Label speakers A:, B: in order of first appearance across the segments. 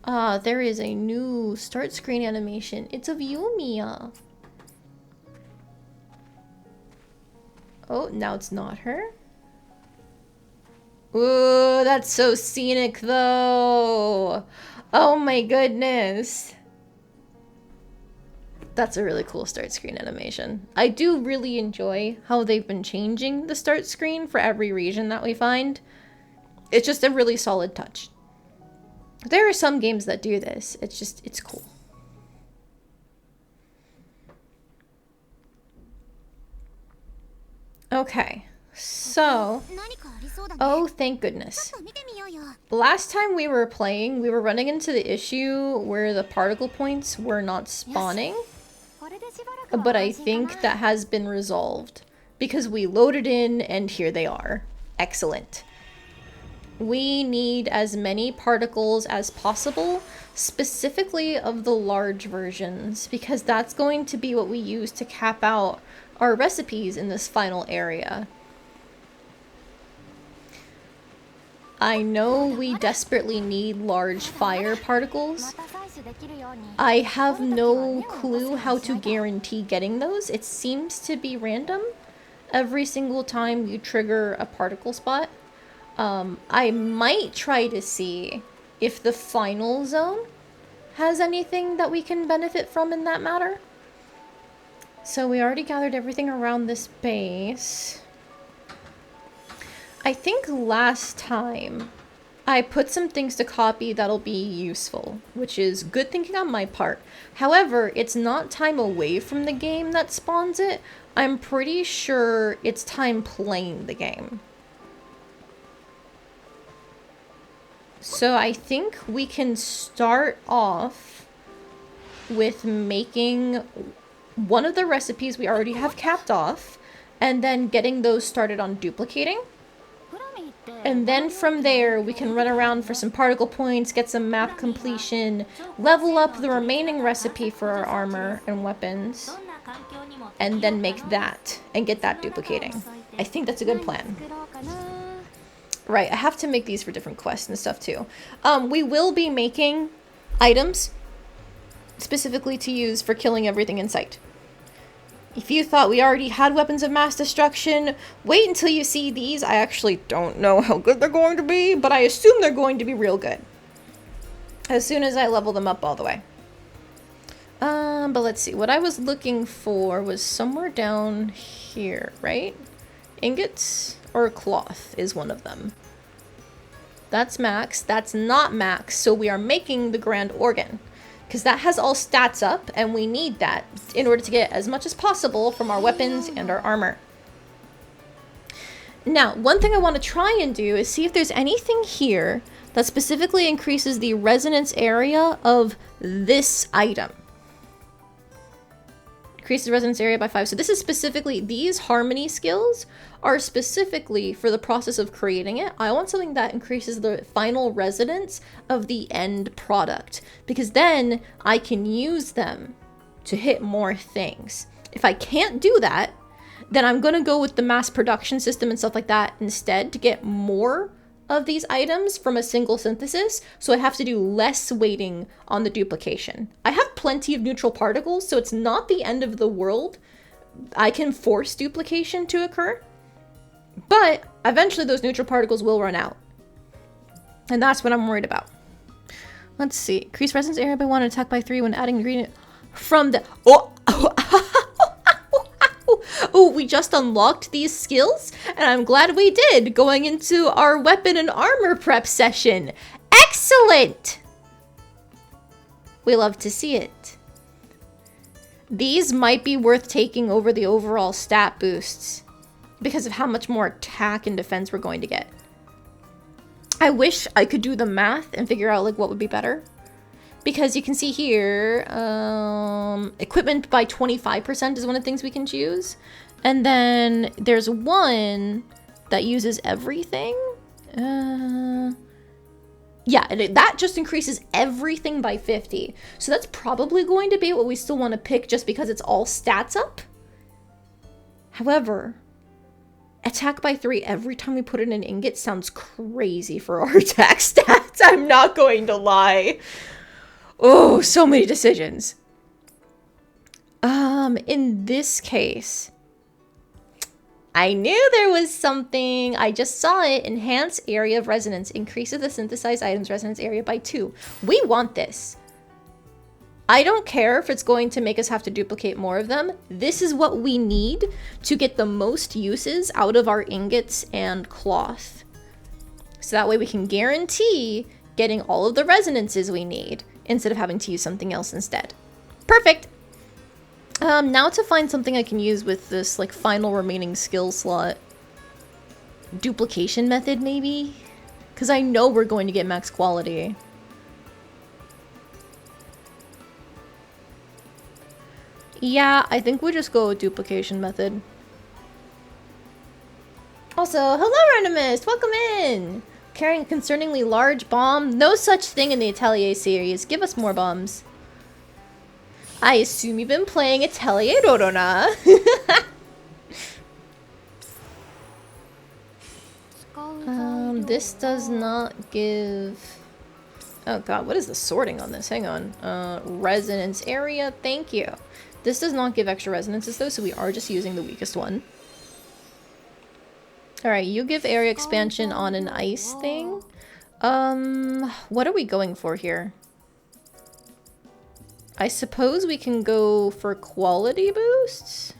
A: There is a new start screen animation. It's of Yumia. Oh, now it's not her. Ooh, that's so scenic though. Oh my goodness. That's a really cool start screen animation. I do really enjoy how they've been changing the start screen for every region that we find. It's just a really solid touch. There are some games that do this. It's cool. Okay, so... Oh, thank goodness. Last time we were playing, we were running into the issue where the particle points were not spawning. But I think that has been resolved because we loaded in and here they are. Excellent. We need as many particles as possible, specifically of the large versions, because that's going to be what we use to cap out our recipes in this final area. I know we desperately need large fire particles. I have no clue how to guarantee getting those. It seems to be random every single time you trigger a particle spot. I might try to see if the final zone has anything that we can benefit from in that matter. So we already gathered everything around this base. I think last time I put some things to copy that'll be useful, which is good thinking on my part. However, it's not time away from the game that spawns it. I'm pretty sure it's time playing the game. So I think we can start off with making one of the recipes we already have capped off, and then getting those started on duplicating. And then from there, we can run around for some particle points, get some map completion, level up the remaining recipe for our armor and weapons, and then make that and get that duplicating. I think that's a good plan. Right, I have to make these for different quests and stuff too. We will be making items specifically to use for killing everything in sight. If you thought we already had weapons of mass destruction, wait until you see these. I actually don't know how good they're going to be, but I assume they're going to be real good as soon as I level them up all the way. But let's see. What I was looking for was somewhere down here, right? Ingots or cloth is one of them. That's max. That's not max. So we are making the grand organ, because that has all stats up, and we need that in order to get as much as possible from our weapons and our armor. Now, one thing I want to try and do is see if there's anything here that specifically increases the resonance area of this item. Increases the resonance area by 5. So this is specifically, these harmony skills are specifically for the process of creating it. I want something that increases the final resonance of the end product, because then I can use them to hit more things. If I can't do that, then I'm going to go with the mass production system and stuff like that instead to get more of these items from a single synthesis, so I have to do less waiting on the duplication. I have plenty of neutral particles, so it's not the end of the world. I can force duplication to occur, but eventually those neutral particles will run out. And that's what I'm worried about. Let's see. Increase resonance area by 1 and attack by 3 when adding ingredient from the... Oh, we just unlocked these skills, and I'm glad we did, going into our weapon and armor prep session. Excellent! We love to see it. These might be worth taking over the overall stat boosts because of how much more attack and defense we're going to get. I wish I could do the math and figure out like what would be better. Because you can see here, equipment by 25% is one of the things we can choose. And then there's one that uses everything. Yeah, and that just increases everything by 50. So that's probably going to be what we still want to pick just because it's all stats up. However, Attack by 3 every time we put in an ingot sounds crazy for our attack stats. I'm not going to lie. Oh, so many decisions. In this case, I knew there was something. I just saw it. Enhance area of resonance. Increases the synthesized item's resonance area by 2. We want this. I don't care if it's going to make us have to duplicate more of them. This is what we need to get the most uses out of our ingots and cloth. So that way we can guarantee getting all of the resonances we need instead of having to use something else instead. Perfect. Now to find something I can use with this like final remaining skill slot. Duplication method maybe? Because I know we're going to get max quality. Yeah, I think we'll just go with duplication method. Also, hello Randomist! Welcome in! Carrying a concerningly large bomb? No such thing in the Atelier series. Give us more bombs. I assume you've been playing Atelier, Rorona. This does not give... Oh god, what is the sorting on this? Hang on. Resonance area, thank you. This does not give extra resonances though, so we are just using the weakest one. Alright, you give area expansion on an ice thing. What are we going for here? I suppose we can go for quality boosts?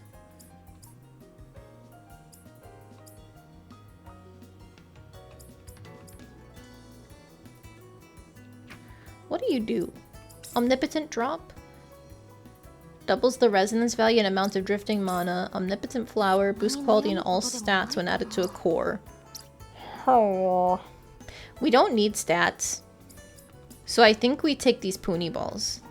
A: What do you do? Omnipotent drop? Doubles the resonance value and amount of drifting mana. Omnipotent flower. Boosts quality in all stats when added to a core. Oh. We don't need stats. So I think we take these Pony balls.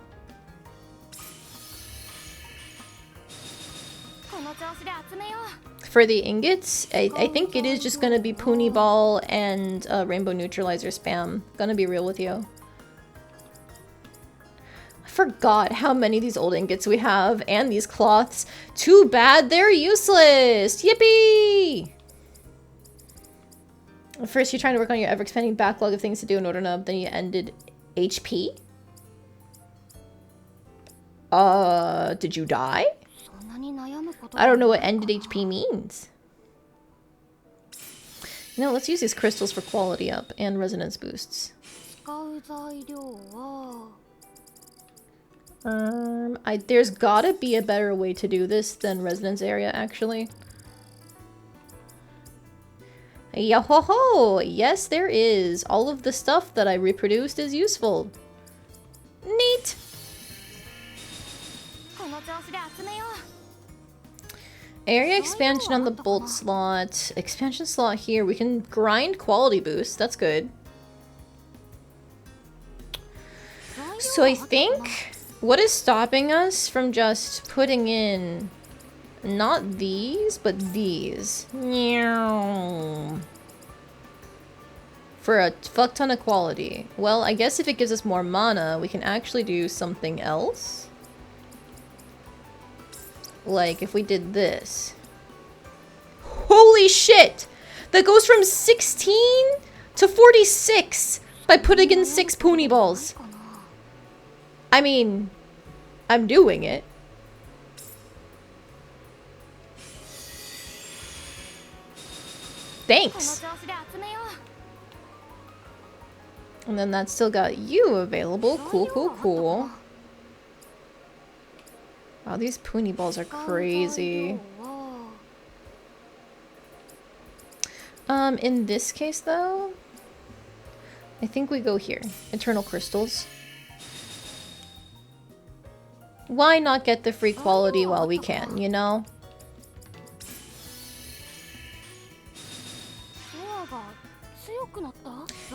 A: For the ingots, I think it is just gonna be Pony ball and rainbow neutralizer spam. Gonna be real with you. Forgot how many of these old ingots we have and these cloths. Too bad they're useless. Yippee! First you're trying to work on your ever-expanding backlog of things to do in order to, then you ended HP? Did you die? I don't know what ended HP means. You know, let's use these crystals for quality up and resonance boosts. There's gotta be a better way to do this than resonance area, actually. Yo-ho-ho! Yes, there is. All of the stuff that I reproduced is useful. Neat! Area expansion on the bolt slot. Expansion slot here. We can grind quality boost. That's good. So I think... what is stopping us from just putting in not these, but these? For a fuck ton of quality. Well, I guess if it gives us more mana, we can actually do something else. Like if we did this. Holy shit! That goes from 16 to 46 by putting in 6 Pony balls. I mean, I'm doing it. Thanks. And then that's still got you available. Cool, cool, cool. Wow, these Pony balls are crazy. In this case though, I think we go here. Eternal crystals. Why not get the free quality while we can, you know?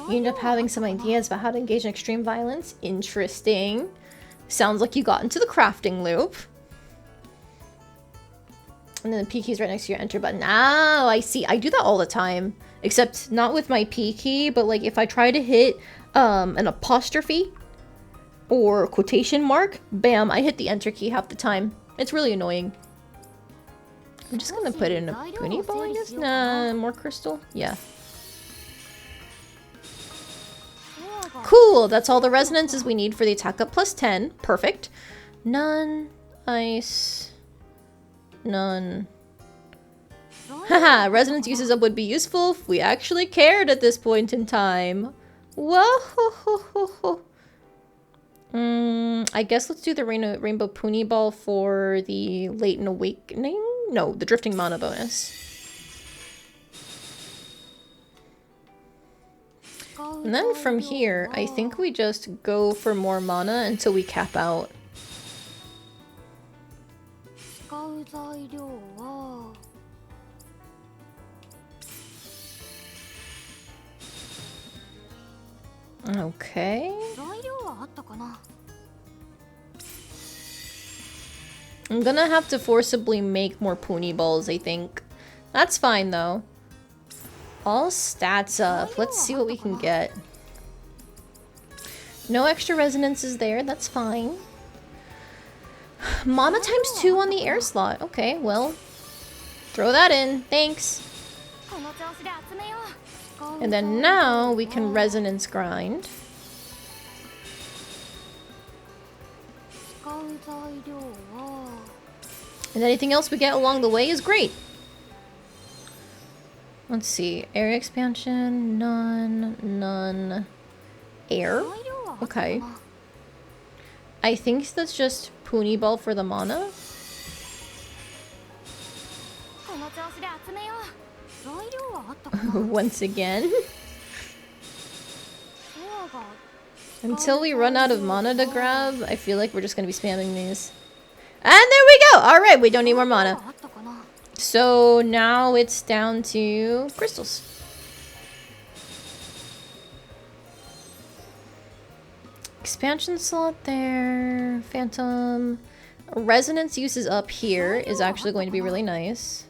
A: You end up having some ideas about how to engage in extreme violence. Interesting. Sounds like you got into the crafting loop. And then the P key's right next to your enter button. Oh, I see. I do that all the time. Except not with my P key, but like if I try to hit an apostrophe or quotation mark, bam, I hit the enter key half the time. It's really annoying. I'm just gonna put in a Puni ball, I guess? Nah, more crystal? Yeah. Cool! That's all the resonances we need for the attack up plus 10. Perfect. None. Ice. None. Haha, resonance uses up would be useful if we actually cared at this point in time. Whoa! I guess let's do the Rainbow Puni Ball for the Latent Awakening? No, the Drifting Mana bonus. And then from here, I think we just go for more mana until we cap out. Okay. I'm gonna have to forcibly make more Puni balls, I think. That's fine, though. All stats up. Let's see what we can get. No extra resonances there. That's fine. Mana times 2 on the air slot. Okay, well. Throw that in. Thanks. And then now we can resonance grind. And anything else we get along the way is great. Let's see. Area expansion. None. None. Air? Okay. I think that's just Puni Ball for the mana. Once again. Until we run out of mana to grab, I feel like we're just going to be spamming these. And there we go! Alright, we don't need more mana. So now it's down to crystals. Expansion slot there. Phantom. Resonance uses up here is actually going to be really nice.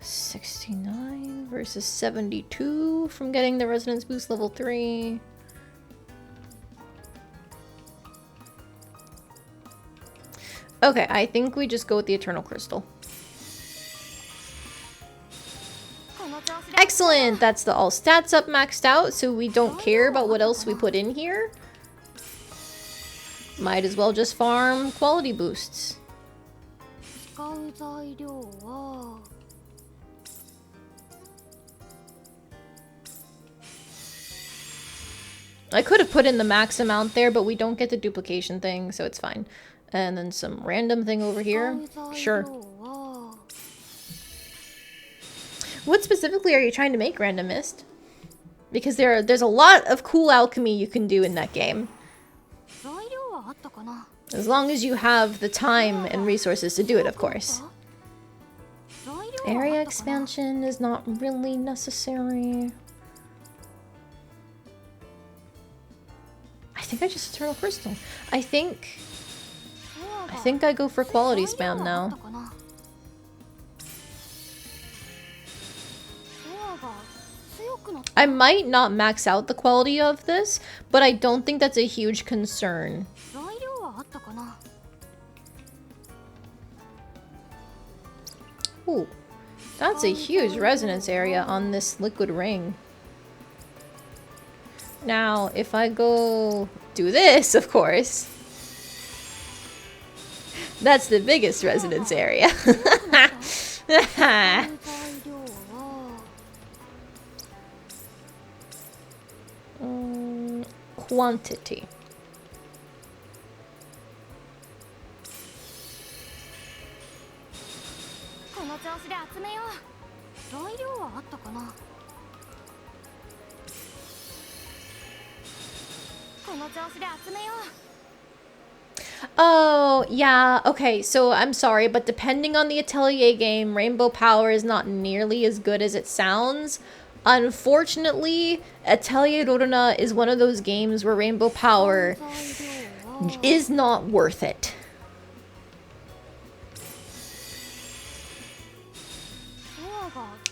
A: $69 versus $72 from getting the resonance boost level 3. Okay, I think we just go with the Eternal Crystal. Excellent! That's the all stats up maxed out, so we don't care about what else we put in here. Might as well just farm quality boosts. I could have put in the max amount there, but we don't get the duplication thing, so it's fine. And then some random thing over here. Sure. What specifically are you trying to make, Random Mist? Because there's a lot of cool alchemy you can do in that game. As long as you have the time and resources to do it, of course. Area expansion is not really necessary. I think I just Eternal Crystal. I think I go for quality spam now. I might not max out the quality of this, but I don't think that's a huge concern. Ooh, that's a huge resonance area on this liquid ring. Now, if I go do this, of course, that's the biggest resonance area. Quantity. Oh, yeah, okay, so I'm sorry, but depending on the Atelier game, Rainbow Power is not nearly as good as it sounds. Unfortunately, Atelier Rorona is one of those games where Rainbow Power is not worth it.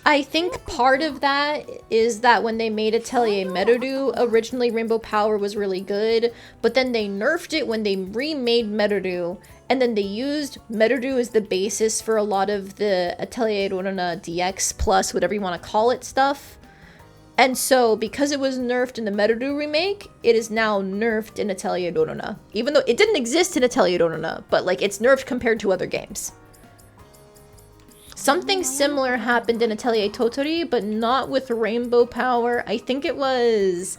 A: I think part of that is that when they made Atelier Merudu, originally Rainbow Power was really good, but then they nerfed it when they remade Merudu, and then they used Merudu as the basis for a lot of the Atelier Rorona DX plus, whatever you want to call it, stuff. And so, because it was nerfed in the Merudu remake, it is now nerfed in Atelier Rorona. Even though it didn't exist in Atelier Rorona, but like it's nerfed compared to other games. Something similar happened in Atelier Totori, but not with Rainbow Power. I think it was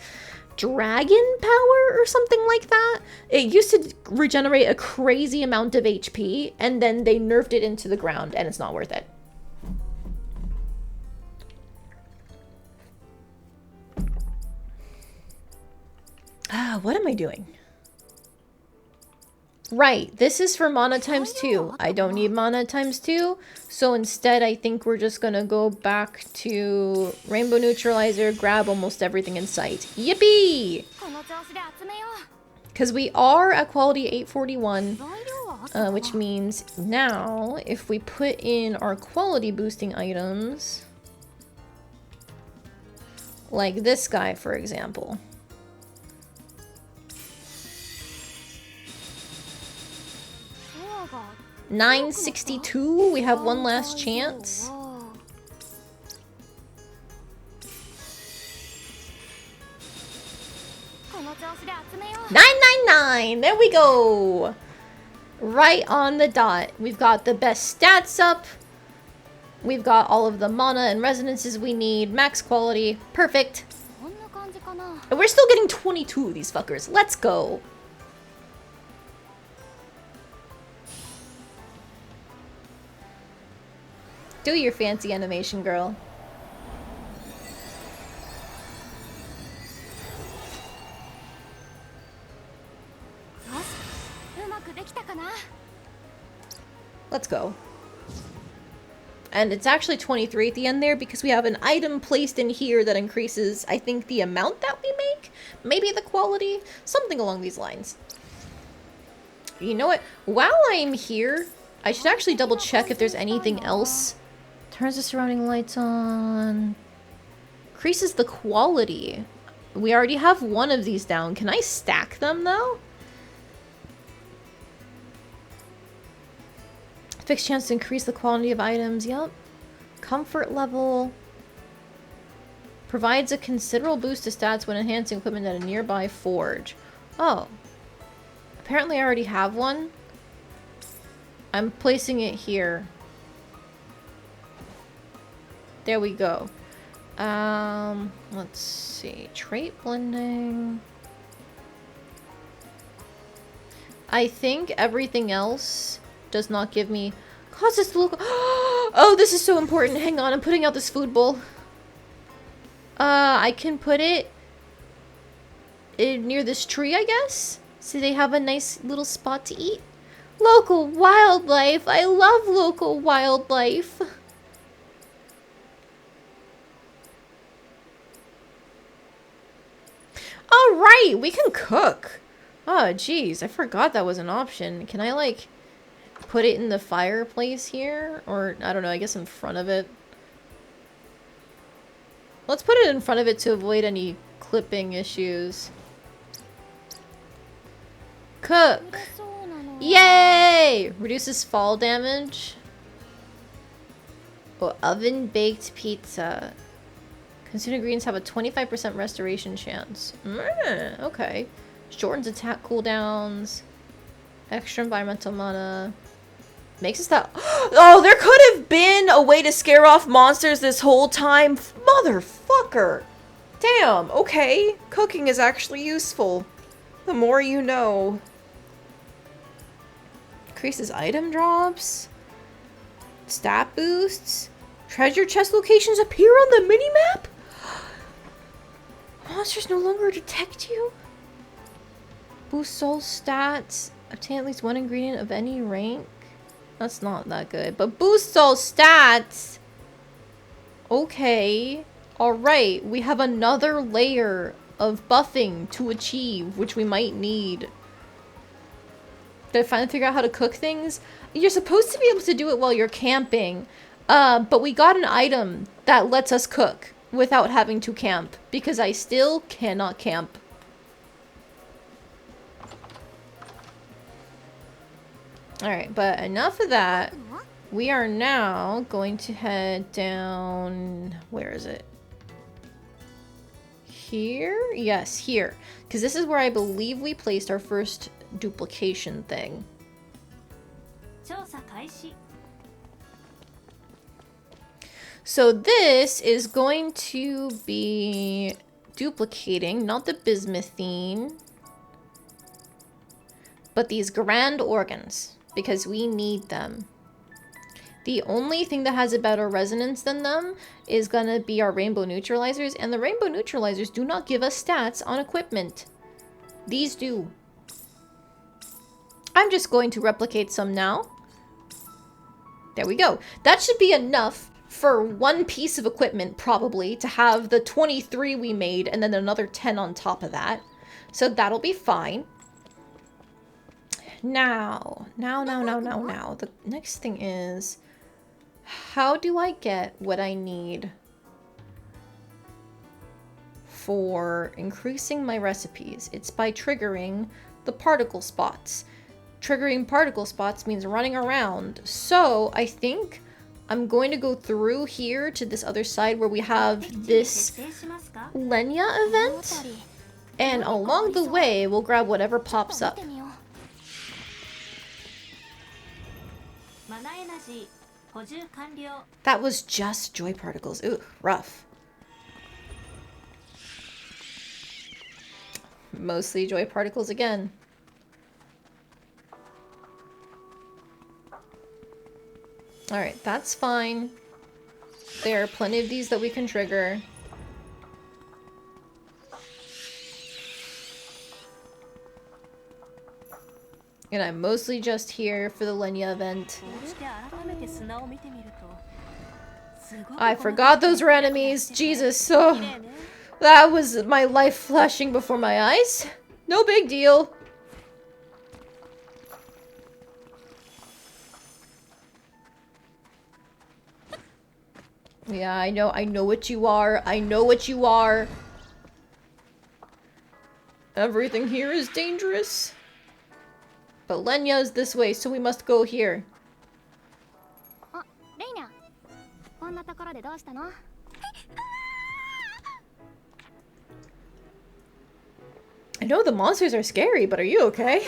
A: Dragon Power or something like that. It used to regenerate a crazy amount of HP, and then they nerfed it into the ground, and it's not worth it. What am I doing? Right, this is for mana times 2. I don't need mana times 2, so instead I think we're just gonna go back to Rainbow Neutralizer, grab almost everything in sight. Yippee! Because we are at quality 841, which means now if we put in our quality boosting items, like this guy for example. 962, we have one last chance. 999, there we go. Right on the dot. We've got the best stats up. We've got all of the mana and resonances we need. Max quality, perfect. And we're still getting 22 of these fuckers. Let's go. Do your fancy animation, girl. Let's go. And it's actually 23 at the end there because we have an item placed in here that increases, I think, the amount that we make? Maybe the quality? Something along these lines. You know what? While I'm here, I should actually double check if there's anything else. Turns the surrounding lights on. Increases the quality. We already have one of these down. Can I stack them though? Fixed chance to increase the quality of items. Yep. Comfort level. Provides a considerable boost to stats when enhancing equipment at a nearby forge. Oh. Apparently I already have one. I'm placing it here. There we go. Let's see. Trait blending. I think everything else does not give me... Causes to look... Oh, this is so important. Hang on, I'm putting out this food bowl. I can put it near this tree, I guess? So they have a nice little spot to eat. Local wildlife. I love local wildlife. Alright, we can cook. Oh, jeez. I forgot that was an option. Can I, like, put it in the fireplace here? Or, I don't know, I guess in front of it. Let's put it in front of it to avoid any clipping issues. Cook! Yay! Reduces fall damage. Oh, oven-baked pizza. Consumed ingredients have a 25% restoration chance. Okay. Shortens attack cooldowns. Extra environmental mana. Makes us that... Oh, there could have been a way to scare off monsters this whole time. Motherfucker. Damn, okay. Cooking is actually useful. The more you know. Increases item drops. Stat boosts. Treasure chest locations appear on the minimap? Monsters no longer detect you? Boost soul stats. Obtain at least one ingredient of any rank. That's not that good. But boost soul stats! Okay. Alright. We have another layer of buffing to achieve, which we might need. Did I finally figure out how to cook things? You're supposed to be able to do it while you're camping. But we got an item that lets us cook without having to camp, because I still cannot camp. Alright, but enough of that. We are now going to head down... Where is it? Here? Yes, here. Because this is where I believe we placed our first duplication thing. So this is going to be duplicating, not the bismuthine, but these grand organs, because we need them. The only thing that has a better resonance than them is gonna be our rainbow neutralizers, and the rainbow neutralizers do not give us stats on equipment. These do. I'm just going to replicate some now. There we go. That should be enough for one piece of equipment, probably, to have the 23 we made and then another 10 on top of that. So that'll be fine. Now. The next thing is, how do I get what I need for increasing my recipes? It's by triggering the particle spots. Triggering particle spots means running around. So I think I'm going to go through here to this other side where we have this Lenya event. And along the way, we'll grab whatever pops up. That was just joy particles. Ooh, rough. Mostly joy particles again. Alright, that's fine. There are plenty of these that we can trigger. And I'm mostly just here for the Lenya event. I forgot those were enemies. Jesus, oh, that was my life flashing before my eyes. No big deal. Yeah, I know what you are. I know what you are. Everything here is dangerous. But Lenya is this way, so we must go here. I know the monsters are scary, but are you okay?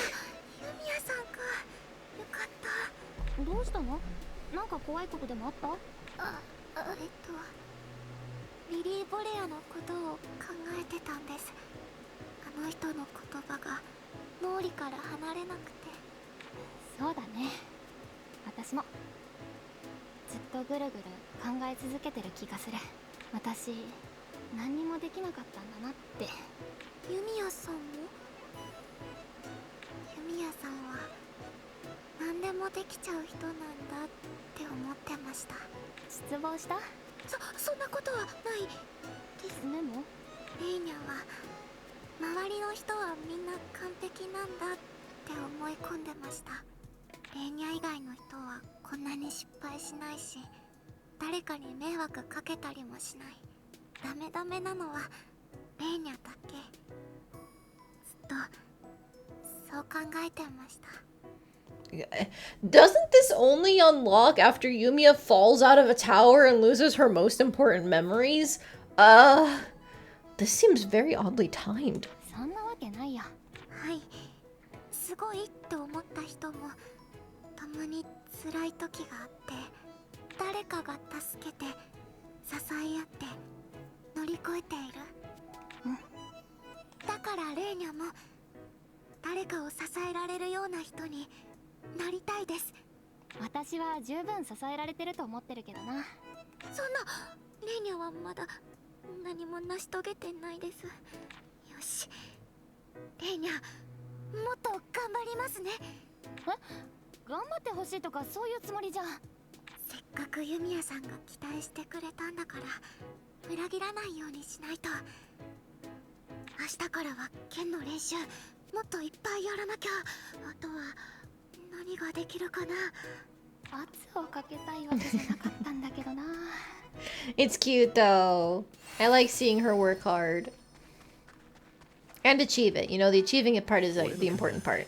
A: Doesn't this only unlock after Yumia falls out of a tower and loses her most important memories? This seems very oddly timed. It's cute though. I like seeing her work hard. And achieve it. You know, the achieving it part is like the important part.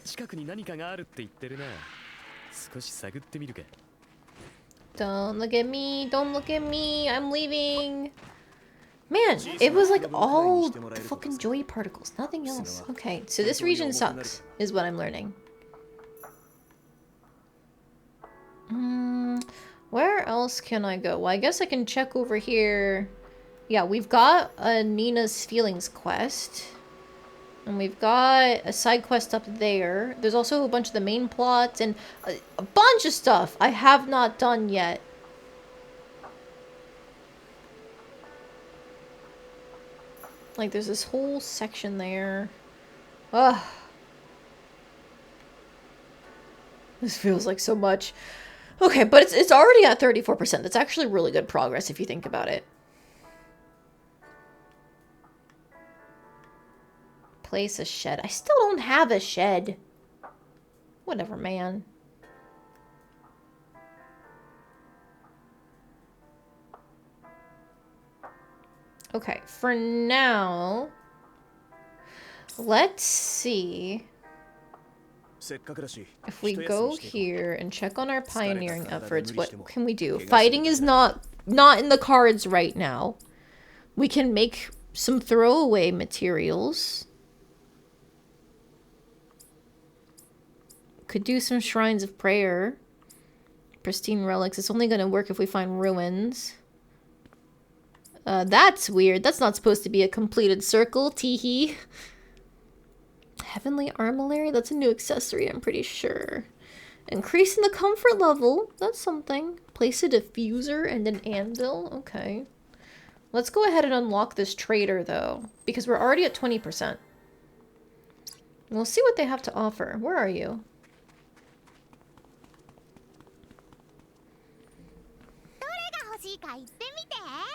A: Don't look at me. Don't look at me. I'm leaving. Man, it was like all fucking joy particles. Nothing else. Okay, so this region sucks, is what I'm learning. Where else can I go? Well, I guess I can check over here. Yeah, we've got a Nina's Feelings quest. And we've got a side quest up there. There's also a bunch of the main plots and a bunch of stuff I have not done yet. Like, there's this whole section there. Ugh. This feels like so much. Okay, but it's already at 34%. That's actually really good progress if you think about it. Place a shed. I still don't have a shed. Whatever, man. Okay, for now, let's see if we go here and check on our pioneering efforts. What can we do? Fighting is not in the cards right now. We can make some throwaway materials. Could do some shrines of prayer. Pristine relics. It's only going to work if we find ruins. That's weird. That's not supposed to be a completed circle. Teehee. Heavenly Armillary? That's a new accessory, I'm pretty sure. Increasing the comfort level. That's something. Place a diffuser and an anvil. Okay. Let's go ahead and unlock this trader, though. Because we're already at 20%. We'll see what they have to offer. Where are you?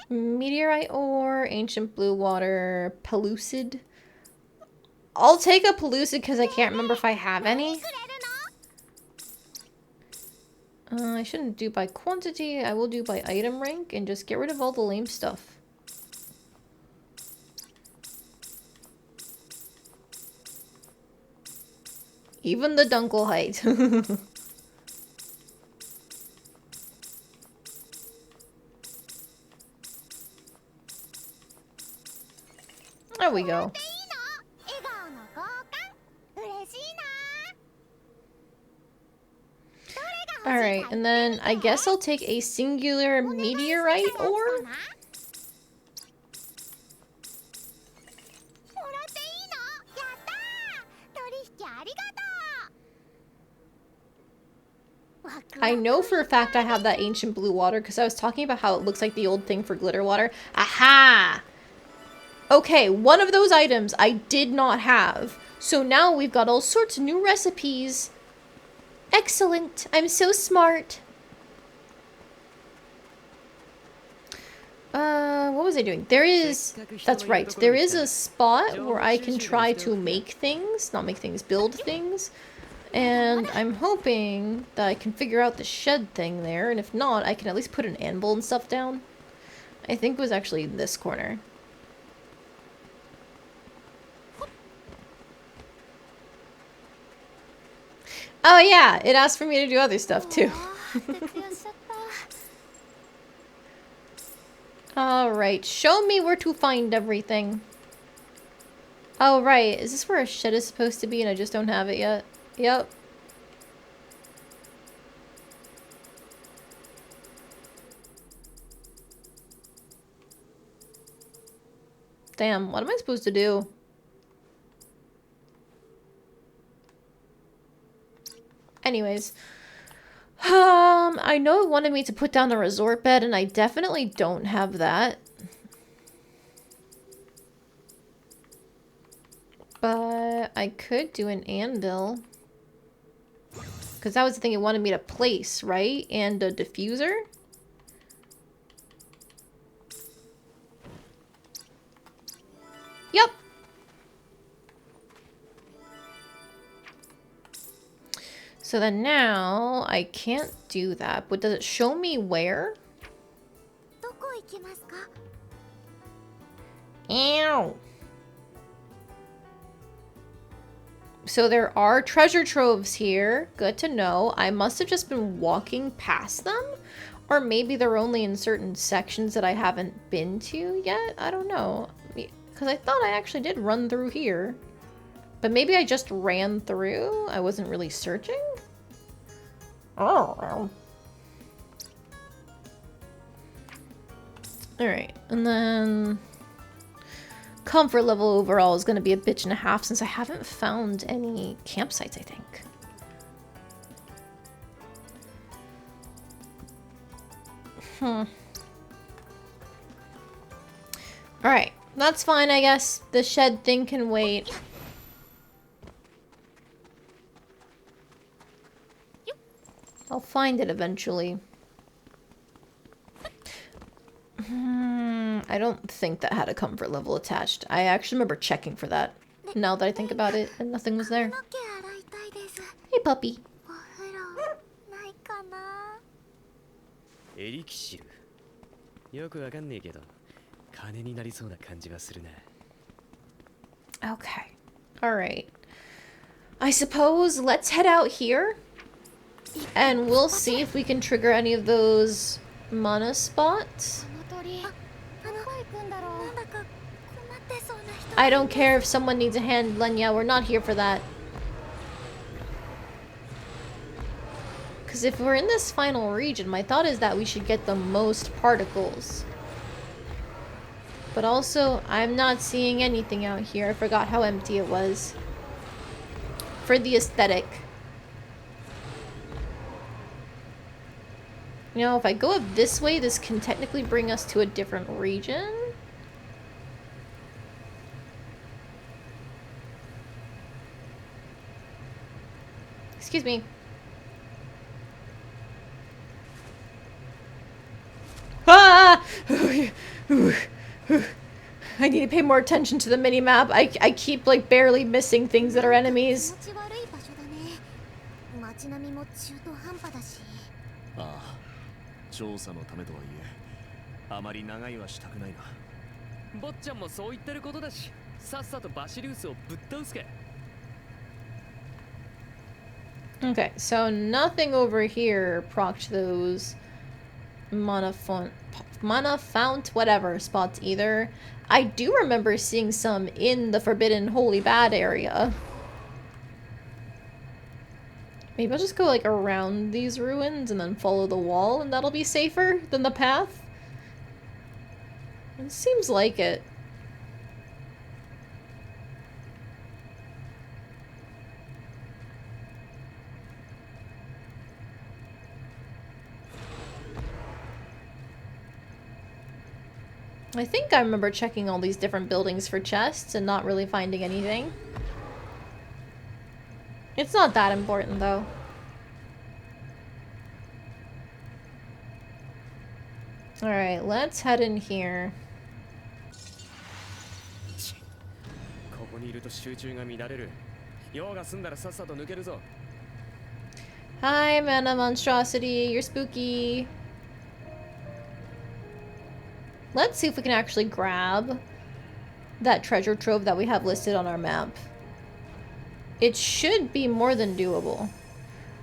A: Meteorite ore, ancient blue water, pellucid. I'll take a pellucid because I can't remember if I have any. I shouldn't do by quantity. I will do by item rank and just get rid of all the lame stuff. Even the Dunkel height. There we go. Alright, and then I guess I'll take a singular meteorite ore. I know for a fact I have that ancient blue water because I was talking about how it looks like the old thing for glitter water. Aha! Okay, one of those items I did not have. So now we've got all sorts of new recipes. Excellent. I'm so smart. What was I doing? There is... That's right. There is a spot where I can try to make things. Not make things, build things. And I'm hoping that I can figure out the shed thing there. And if not, I can at least put an anvil and stuff down. I think it was actually this corner. Oh yeah, it asked for me to do other stuff too. Alright, show me where to find everything. Oh right, is this where a shed is supposed to be and I just don't have it yet? Yep. Damn, what am I supposed to do? Anyways, I know it wanted me to put down a resort bed, and I definitely don't have that. But I could do an anvil. Because that was the thing it wanted me to place, right? And a diffuser. Yep. So then now I can't do that, but does it show me where? Ow! So there are treasure troves here. Good to know. I must have just been walking past them. Or maybe they're only in certain sections that I haven't been to yet. I don't know. Because I thought I actually did run through here. But maybe I just ran through. I wasn't really searching. Oh. Alright. And then... comfort level overall is going to be a bitch and a half since I haven't found any campsites, I think. Alright, that's fine, I guess. The shed thing can wait. I'll find it eventually. I don't think that had a comfort level attached. I actually remember checking for that. Now that I think about it, and nothing was there. Hey, puppy. Okay. Alright. I suppose let's head out here. And we'll see if we can trigger any of those mana spots. I don't care if someone needs a hand, Lenya. We're not here for that. Because if we're in this final region, my thought is that we should get the most particles. But also, I'm not seeing anything out here. I forgot how empty it was. For the aesthetic. You know, if I go up this way, this can technically bring us to a different region. Excuse me. Ah! I need to pay more attention to the mini-map. I keep, like, barely missing things that are enemies. Okay, so nothing over here procced those mana fount, whatever, spots either. I do remember seeing some in the Forbidden Holy Bad area. Maybe I'll just go, like, around these ruins and then follow the wall, and that'll be safer than the path. It seems like it. I think I remember checking all these different buildings for chests and not really finding anything. It's not that important, though. Alright, let's head in here. Hi, Mana Monstrosity. You're spooky. Let's see if we can actually grab that treasure trove that we have listed on our map. It should be more than doable.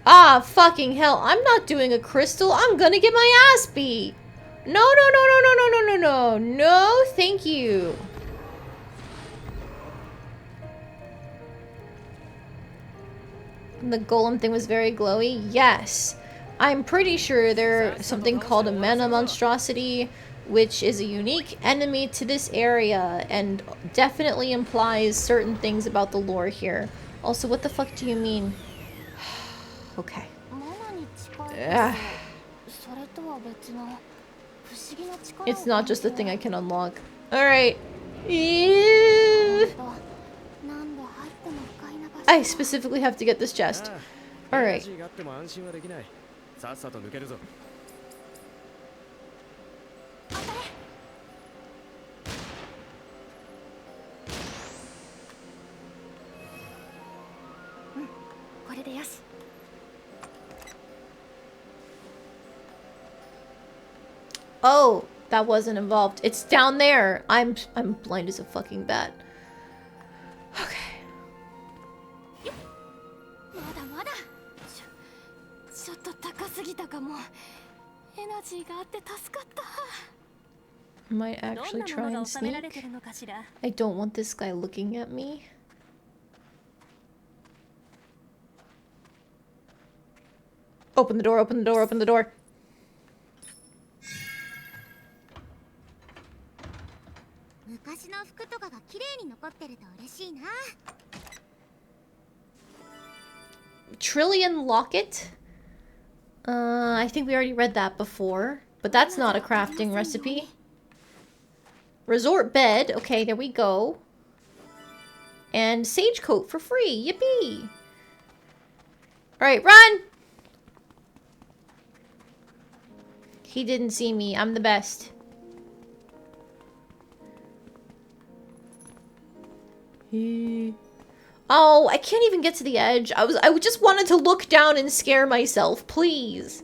A: Ah, fucking hell. I'm not doing a crystal. I'm gonna get my ass beat. No, no, no, no, no, no, no, no, no. No, thank you. The golem thing was very glowy. Yes. I'm pretty sure there's something called a Mana Monstrosity, which is a unique enemy to this area and definitely implies certain things about the lore here. Also, what the fuck do you mean? Okay. It's not just a thing I can unlock. Alright. I specifically have to get this chest. Alright. Oh, that wasn't involved. It's down there. I'm blind as a fucking bat. Okay. Might actually try and sneak. I don't want this guy looking at me. Open the door, open the door, open the door. Trillion Locket? I think we already read that before. But that's not a crafting recipe. Resort bed. Okay, there we go. And sage coat for free. Yippee! Alright, run! He didn't see me. I'm the best. Oh, I can't even get to the edge. I just wanted to look down and scare myself, please.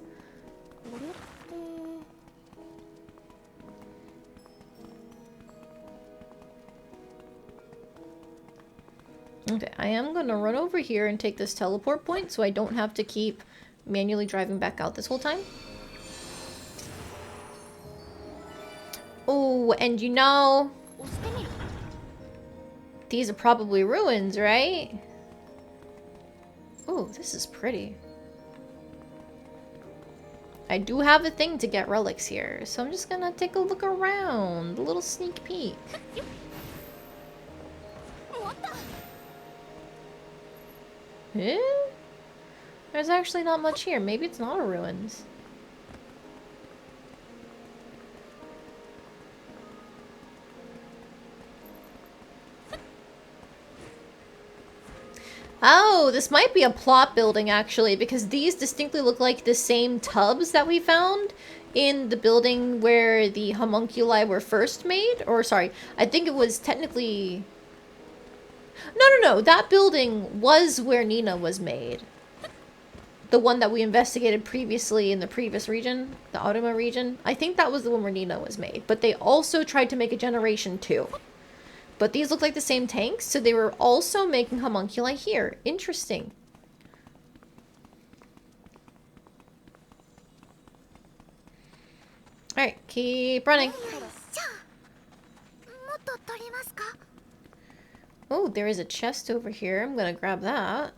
A: Okay, I am gonna run over here and take this teleport point so I don't have to keep manually driving back out this whole time. Oh, and you know, these are probably ruins, right? Oh, this is pretty. I do have a thing to get relics here, so I'm just gonna take a look around. A little sneak peek. Eh? There's actually not much here. Maybe it's not a ruins. Oh, this might be a plot building actually, because these distinctly look like the same tubs that we found in the building where the homunculi were first made. Or sorry, I think it was technically... No, that building was where Nina was made. The one that we investigated previously in the previous region, the Automa region. I think that was the one where Nina was made, but they also tried to make a Generation 2. But these look like the same tanks, so they were also making homunculi here. Interesting. Alright, keep running. Oh, there is a chest over here. I'm gonna grab that.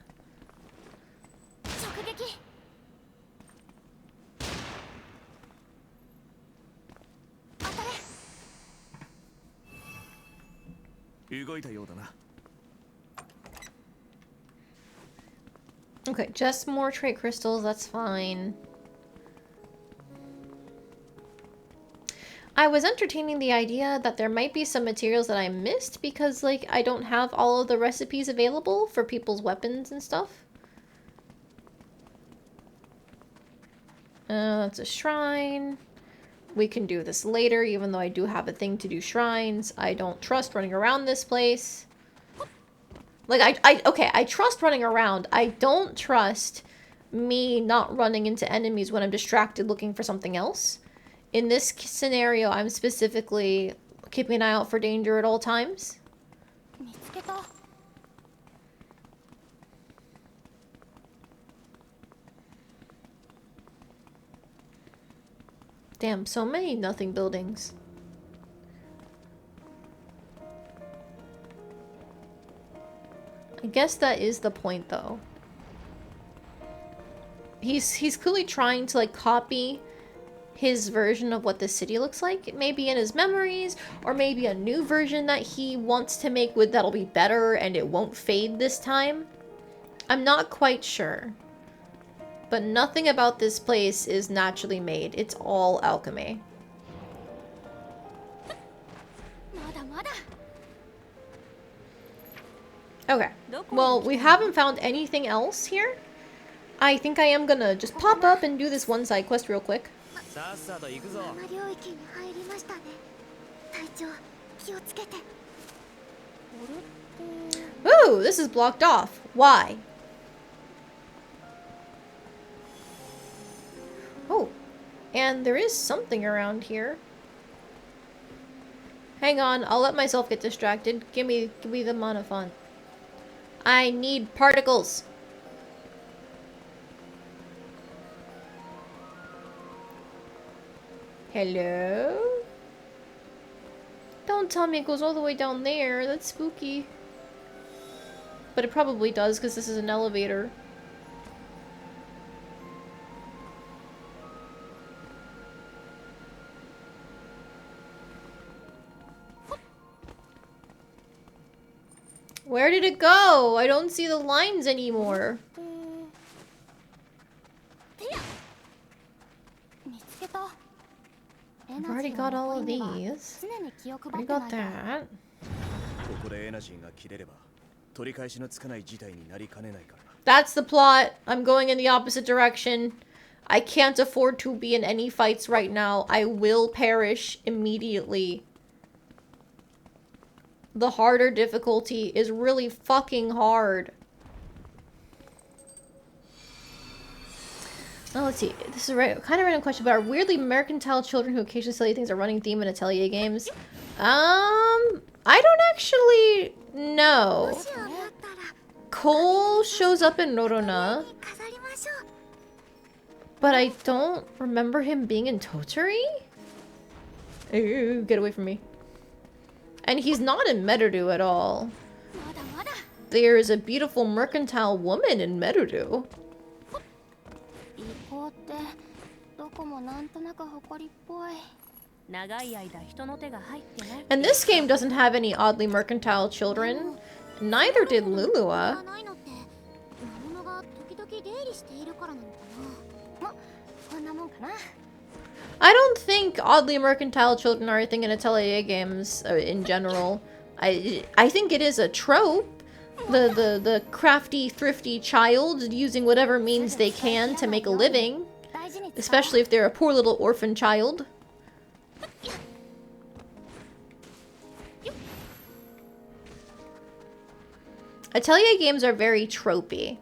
A: Okay, just more trait crystals, that's fine. I was entertaining the idea that there might be some materials that I missed because, like, I don't have all of the recipes available for people's weapons and stuff. That's a shrine. We can do this later, even though I do have a thing to do shrines. I don't trust running around this place. Like, okay, I trust running around. I don't trust me not running into enemies when I'm distracted looking for something else. In this scenario, I'm specifically keeping an eye out for danger at all times. Damn, so many nothing buildings. I guess that is the point, though. He's clearly trying to, like, copy his version of what the city looks like. It may be in his memories, or maybe a new version that he wants to make with that'll be better and it won't fade this time. I'm not quite sure. But nothing about this place is naturally made. It's all alchemy. Okay. Well, we haven't found anything else here. I think I am gonna just pop up and do this one side quest real quick. Ooh, this is blocked off. Why? Oh. And there is something around here. Hang on, I'll let myself get distracted. Give me the monofont. I need particles. Hello? Don't tell me it goes all the way down there. That's spooky. But it probably does because this is an elevator. Where did it go? I don't see the lines anymore. I've already got all of these. Already got that. That's the plot. I'm going in the opposite direction. I can't afford to be in any fights right now. I will perish immediately. The harder difficulty is really fucking hard. Oh, let's see. This is kind of random question, but are weirdly mercantile children who occasionally sell you things a running theme in Atelier games? I don't actually know. Cole shows up in Norona, but I don't remember him being in Toturi? Ooh, get away from me. And he's not in Merudu at all. There's a beautiful mercantile woman in Merudu. And this game doesn't have any oddly mercantile children. Neither did Lulua. I don't think oddly mercantile children are a thing in Atelier games in general. I think it is a trope. The crafty, thrifty child using whatever means they can to make a living. Especially if they're a poor little orphan child. Atelier games are very tropey.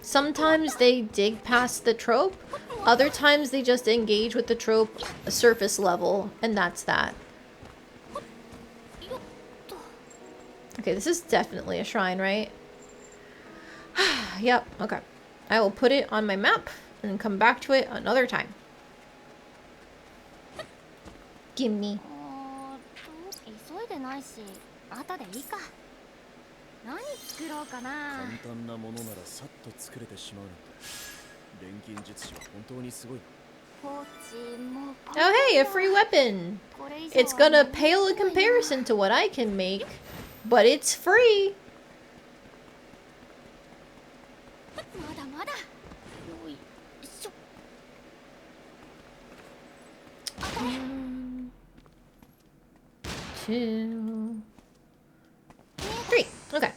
A: Sometimes they dig past the trope. Other times they just engage with the trope surface level. And that's that. Okay, this is definitely a shrine, right? Yep, okay. I will put it on my map and come back to it another time. Gimme. Oh hey, a free weapon! It's gonna pale in comparison to what I can make, but it's free! One, 2, 3. Okay.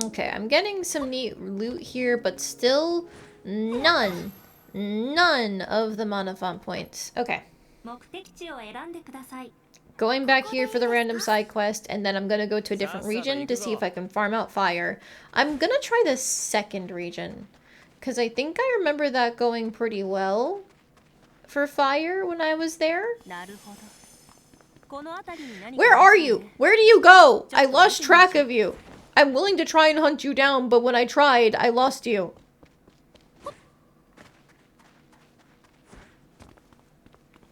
A: Okay, I'm getting some neat loot here, but still none of the monofont points. Okay. Going back here for the random side quest, and then I'm gonna go to a different region to see if I can farm out fire. I'm gonna try the second region, because I think I remember that going pretty well for fire when I was there. Where are you? Where do you go? I lost track of you. I'm willing to try and hunt you down, but when I tried, I lost you.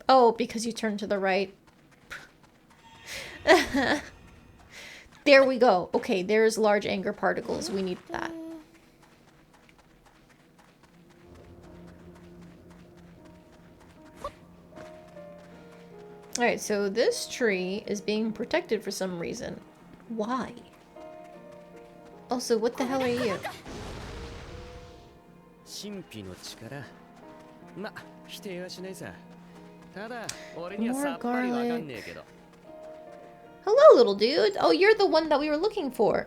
A: Oh, because you turned to the right. There we go. Okay, there's large anger particles. We need that. Alright, so this tree is being protected for some reason. Why? Also, what the hell are you? More garlic. Hello, little dude. Oh, you're the one that we were looking for.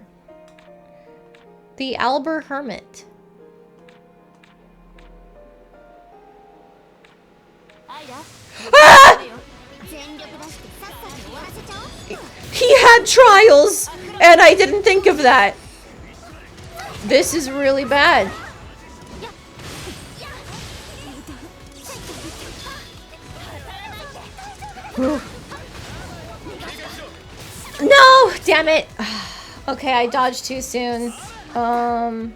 A: The Albert Hermit. Ah! He had trials, and I didn't think of that. This is really bad. No! Damn it! Okay, I dodged too soon. Oh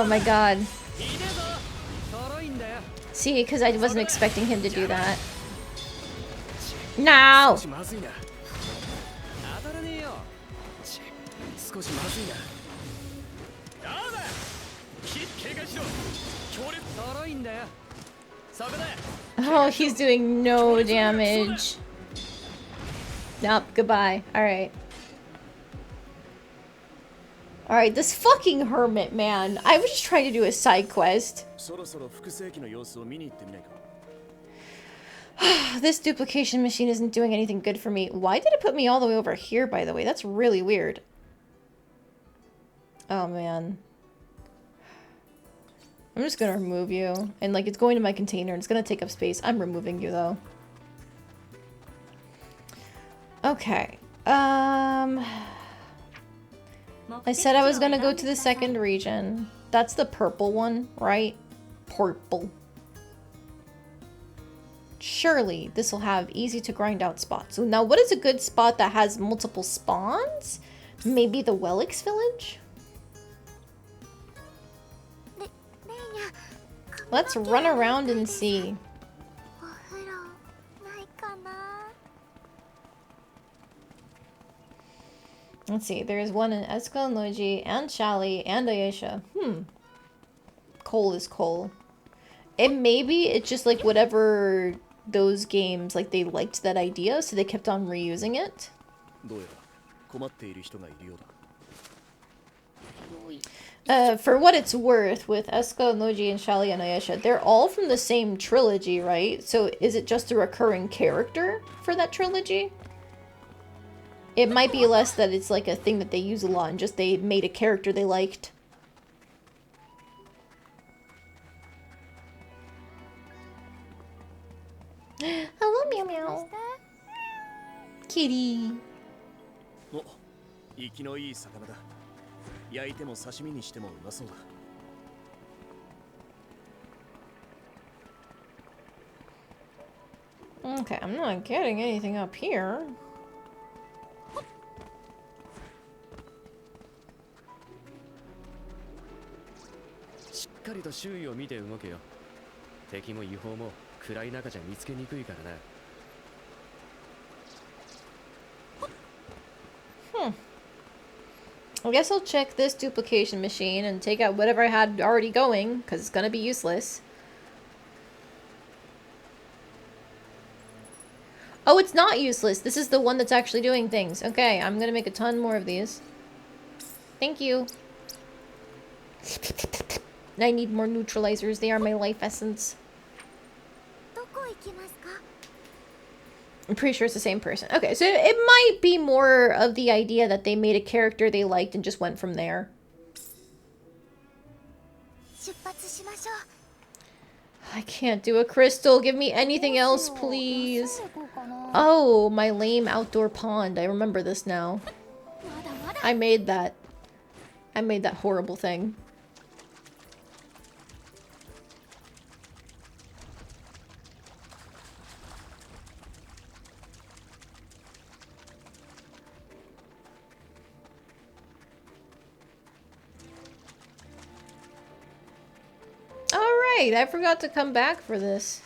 A: my god. See, because I wasn't expecting him to do that. No! Oh, he's doing no damage. Nope, goodbye. Alright. Alright, this fucking hermit, man. I was just trying to do a side quest. This duplication machine isn't doing anything good for me. Why did it put me all the way over here, by the way? That's really weird. Oh, man. I'm just gonna remove you. And, like, it's going to my container and it's gonna take up space. I'm removing you, though. Okay. I said I was gonna go to the second region. That's the purple one, right? Purple. Surely this will have easy to grind out spots. So now what is a good spot that has multiple spawns? Maybe the Welix village? Let's run around and see. Let's see, there's one in Esko, Noji, and Shali, and Ayesha. Coal is coal. And maybe it's just like whatever those games, like they liked that idea, so they kept on reusing it. For what it's worth, with Esko, Noji, and Shali, and Ayesha, they're all from the same trilogy, right? So is it just a recurring character for that trilogy? It might be less that it's like a thing that they use a lot and just they made a character they liked. Hello, meow meow. Kitty. Okay, I'm not getting anything up here. I guess I'll check this duplication machine and take out whatever I had already going, because it's gonna be useless. Oh, it's not useless. This is the one that's actually doing things. Okay, I'm gonna make a ton more of these. Thank you. I need more neutralizers. They are my life essence. I'm pretty sure it's the same person. Okay, so it might be more of the idea that they made a character they liked and just went from there. I can't do a crystal. Give me anything else, please. Oh, my lame outdoor pond. I remember this now. I made that. I made that horrible thing. Alright, I forgot to come back for this.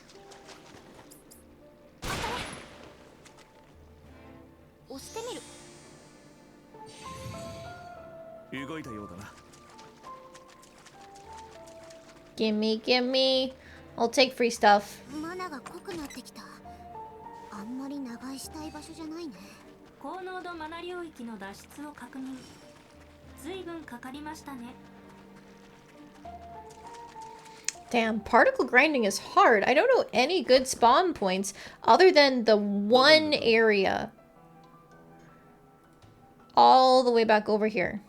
A: Gimme, gimme. I'll take free stuff. Damn, particle grinding is hard. I don't know any good spawn points other than the one area. All the way back over here.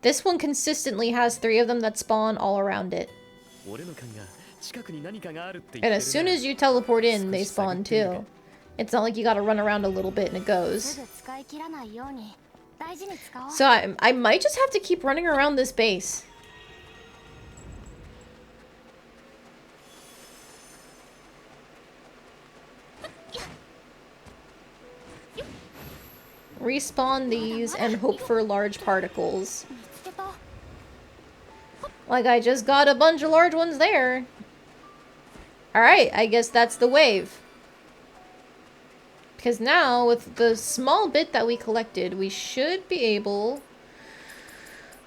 A: This one consistently has 3 of them that spawn all around it. And as soon as you teleport in, they spawn too. It's not like you gotta run around a little bit and it goes. So I might just have to keep running around this base. Respawn these and hope for large particles. Like, I just got a bunch of large ones there. Alright, I guess that's the wave. Because now, with the small bit that we collected, we should be able...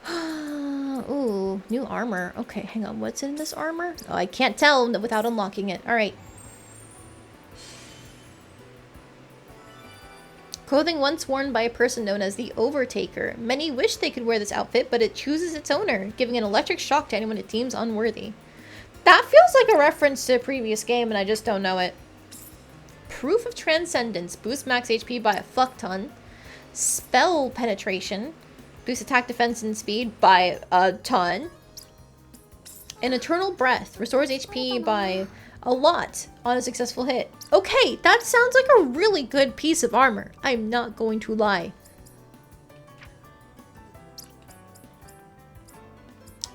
A: Ooh, new armor. Okay, hang on. What's in this armor? Oh, I can't tell without unlocking it. Alright. Clothing once worn by a person known as the Overtaker. Many wish they could wear this outfit, but it chooses its owner, giving an electric shock to anyone it deems unworthy. That feels like a reference to a previous game, and I just don't know it. Proof of Transcendence. Boost max HP by a fuck ton. Spell Penetration. Boost attack, defense, and speed by a ton. And Eternal Breath. Restores HP by a lot on a successful hit. Okay, that sounds like a really good piece of armor. I'm not going to lie.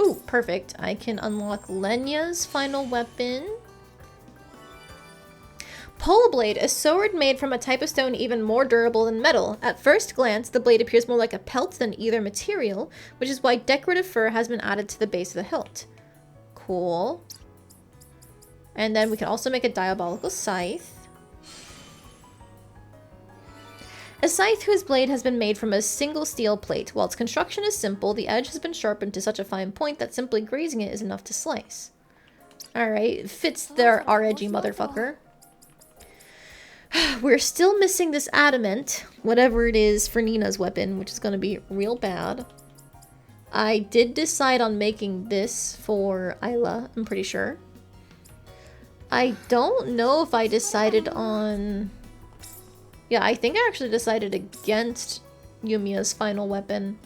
A: Ooh, perfect. I can unlock Lenya's final weapon. Pole Blade, a sword made from a type of stone even more durable than metal. At first glance, the blade appears more like a pelt than either material, which is why decorative fur has been added to the base of the hilt. Cool. And then we can also make a diabolical scythe. A scythe whose blade has been made from a single steel plate. While its construction is simple, the edge has been sharpened to such a fine point that simply grazing it is enough to slice. Alright, fits our edgy motherfucker. We're still missing this adamant, whatever it is for Nina's weapon, which is going to be real bad. I did decide on making this for Isla, I'm pretty sure. I don't know if I decided on... Yeah, I think I actually decided against Yumia's final weapon.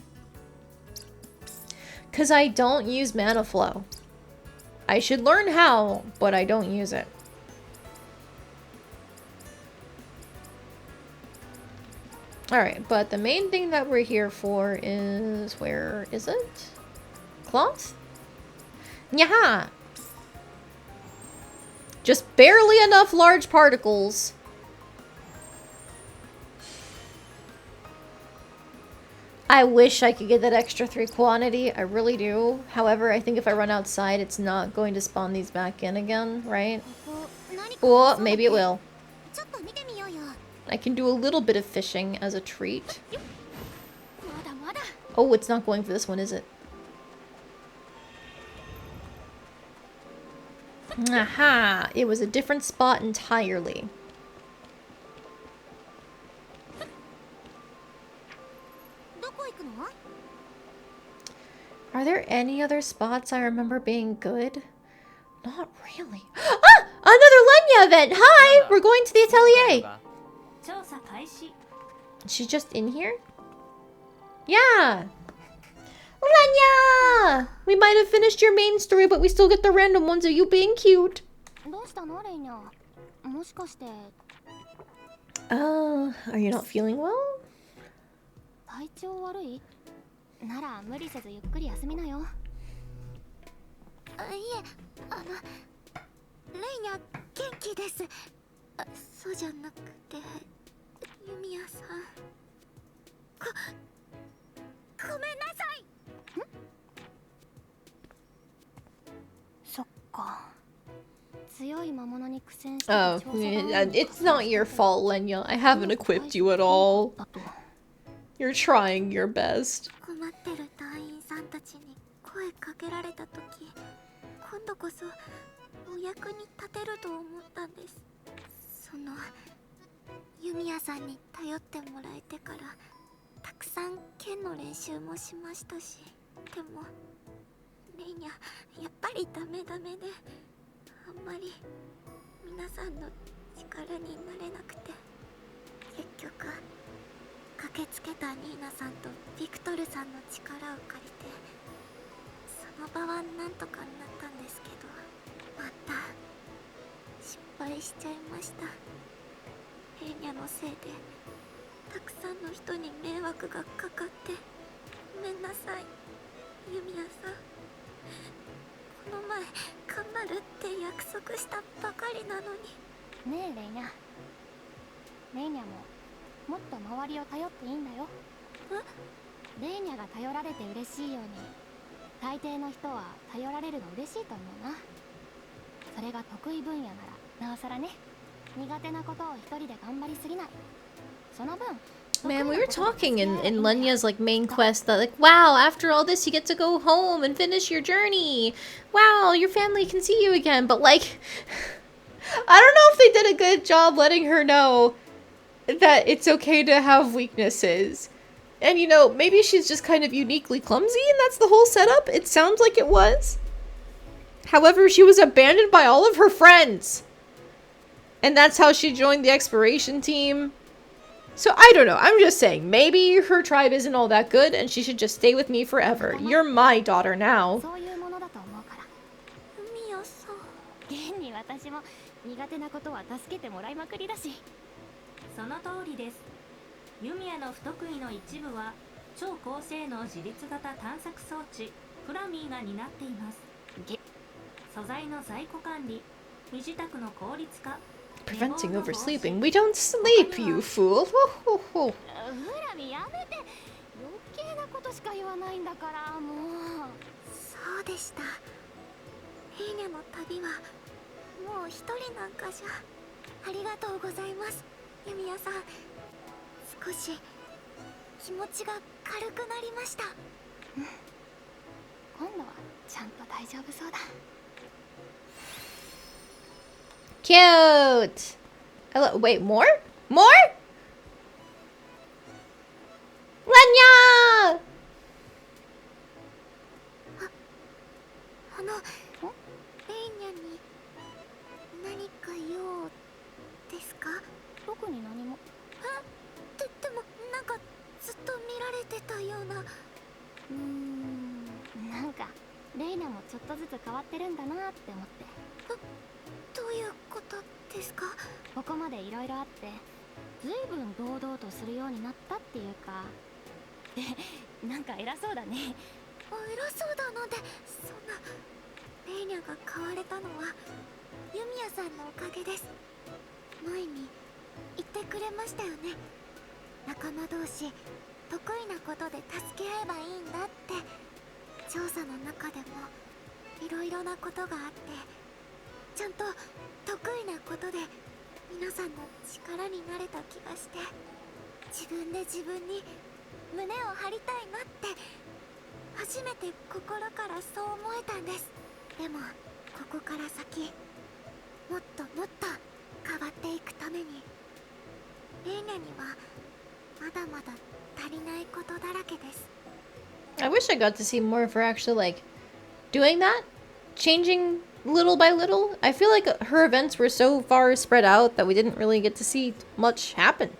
A: Because I don't use mana flow. I should learn how, but I don't use it. Alright, but the main thing that we're here for is... Where is it? Cloth? Nyaha! Just barely enough large particles. I wish I could get that extra 3 quantity. I really do. However, I think if I run outside, it's not going to spawn these back in again, right? Or maybe it will. I can do a little bit of fishing as a treat. Oh, it's not going for this one, is it? Aha! It was a different spot entirely. Are there any other spots I remember being good? Not really. Ah! Another Lenya event! Hi! We're going to the Atelier! She's just in here? Yeah! Lenya! We might have finished your main story, but we still get the random ones of you being cute. Oh, are you not feeling well? Oh, it's not your fault, Lenya. I haven't equipped you at all. You're trying your best.
B: 駆けつけたニーナさんとビクトルさんの力を借りてその場はなんとかなったんですけど、また失敗しちゃいました。ヘーニャのせいでたくさんの人に迷惑がかかってごめんなさい。ユミヤさん、この前頑張るって約束したばかりなのに。
C: ねえレイニャ、レイニャももっと周りを頼っていいんだよ。レイニャが頼られて嬉しいように大抵の人は頼られるの嬉しいと思うな。それが得意分野ならなおさらね。苦手なことを一人で頑張りすぎない。その分
A: Man, we were talking in Lenya's like main quest that like, wow, after all this you get to go home and finish your journey. Wow, your family can see you again. But like, I don't know if they did a good job letting her know that it's okay to have weaknesses. And you know, maybe she's just kind of uniquely clumsy and that's the whole setup. It sounds like it was. However, she was abandoned by all of her friends. And that's how she joined the exploration team. So I don't know, I'm just saying, maybe her tribe isn't all that good and she should just stay with me forever. You're my daughter now.
C: そういうものだと思うから。
B: ユミヤさん、
C: 現に私も苦手なことは助けてもらいまくりだし。
D: その通りです。ユミヤの不得意の一部は超高性能自律型探索装置フラミーが担っています。素材の在庫管理、身支度の効率化、
A: Preventing oversleeping. We don't sleep, you fool. Ho, ho, ho.
C: フラミやめて、余計なことしか言わないんだからもう。
B: そうでした。ヘーニャの旅はもう一人なんかじゃ。ありがとうございます、ユミヤさん。少し気持ちが軽くなりました。
C: 今度はちゃんと大丈夫そうだ。
A: Cute. Wait, more? More? Lenya!
B: レイニャに何か用ですか？
C: 特に何も。
B: でもなんかずっと見られてたような。
C: なんかレイナもちょっとずつ変わってるんだなって思って。
B: どういうことですか？
C: ここまでいろいろあってずいぶん堂々とするようになったっていうか。なんか偉そうだね。
B: 偉そうだなんて。そんな。レイニャが変われたのはユミヤさんのおかげです。前に言ってくれましたよね。仲間同士得意なことで助け合えばいいんだって。調査の中でもいろいろなことがあって、ちゃんと得意なことで皆さんの力になれた気がして、自分で自分に胸を張りたいなって初めて心からそう思えたんです。でもここから先もっともっと変わっていくためにレイニャにはまだまだ足りないことだらけです。
A: I wish I got to see more of her actually like doing that, changing little by little. I feel like her events were so far spread out that we didn't really get to see much happen.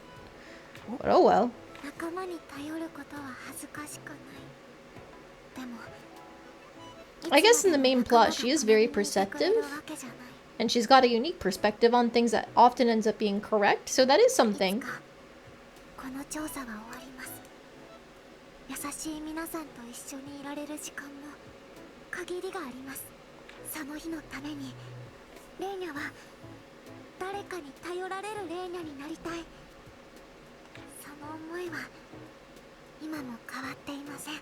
A: But oh well.
B: 仲間に頼ることは恥ずかしくない。でも
A: I guess in the main plot she is very perceptive, and she's got a unique perspective on things that often ends up being correct, so that is something.
B: この調査は終わります。優しい皆さんと一緒にいられる時間も限りがあります。その日のためにレイニャは誰かに頼られるレイニャになりたい。その思いは今も変わっていません。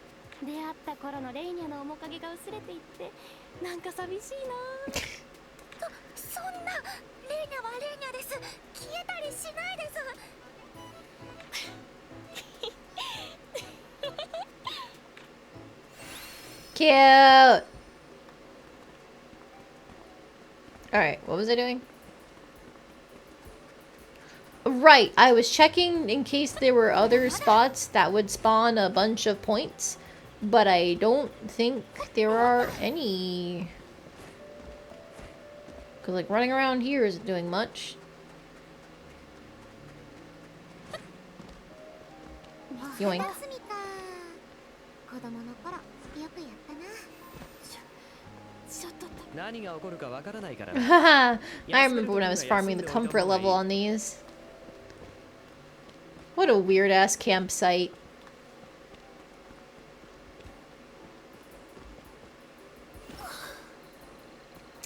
C: 出会った頃のレイニャの面影が薄れていってなんか寂しいな。
B: そんな。レイニャはレイニャです。消えたりしないです。
A: Cute! Alright, what was I doing? Right, I was checking in case there were other spots that would spawn a bunch of points, but I don't think there are any. Because, like, running around here isn't doing much. Yoink.
B: 休みか。子供の頃よくやったな。
C: ちょっと
E: 何が起こるかわからないから。
A: Haha, I remember when I was farming the comfort level on these. What a weird ass campsite.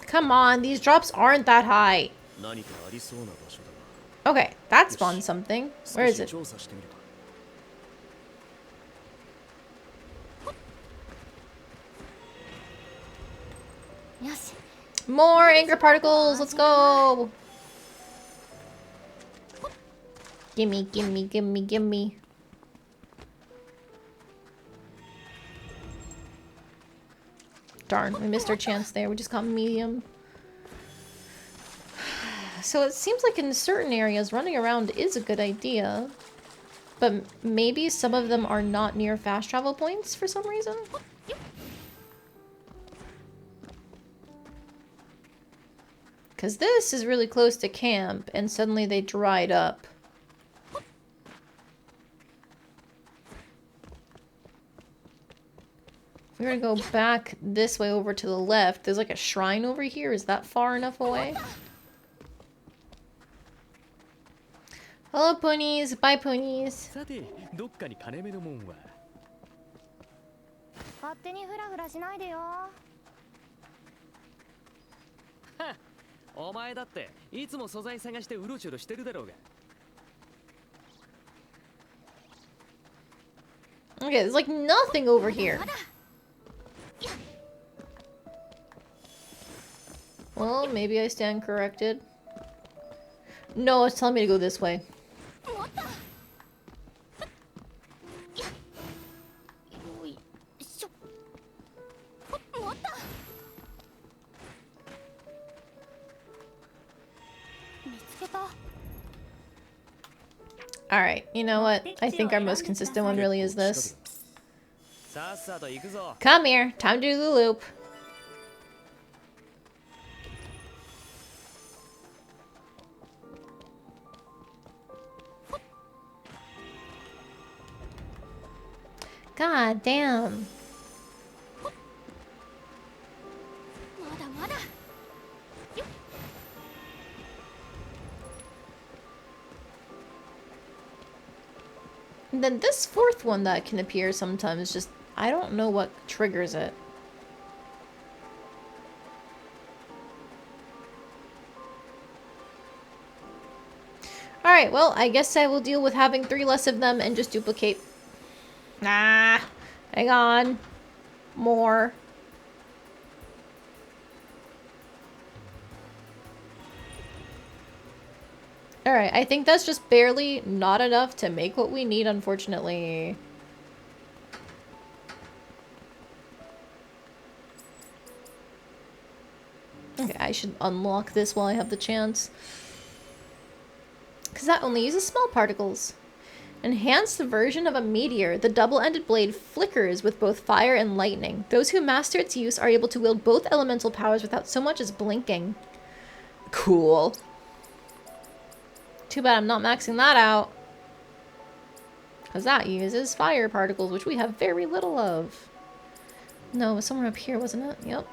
A: Come on, these drops aren't that high.
E: 何かありそうな場所だ
A: Okay, that spawned something.
E: な。
A: Where is
E: 少
A: it?
E: し調査してみるか。
C: よし
A: More anger particles, let's go! Gimme, gimme, gimme, gimme. Darn, we missed our chance there. We just got medium. So it seems like in certain areas, running around is a good idea. But maybe some of them are not near fast travel points for some reason? Because this is really close to camp, and suddenly they dried up. We're gonna go back this way over to the left. There's like a shrine over here. Is that far enough away? Hello, ponies. Bye, ponies.
E: さて、どっかに金目のもんは。
C: 勝手にフラフラしないでよ。
E: お前だっていつも素材探してうろちょろしてるだろうが。
A: Okay, there's like nothing over here. Well, maybe I stand corrected. No, it's telling me to go this way.
C: よいしょ。持った。見つけた。
A: Alright, you know what? I think our most consistent one really is this.
E: さっさと行くぞ。
A: Come here, time to do the loop. God damn.
C: まだまだ。
A: And then this fourth one that can appear sometimes, just, I don't know what triggers it. Alright, well, I guess I will deal with having 3 less of them and just duplicate. Nah, hang on. More. Alright, I think that's just barely not enough to make what we need, unfortunately. Okay, I should unlock this while I have the chance. Because that only uses small particles. Enhanced version of a meteor. The double-ended blade flickers with both fire and lightning. Those who master its use are able to wield both elemental powers without so much as blinking. Cool. Too bad I'm not maxing that out. Because that uses fire particles, which we have very little of. No, it was somewhere up here, wasn't it? Yep.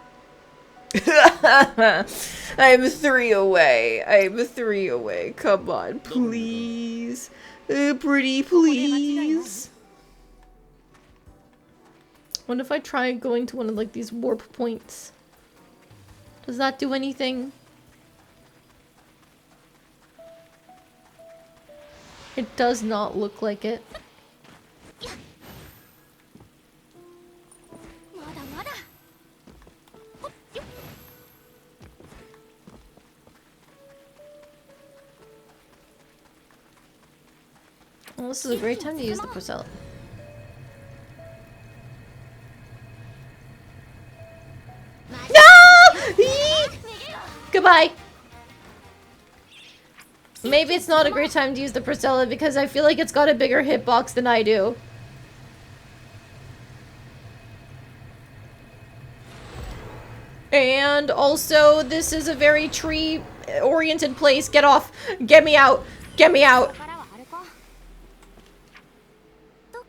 A: I'm 3 away. I'm 3 away. Come on, please. Pretty please. What if I try going to one of like these warp points? Does that do anything? It does not look like it.
C: まだまだ。
A: Well, this is a great time to use the Priscilla. No! Goodbye. Maybe it's not a great time to use the Priscilla because I feel like it's got a bigger hitbox than I do. And also, this is a very tree-oriented place. Get off. Get me out. Get me out.
C: からは歩こう。
B: ど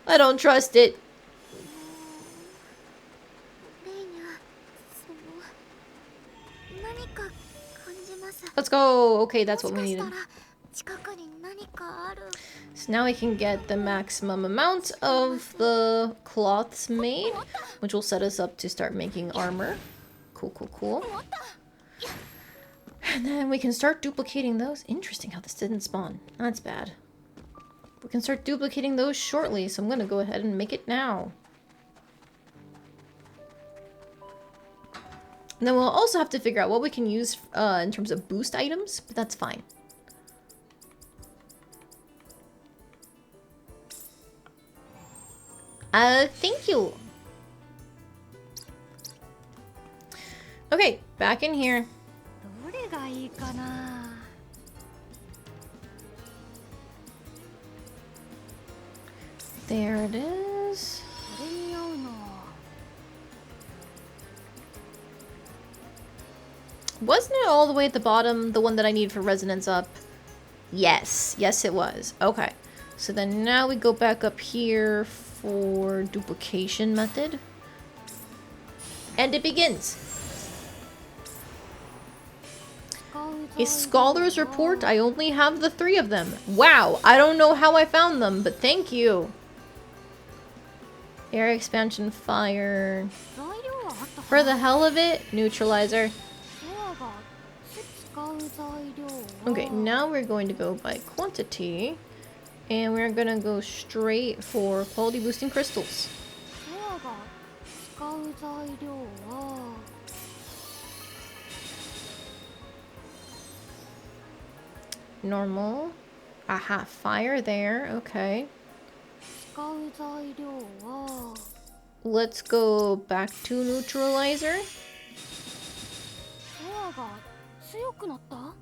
A: I don't trust it.
B: レイニャ、何か感じます。
A: Let's go. Okay, that's
B: も
A: what
B: し
A: we
B: か
A: needed.
B: したら近くに何かある。
A: So now we can get the maximum amount of the cloths made, which will set us up to start making armor. Cool, cool, cool. And then we can start duplicating those. Interesting how this didn't spawn. That's bad. We can start duplicating those shortly, so I'm gonna go ahead and make it now. And then we'll also have to figure out what we can use in terms of boost items, but that's fine. Thank you. Okay, back in here.
C: どれがいいかな。
A: There it is.
C: これに合うの。
A: Wasn't it all the way at the bottom, the one that I need for resonance up? Yes. Yes, it was. Okay. So then now we go back up here for duplication method. And it begins. A scholar's report. I only have the 3 of them. Wow. I don't know how I found them, but thank you. Air expansion fire.
C: 材料はあったか
A: For
C: な。
A: the hell of it, neutralizer.
C: シェアが使う材料は。
A: Okay, now we're going to go by quantity. And we're gonna go straight for quality boosting crystals.
C: シェアが使う材料は。
A: Normal. Aha, fire there. Okay.
C: 使う材料は。
A: Let's go back to neutralizer.
C: シェアが強くなった。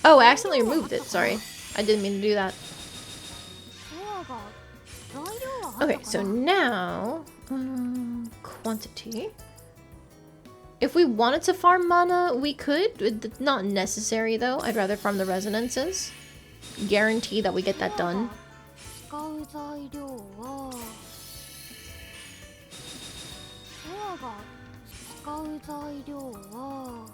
A: Oh, I accidentally removed it. Sorry. I didn't mean to do that.
C: シェアが材料はあったかな。
A: Okay, so now... quantity. If we wanted to farm mana, we could. It's not necessary, though. I'd rather farm the resonances. Guarantee that we get that done.
C: 使う材料は。シェアが使う材料は。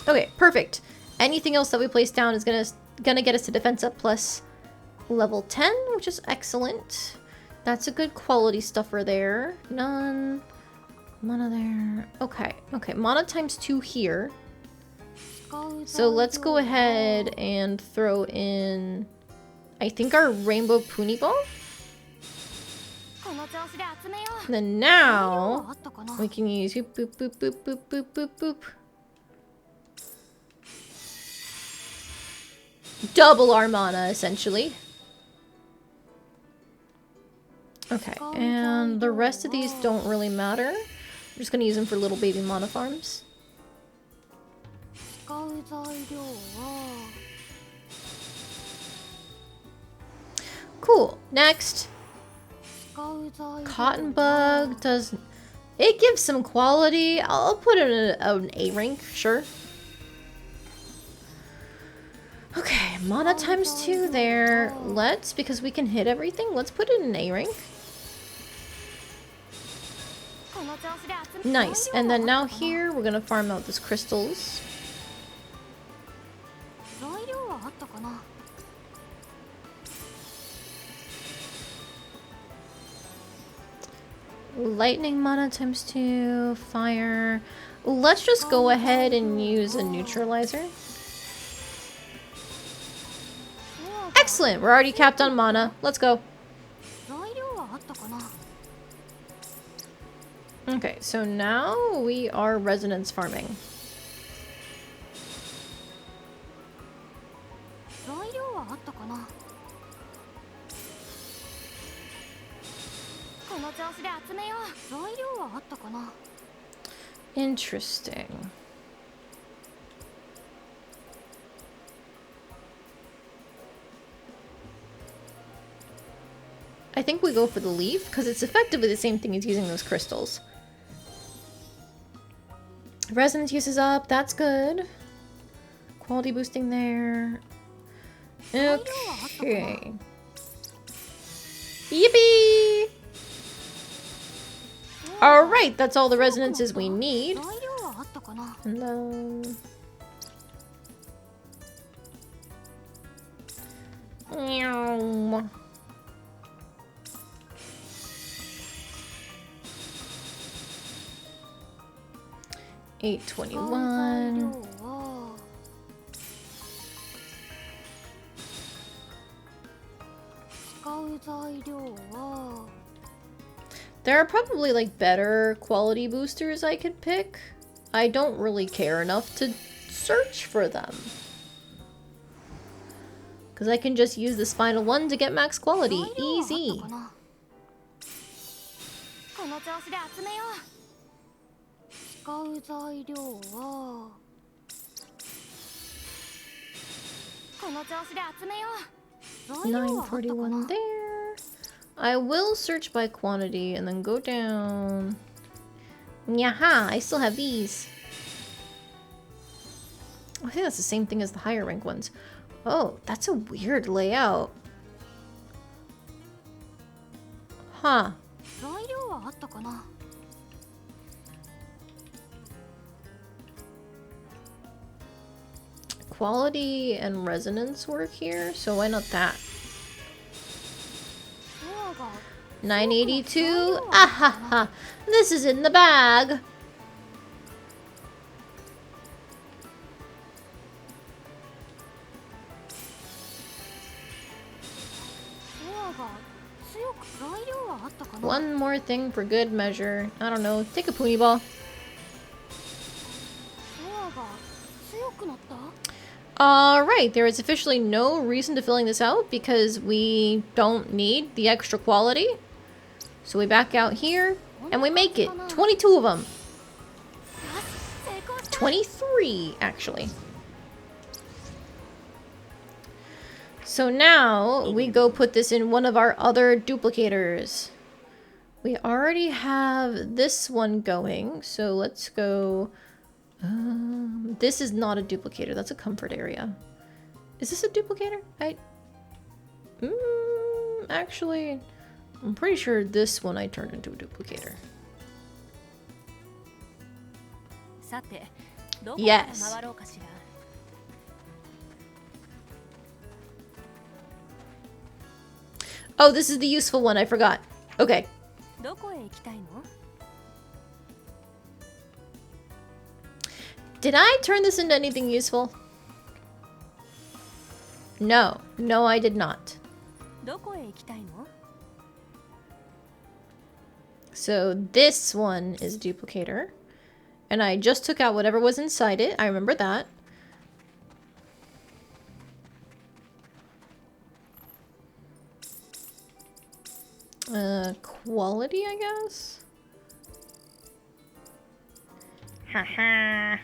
A: Okay, perfect. Anything else that we place down is gonna get us to defense up plus level 10, which is excellent. That's a good quality stuffer there. None. Mana there. Okay, okay. Mana times 2 here. So let's go ahead and throw in, I think, our rainbow Puni Ball.
C: この調子で集めよう。
A: And then
C: 材料は
A: now
C: あったかな。
A: we can use boop boop boop boop boop boop boop boop. Double our mana, essentially. Okay, and the rest of these don't really matter. I'm just gonna use them for little baby mana farms.
C: 使う材料は。
A: Cool. Next,
C: 使う材料は。
A: cotton bug does. It gives some quality. I'll put it in an A rank, sure. Okay, mana times 2 there. Let's, because we can hit everything, let's put it in A rank.
C: この調子で集め。
A: Nice. And then now here, we're gonna farm out these crystals.
C: 材料はあったかな。
A: Lightning mana times 2, fire. Let's just go ahead and use a neutralizer. Excellent! We're already capped on mana. Let's go.
C: 材料はあったかな。
A: Okay, so now we are resonance farming.
C: 材料はあったかな。この調子で集めよう。材料はあったかな。
A: Interesting. I think we go for the leaf, because it's effectively the same thing as using those crystals. Resonance use is up, that's good. Quality boosting there. Okay. Yippee! Alright, that's all the resonances we need. And then... Meow. 821. There are probably like better quality boosters I could pick. I don't really care enough to search for them. Because I can just use this final one to get max quality. Easy. $9.41 there. I will search by quantity and then go down. Nyaha, I still have these. I think that's the same thing as the higher rank ones. Oh, that's a weird layout. Huh. Quality and resonance work here, so why not that? 982. Ahaha. This is in the bag. One more thing for good measure. I don't know. Take a pony ball. Alright, there is officially no reason to filling this out because we don't need the extra quality. So we back out here and we make it. 22 of them. 23, actually. So now we go put this in one of our other duplicators. We already have this one going, so let's go... this is not a duplicator, that's a comfort area. Is this a duplicator? Actually, I'm pretty sure this one I turned into a duplicator. Yes. Oh, this is the useful one, I forgot. Okay. Did I turn this into anything useful? No. No, I did not. So this one is a duplicator. And I just took out whatever was inside it. I remember that. Quality, I guess? Haha.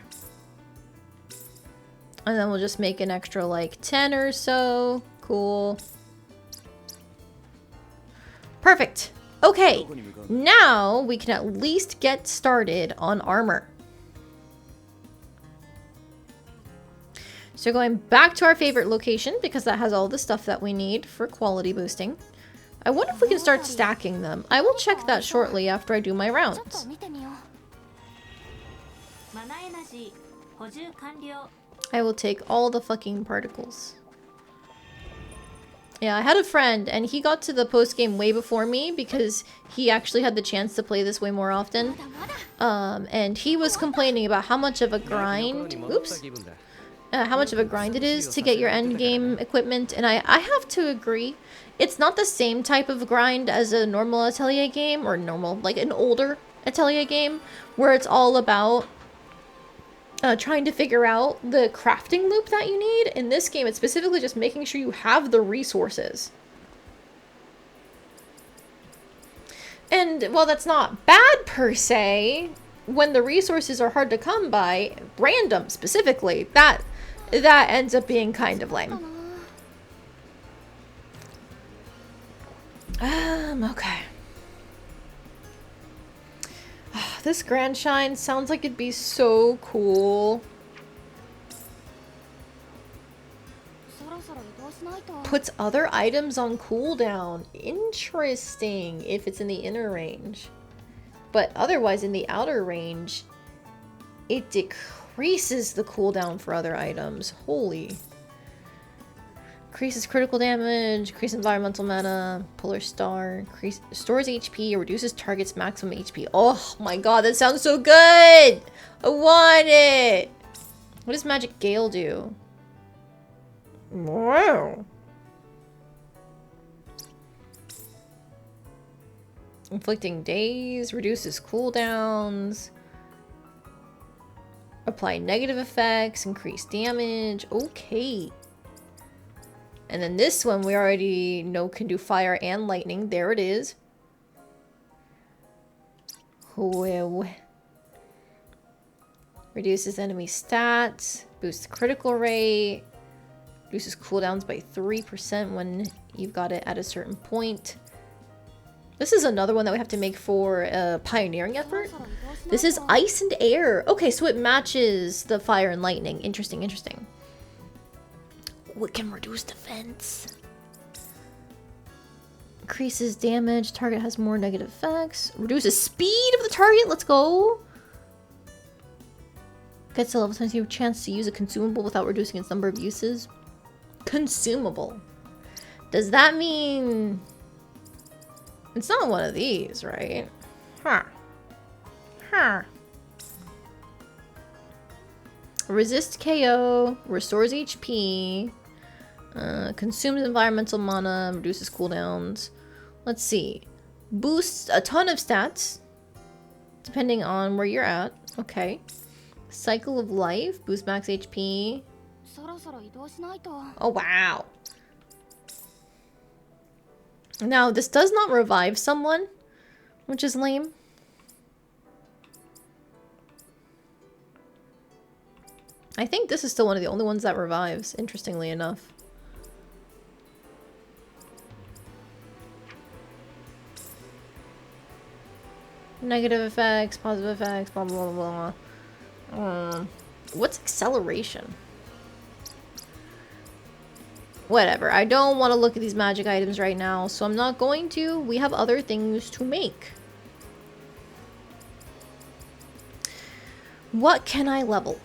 A: And then we'll just make an extra like 10 or so. Cool. Perfect. Okay. Now we can at least get started on armor. So going back to our favorite location because that has all the stuff that we need for quality boosting. I wonder if we can start stacking them. I will check that shortly after I do my rounds. I will take all the fucking particles. Yeah, I had a friend and he got to the post-game way before me because he actually had the chance to play this way more often. And he was complaining about how much of a grind... Oops. How much of a grind it is to get your end game equipment. And I have to agree. It's not the same type of grind as a normal Atelier game, or normal, like an older Atelier game, where it's all about trying to figure out the crafting loop that you need. In this game, it's specifically just making sure you have the resources. And while that's not bad per se, when the resources are hard to come by, random specifically, that ends up being kind of lame. Okay. This Grand Shine sounds like it'd be so Puts other items on cooldown. Interesting if it's in the inner range. But otherwise in the outer range, it decreases the cooldown for other items. Holy. Increases critical damage, increases environmental mana, polar star, stores HP, reduces target's maximum HP. Oh my god, that sounds so good! I want it! What does Magic Gale do? Wow. Inflicting daze, reduces cooldowns. Apply negative effects, increase damage. Okay. And then this one we already know can do fire and lightning. There it is. Whoa. Reduces enemy stats. Boosts critical rate. Reduces cooldowns by 3% when you've got it at a certain point. This is another one that we have to make for a pioneering effort. This is ice and air. Okay, so it matches the fire and lightning. Interesting, interesting. We can reduce defense. Increases damage. Target has more negative effects. Reduces speed of the target. Let's go. Gets to level 10, you have a chance to use a consumable without reducing its number of uses. Consumable. Does that mean... It's not one of these, right? Huh. Huh. Resist KO. Restores HP. Consumes environmental mana. Reduces cooldowns. Let's see. Boosts a ton of stats. Depending on where you're at. Okay. Cycle of life. Boosts max HP. Oh, wow. Now, this does not revive someone, which is lame. I think this is still one of the only ones that revives, interestingly enough. Negative effects, positive effects, blah blah blah blah. What's acceleration? Whatever, I don't want to look at these magic items right now, so I'm not going to. We have other things to make. What can I level?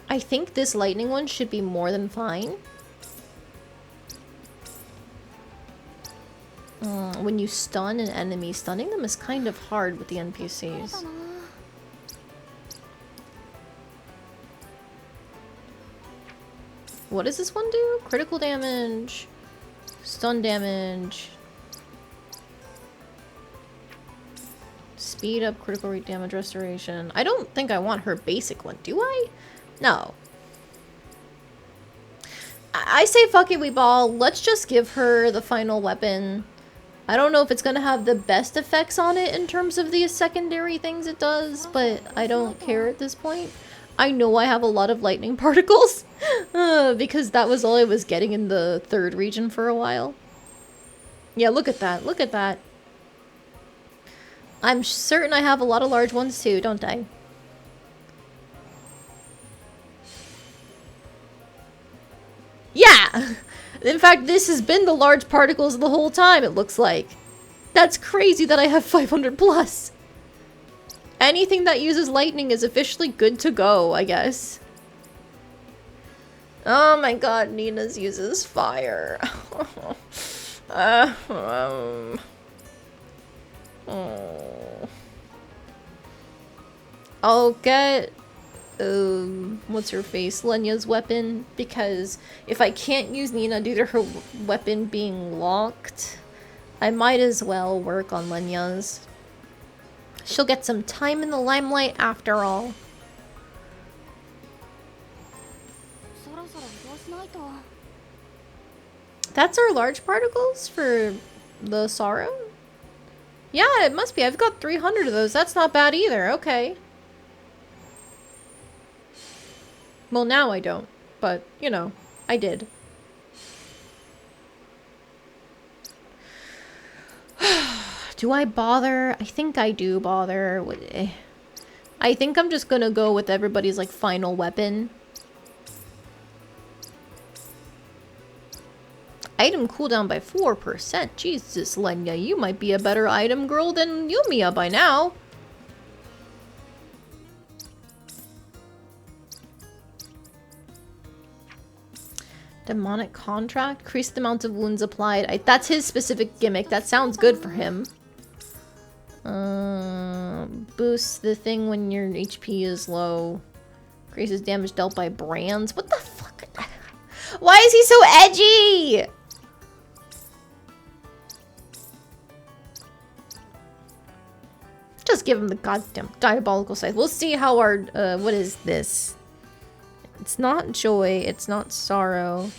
A: I think this lightning one should be more than fine. When you stun an enemy, stunning them is kind of hard with the NPCs. What does this one do? Critical damage, stun damage, speed up critical rate damage restoration. I don't think I want her basic one, do I? No. I say fuck it, we ball. Let's just give her the final weapon. I don't know if it's gonna have the best effects on it in terms of the secondary things it does, but I don't care at this point. I know I have a lot of lightning particles because that was all I was getting in the third region for a while. Yeah, look at that. Look at that. I'm certain I have a lot of large ones too, don't I? Yeah! In fact, this has been the large particles the whole time, it looks like. That's crazy that I have 500 plus. Anything that uses lightning is officially good to go, I guess. Oh my god, Nina's uses fire. I'll get... what's her face? Lenya's weapon, because if I can't use Nina due to her weapon being locked, I might as well work on Lenya's. She'll get some time in the limelight after all. That's our large particles for the sorrow? Yeah, it must be. I've got 300 of those. That's not bad either. Okay. Well, now I don't. But, you know, I did. Do I bother? I think I do bother. I think I'm just gonna go with everybody's, like, final weapon. Item cooldown by 4%. Jesus, Lenya, you might be a better item girl than Yumia by now. Demonic contract? Increase the amount of wounds applied. That's his specific gimmick. That sounds good for him. Boost the thing when your HP is low. Increases damage dealt by brands. What the fuck? Why is he so edgy? Just give him the goddamn diabolical scythe. We'll see how our, what is this? It's not joy, it's not sorrow.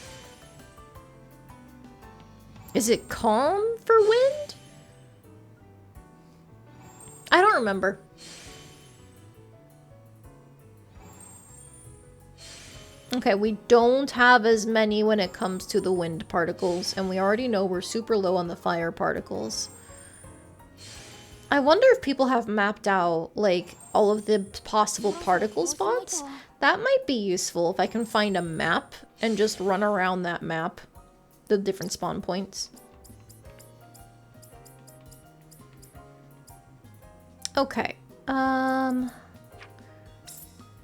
A: Is it calm for wind? I don't remember. Okay, we don't have as many when it comes to the wind particles, and we already know we're super low on the fire particles. I wonder if people have mapped out, like, all of the possible particle spots. That might be useful if I can find a map and just run around that map. The different spawn points. Okay.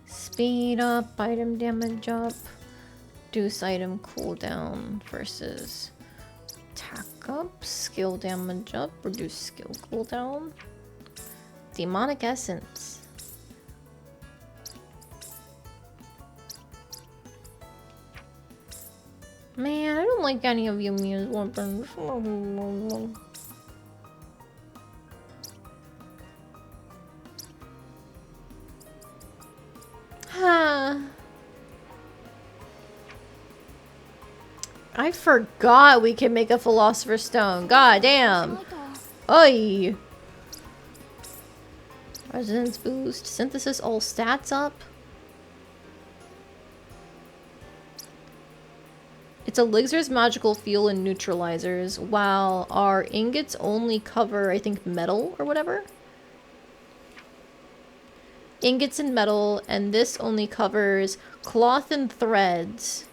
A: Speed up, item damage up. Reduce item cooldown versus attack up. Skill damage up, reduce skill cooldown. Demonic essence. Man, I don't like any of Yumia's weapons. I forgot we can make a Philosopher's Stone. God damn. Oi. Resonance boost. Synthesis all stats up. Its elixirs, magical fuel, and neutralizers, while our ingots only cover, I think, metal or whatever. Ingots and metal, and this only covers cloth and threads.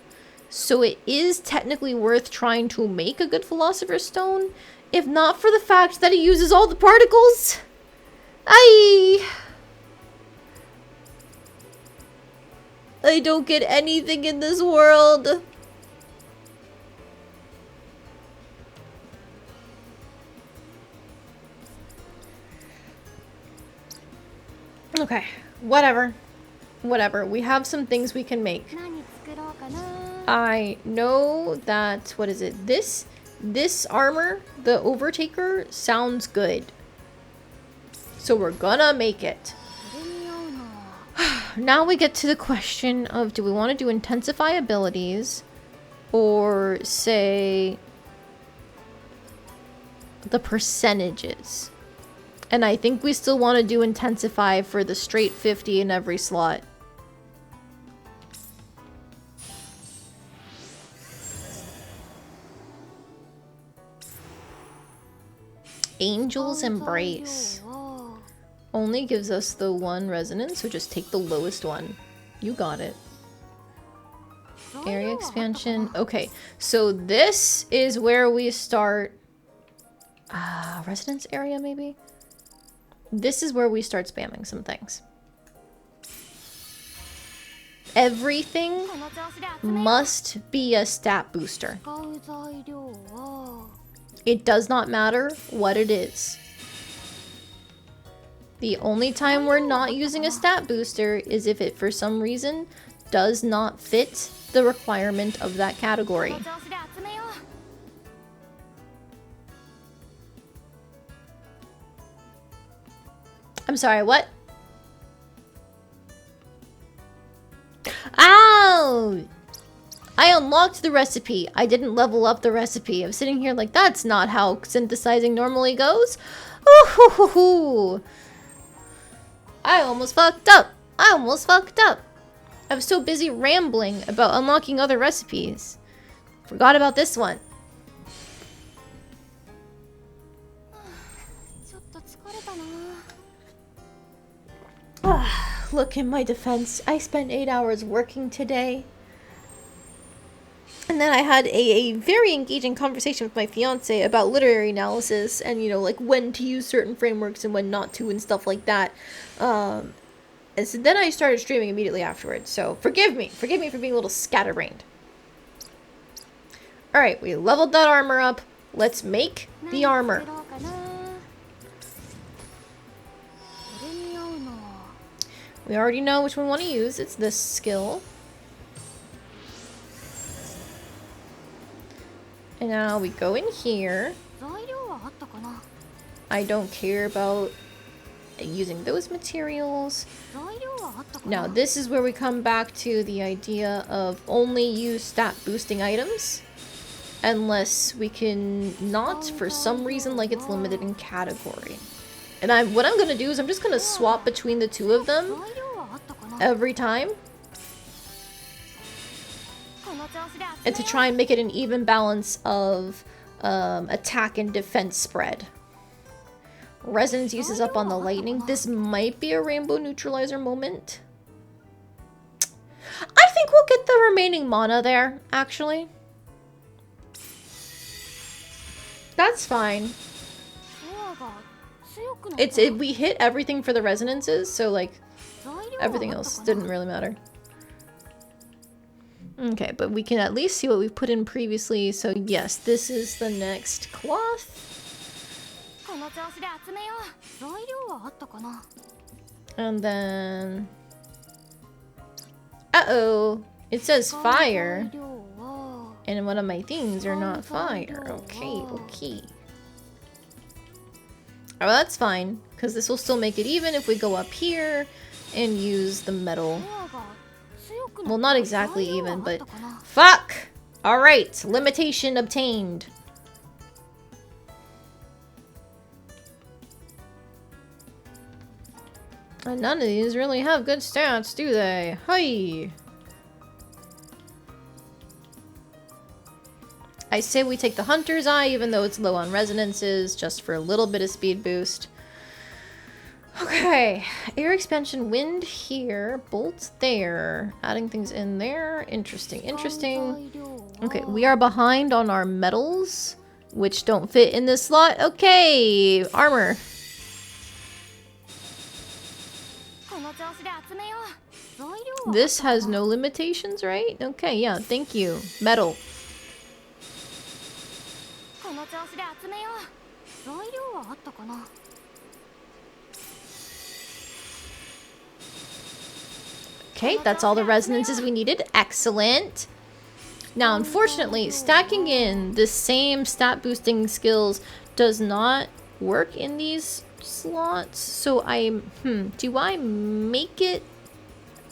A: So it is technically worth trying to make a good Philosopher's Stone, if not for the fact that it uses all the particles. I don't get anything in this world. Okay, whatever. Whatever. We have some things we can make. I know that, what is it? This armor, the Overtaker, sounds good. So we're gonna make it. Now we get to the question of, do we want to do intensify abilities or say the percentages? And I think we still want to do intensify for the straight 50 in every slot. Angel's Embrace. Only gives us the one resonance, so just take the lowest one. You got it. Area expansion. Okay, so this is where we start... residence area, maybe? This is where we start spamming some things. Everything must be a stat booster. It does not matter what it is. The only time we're not using a stat booster is if it, for some reason, does not fit the requirement of that category. I'm sorry, what? Ow! I unlocked the recipe. I didn't level up the recipe. I'm sitting here like, that's not how synthesizing normally goes. Ooh, hoo, hoo, hoo. I almost fucked up. I almost fucked up. I was so busy rambling about unlocking other recipes. Forgot about this one. Look, in my defense, I spent 8 hours working today. And then I had a very engaging conversation with my fiance about literary analysis and, you know, like when to use certain frameworks and when not to and stuff like that. And so then I started streaming immediately afterwards. So forgive me for being a little scatterbrained. Alright, we leveled that armor up. Let's make the armor. We already know which one we want to use. It's this skill. And now we go in here. I don't care about using those materials. Now this is where we come back to the idea of only use stat boosting items. Unless we can not, for some reason, like it's limited in category. And what I'm gonna do is I'm just gonna swap between the two of them every time. And to try and make it an even balance of attack and defense spread. Resonance uses up on the lightning. This might be a rainbow neutralizer moment. I think we'll get the remaining mana there, actually. That's fine. We hit everything for the resonances, so like everything else didn't really matter. Okay, but we can at least see what we've put in previously. So yes, this is the next cloth. And then... Uh-oh! It says fire. And one of my things are not fire. Okay, okay. Oh, that's fine. Because this will still make it even if we go up here and use the metal. Well, not exactly even, but... Fuck! Alright, limitation obtained. And none of these really have good stats, do they? Hi! I say we take the Hunter's Eye, even though it's low on resonances, just for a little bit of speed boost. Okay, air expansion, wind here, bolts there, adding things in there. Interesting, interesting. Okay, we are behind on our metals, which don't fit in this slot. Okay, armor. This has no limitations, right? Okay, yeah, thank you. Metal. Okay, that's all the resonances we needed. Excellent. Now, unfortunately, stacking in the same stat boosting skills does not work in these slots. So do I make it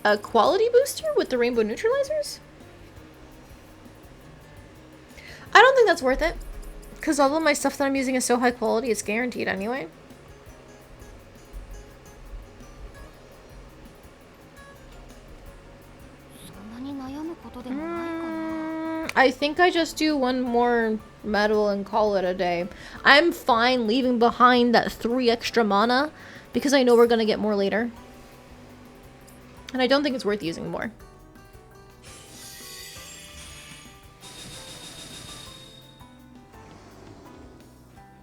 A: a quality booster with the rainbow neutralizers? I don't think that's worth it. Because all of my stuff that I'm using is so high quality, it's guaranteed anyway. I think I just do one more metal and call it a day. I'm fine leaving behind that 3 extra mana because I know we're going to get more later. And I don't think it's worth using more.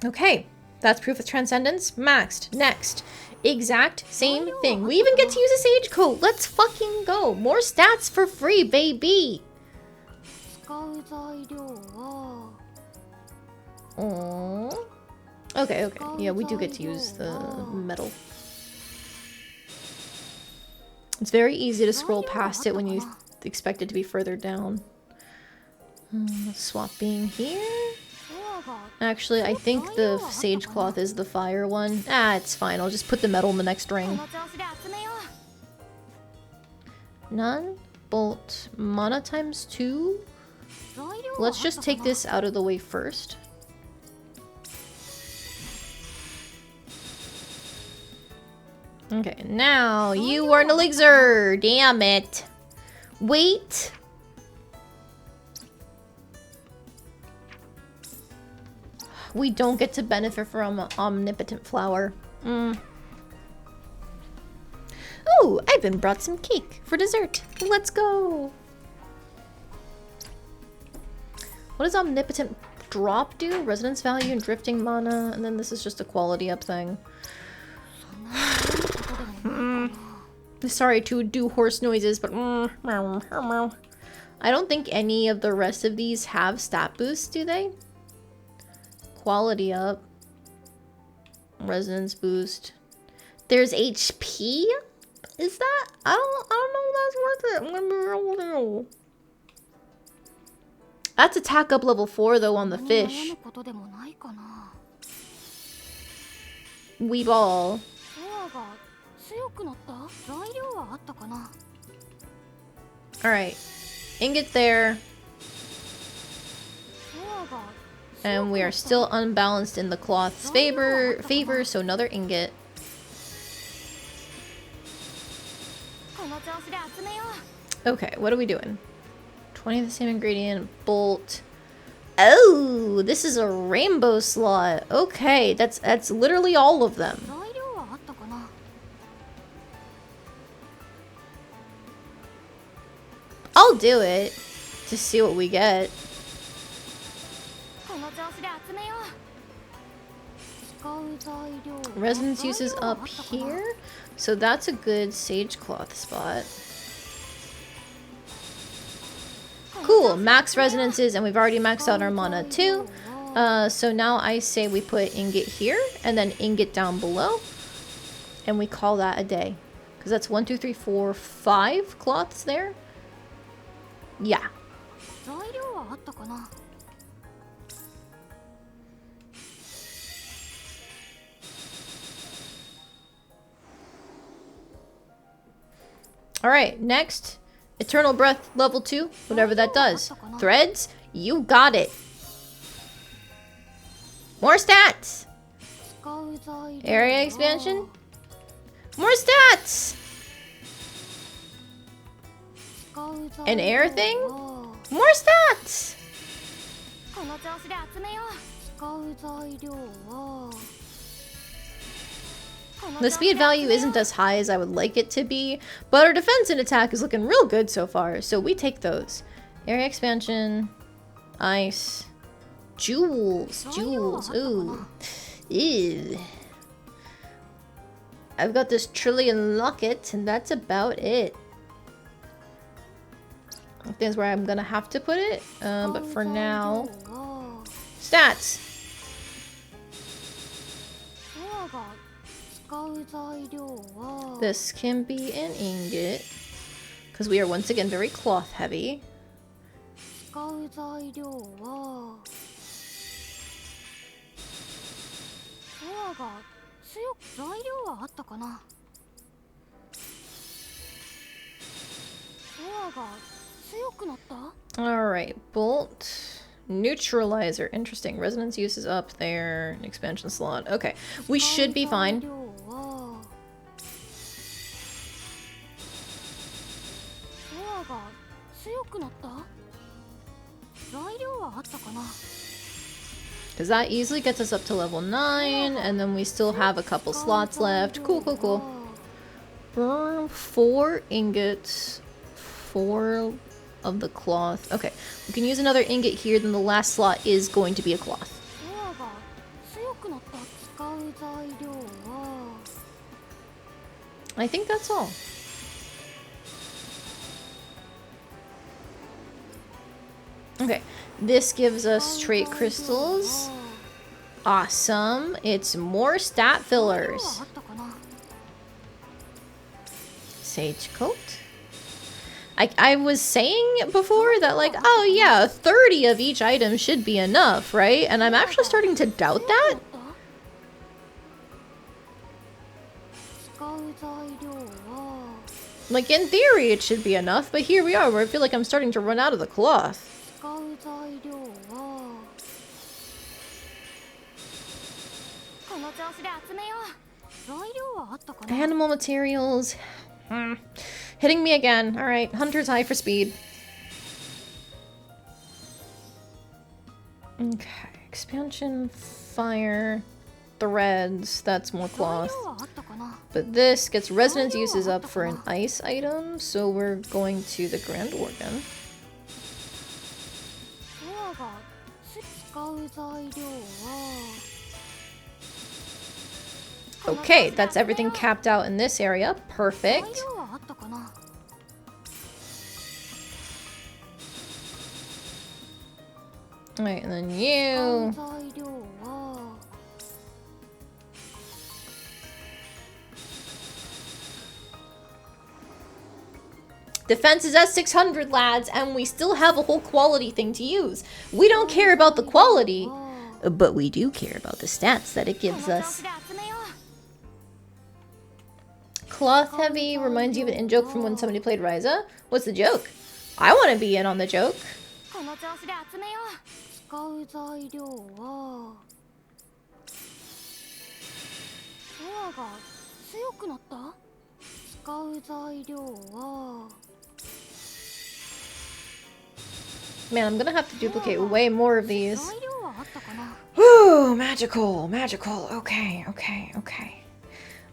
A: Okay, that's proof of transcendence. Maxed. Next. Exact same thing. We even get to use a sage coat. Let's fucking go. More stats for free, baby. Aww. Okay, okay. Yeah, we do get to use the metal. It's very easy to scroll past it when you expect it to be further down. Swap being here. Actually, I think the sage cloth is the fire one. Ah, it's fine. I'll just put the metal in the next ring. None. Bolt. Mana times 2. Let's just take this out of the way first. Okay, now you are an elixir. Damn it. Wait. We don't get to benefit from omnipotent flower. Oh, I even brought some cake for dessert. Let's go. What does Omnipotent Drop do? Resonance value and drifting mana, and then this is just a quality up thing. Sorry to do horse noises, but I don't think any of the rest of these have stat boosts, do they? Quality up. Resonance boost. There's HP? Is that? I don't know if that's worth it. I'm gonna be real with you. That's attack up level 4 though on the fish. Weeball. Alright. Ingot there. And we are still unbalanced in the cloth's favor, so another ingot. Okay, what are we doing? 20 of the same ingredient, bolt. Oh, this is a rainbow slot. Okay, that's literally all of them. I'll do it to see what we get. Resonance uses up here, so that's a good sage cloth spot. Cool, max resonances, and we've already maxed out our mana too. So now I say we put ingot here, and then ingot down below, and we call that a day. Because that's 1, 2, 3, 4, 5 cloths there. Yeah. Alright, next. Eternal Breath level 2, whatever that does. Threads, you got it. More stats! Area expansion. More stats! An air thing? More stats! The speed value isn't as high as I would like it to be, but our defense and attack is looking real good so far, so we take those. Area expansion, ice, jewels, ooh. Ew. I've got this trillion locket, and that's about it. I think that's where I'm gonna have to put it, but for now... Stats! This can be an ingot, because we are once again very cloth heavy. Alright, bolt. Neutralizer. Interesting. Resonance use is up there. Expansion slot. Okay. We should be fine. Because that easily gets us up to level 9, and then we still have a couple slots left. Cool, cool, cool. 4 ingots. 4 of the cloth. Okay, we can use another ingot here, then the last slot is going to be a cloth. I think that's all. Okay, this gives us trait crystals. Awesome. It's more stat fillers. Sage coat. I was saying before that, like, oh yeah, 30 of each item should be enough, right? And I'm actually starting to doubt that. Like, in theory it should be enough, but here we are where I feel like I'm starting to run out of the cloth. Animal materials. Hitting me again. Alright, Hunter's Eye for speed. Okay, expansion, fire, threads, that's more cloth. But this gets resonance uses up for an ice item, so we're going to the Grand Organ. Okay, that's everything capped out in this area. Perfect. Alright, and then you. Defense is at 600, lads, and we still have a whole quality thing to use. We don't care about the quality, but we do care about the stats that it gives us. Cloth heavy reminds you of an in-joke from when somebody played Ryza. What's the joke? I want to be in on the joke. Man, I'm gonna have to duplicate way more of these. Whew, magical, magical. Okay, okay, okay.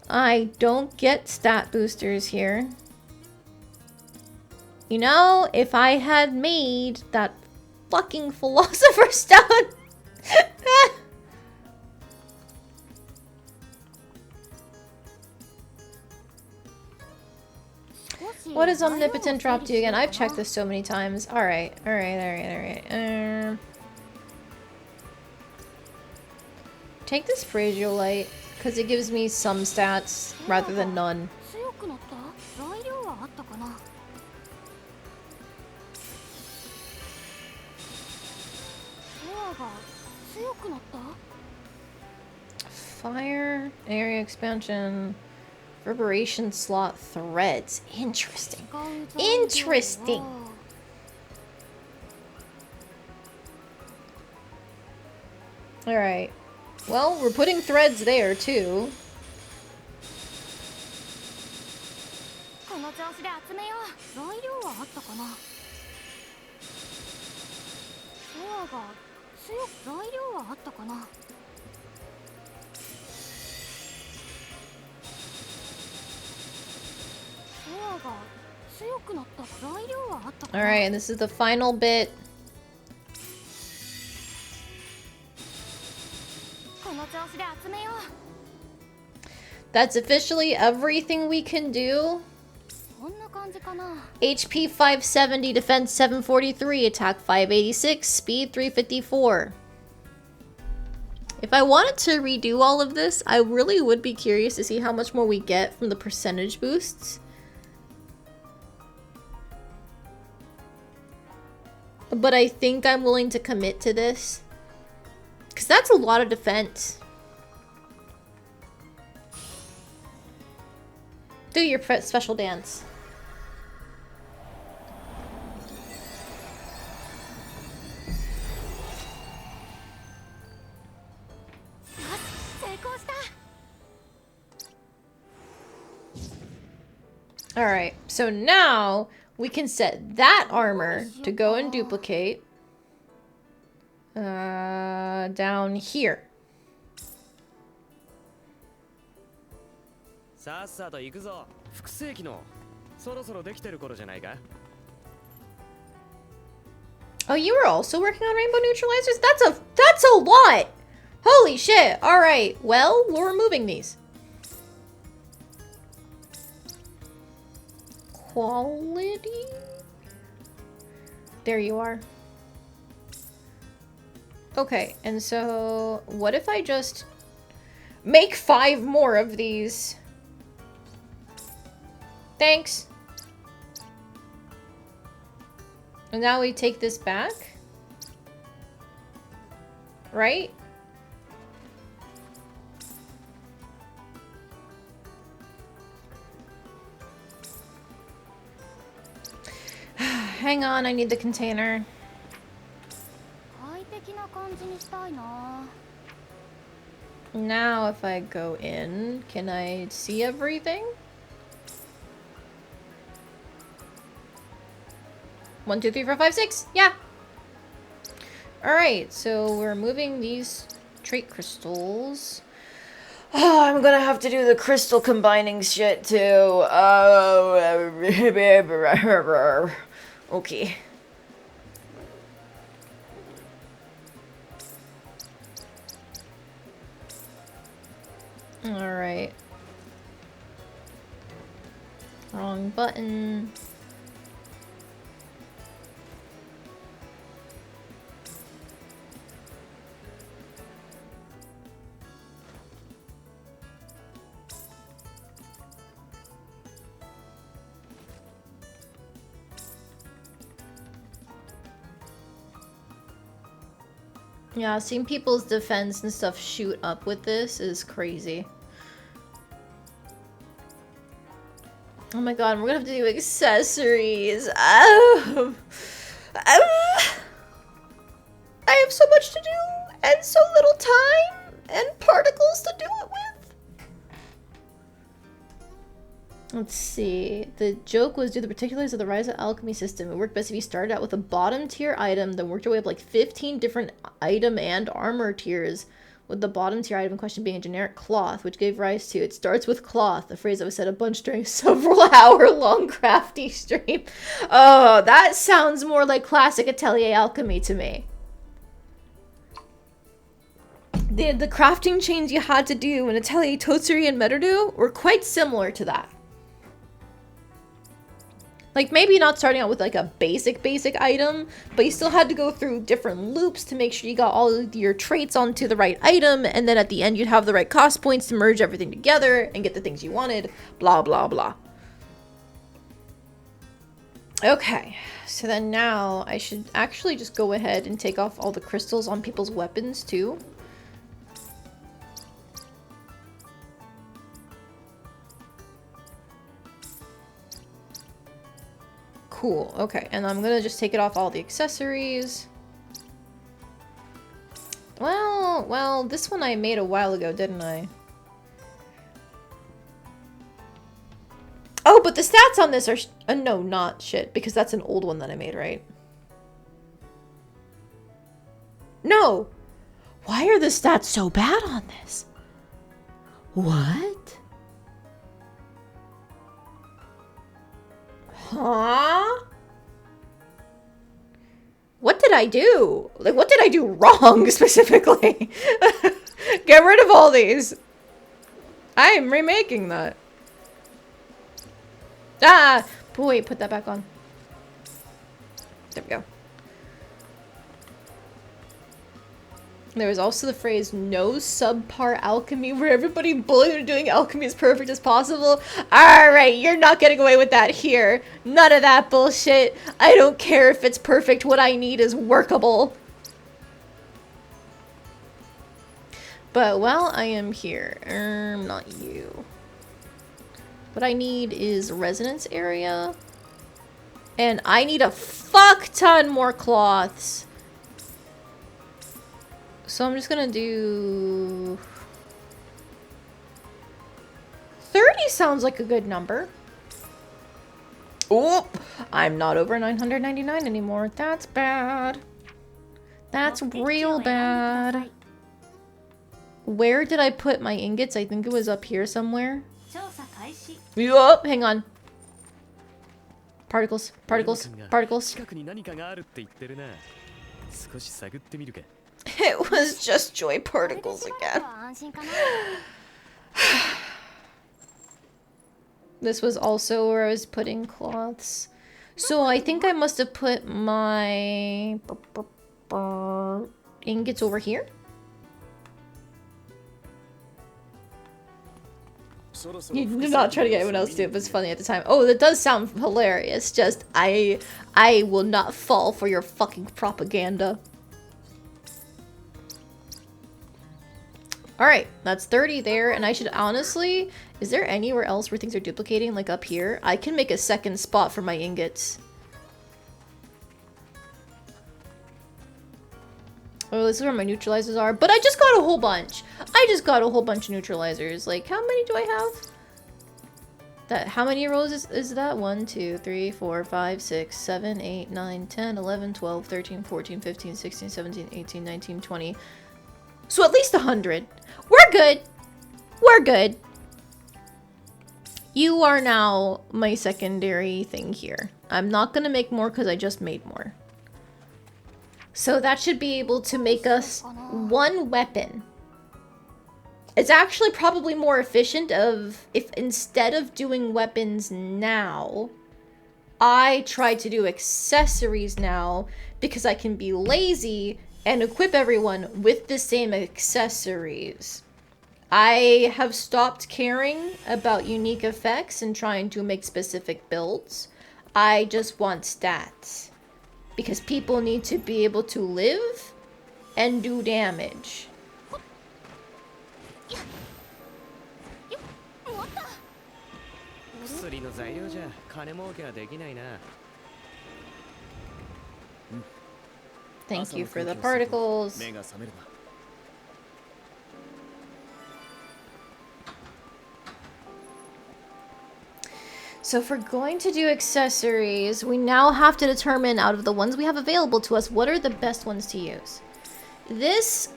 A: I don't get stat boosters here. You know, if I had made that fucking Philosopher's Stone. What does Omnipotent drop to again? I've checked this so many times. Alright, alright. Take this Phraseolite, because it gives me some stats rather than none. Fire, area expansion, reverberation slot threads. Interesting. Interesting. Alright. Well, we're putting threads there too. Alright, and this is the final bit. That's officially everything we can do. HP 570, defense 743, attack 586, speed 354. If I wanted to redo all of this, I really would be curious to see how much more we get from the percentage boosts. But I think I'm willing to commit to this. Because that's a lot of defense. Do your special dance. Alright, so now we can set that armor to go and duplicate down here.
E: さっさと行くぞ。複製機能そろそろできてる頃じゃないか。
A: Oh, you were also working on rainbow neutralizers? That's a lot! Holy shit! Alright, well, we're removing these. Quality? There you are. Okay, and so what if I just make 5 more of these? Thanks. And now we take this back. Right? Hang on, I need the container. Now if I go in, can I see everything? 1, 2, 3, 4, 5, 6. Yeah. Alright, so we're moving these trait crystals. Oh, I'm gonna have to do the crystal combining shit too. Okay. Alright. Wrong button. Yeah, seeing people's defense and stuff shoot up with this is crazy. Oh my god, we're gonna have to do accessories. Oh. I have so much to do and so little time and particles to do it with. Let's see. The joke was due to the particulars of the Rise of Alchemy system. It worked best if you started out with a bottom tier item, then worked your way up like 15 different item and armor tiers, with the bottom tier item in question being a generic cloth, which gave rise to "it starts with cloth," a phrase that was said a bunch during a several-hour-long crafty stream. Oh, that sounds more like classic Atelier alchemy to me. The crafting chains you had to do in Atelier, Totsuri, and Merudu were quite similar to that. Like, maybe not starting out with, like, a basic item, but you still had to go through different loops to make sure you got all of your traits onto the right item, and then at the end you'd have the right cost points to merge everything together and get the things you wanted, blah, blah, blah. Okay, so then now I should actually just go ahead and take off all the crystals on people's weapons, too. Cool, okay, and I'm gonna just take it off all the accessories. Well, this one I made a while ago, didn't I? Oh, but the stats on this are no, not shit, because that's an old one that I made, right? No! Why are the stats so bad on this? What? Huh? What did I do? Like, what did I do wrong, specifically? Get rid of all these. I am remaking that. Ah! Wait, put that back on. There we go. There was also the phrase, no subpar alchemy, where everybody bullied doing alchemy as perfect as possible. Alright, you're not getting away with that here. None of that bullshit. I don't care if it's perfect. What I need is workable. But while I am here, not you. What I need is resonance area. And I need a fuck ton more cloths. So I'm just gonna do... 30 sounds like a good number. Oh, I'm not over 999 anymore. That's bad. That's real bad. Where did I put my ingots? I think it was up here somewhere. Yup, hang on. Particles, particles, particles. It was just joy particles again. This was also where I was putting cloths. So I think I must have put my ingots over here. You did not try to get anyone else to do it, but it's funny at the time. Oh, that does sound hilarious. Just, I will not fall for your fucking propaganda. Alright, that's 30 there, and I should honestly... Is there anywhere else where things are duplicating, like up here? I can make a second spot for my ingots. Oh, this is where my neutralizers are. But I just got a whole bunch. I just got a whole bunch of neutralizers. Like, how many do I have? How many rows is that? 1, 2, 3, 4, 5, 6, 7, 8, 9, 10, 11, 12, 13, 14, 15, 16, 17, 18, 19, 20... So at least 100. We're good. We're good. You are now my secondary thing here. I'm not gonna make more because I just made more. So that should be able to make us one weapon. It's actually probably more efficient if instead of doing weapons now, I try to do accessories now because I can be lazy and equip everyone with the same accessories. I have stopped caring about unique effects and trying to make specific builds. I just want stats. Because people need to be able to live and do damage.
E: 薬の材料じゃ金儲けはできないな。
A: Thank you for the particles.
E: 目が覚めるな。
A: So if we're going to do accessories, we now have to determine out of the ones we have available to us, what are the best ones to use. This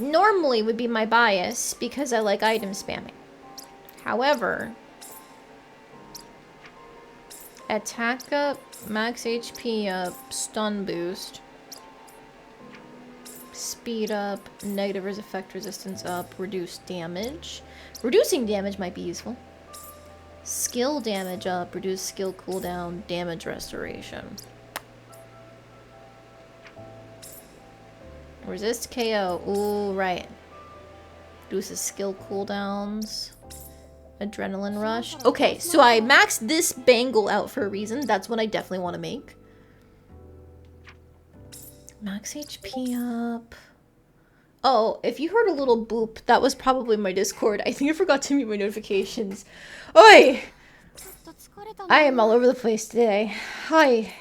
A: normally would be my bias because I like item spamming. However, attack up, max HP up, stun boost, speed up, negative effect resistance up, reduce damage. Reducing damage might be useful. Skill damage up, reduce skill cooldown, damage restoration. Resist KO. Ooh, right. Reduces skill cooldowns. Adrenaline rush. Okay, so I maxed this bangle out for a reason. That's what I definitely want to make. Max HP up. Oh, if you heard a little boop, that was probably my Discord. I think I forgot to mute my notifications. Oi! I am all over the place today. Hi.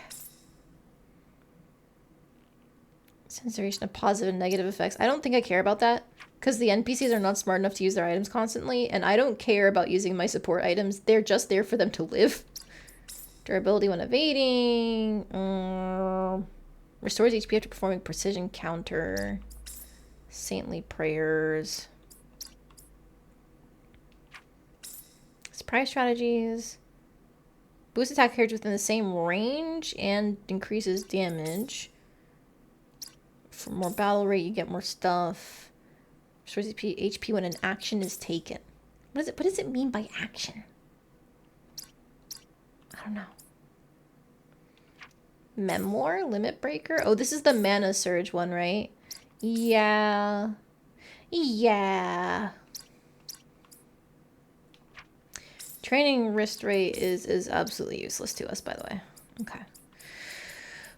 A: Sensation of positive and negative effects. I don't think I care about that. Because the NPCs are not smart enough to use their items constantly. And I don't care about using my support items. They're just there for them to live. Durability when evading. Restores HP after performing precision counter. Saintly prayers. Surprise strategies. Boost attack carriage within the same range and increases damage. For more battle rate, you get more stuff. Restores HP when an action is taken. What does it mean by action? I don't know. Memoir? Limit breaker? Oh, this is the mana surge one, right? Yeah. Yeah. Training wrist rate is absolutely useless to us, by the way. Okay.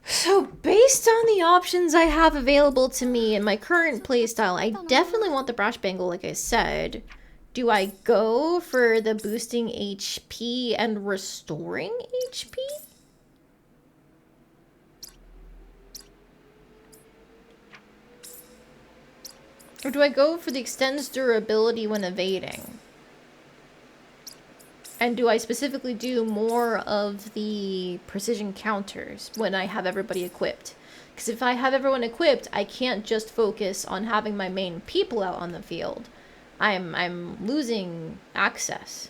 A: So, based on the options I have available to me in my current playstyle, I definitely want the Brash Bangle, like I said. Do I go for the boosting HP and restoring HP? Or do I go for the extends durability when evading? And do I specifically do more of the precision counters when I have everybody equipped? Because if I have everyone equipped, I can't just focus on having my main people out on the field. I'm losing access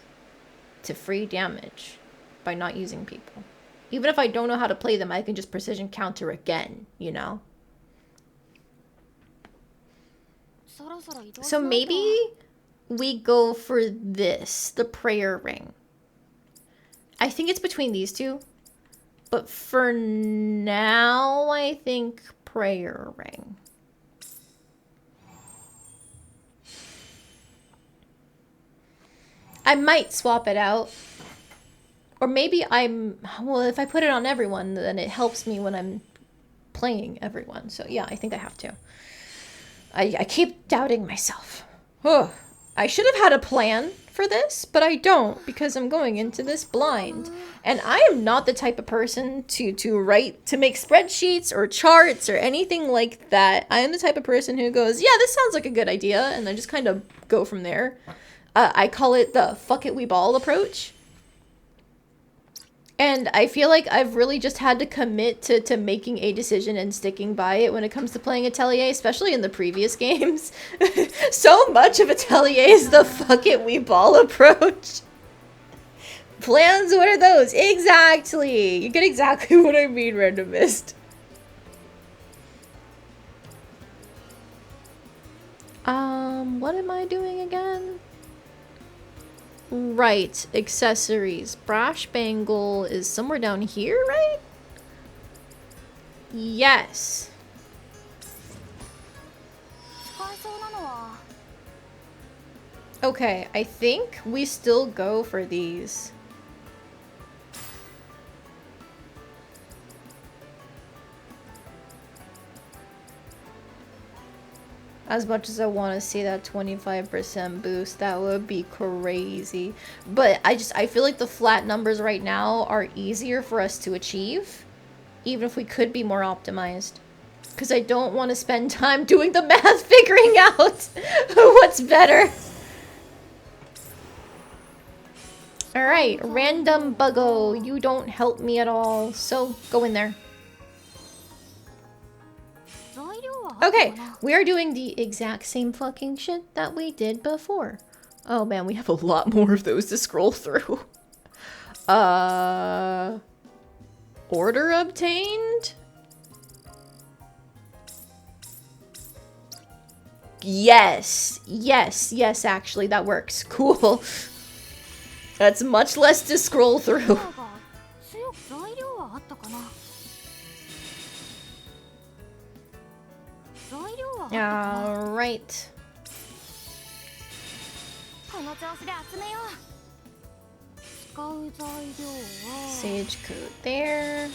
A: to free damage by not using people. Even if I don't know how to play them, I can just precision counter again, you know? So maybe we go for this, the prayer ring. I think it's between these two. But for now, I think prayer ring. I might swap it out. Or maybe well, if I put it on everyone, then it helps me when I'm playing everyone. So yeah, I think I have to. I keep doubting myself. Oh, I should have had a plan for this, but I don't because I'm going into this blind. And I am not the type of person to make spreadsheets or charts or anything like that. I am the type of person who goes, yeah, this sounds like a good idea, and then just kind of go from there. I call it the fuck it we ball approach. And I feel like I've really just had to commit to making a decision and sticking by it when it comes to playing Atelier, especially in the previous games. So much of Atelier is the fuck it we ball approach. Plans, what are those? Exactly! You get exactly what I mean, Randomist. What am I doing again? Right, accessories. Brash bangle is somewhere down here, right? Yes.
C: 使えそうなのは
A: Okay, I think we still go for these. As much as I want to see that 25% boost, that would be crazy. But I feel like the flat numbers right now are easier for us to achieve, even if we could be more optimized. Because I don't want to spend time doing the math figuring out what's better. Alright, random buggo, you don't help me at all, so go in there.
C: 材料はあったか
A: Okay,
C: な
A: we are doing the exact same fucking shit that we did before. Oh man, we have a lot more of those to scroll through. Order obtained? Yes, actually, that works. Cool. That's much less to scroll through.
C: なんか強く材料はあったかな材料はあったかな
A: Alright.
C: この調子で集めよう使う材料は
A: Sage coat there.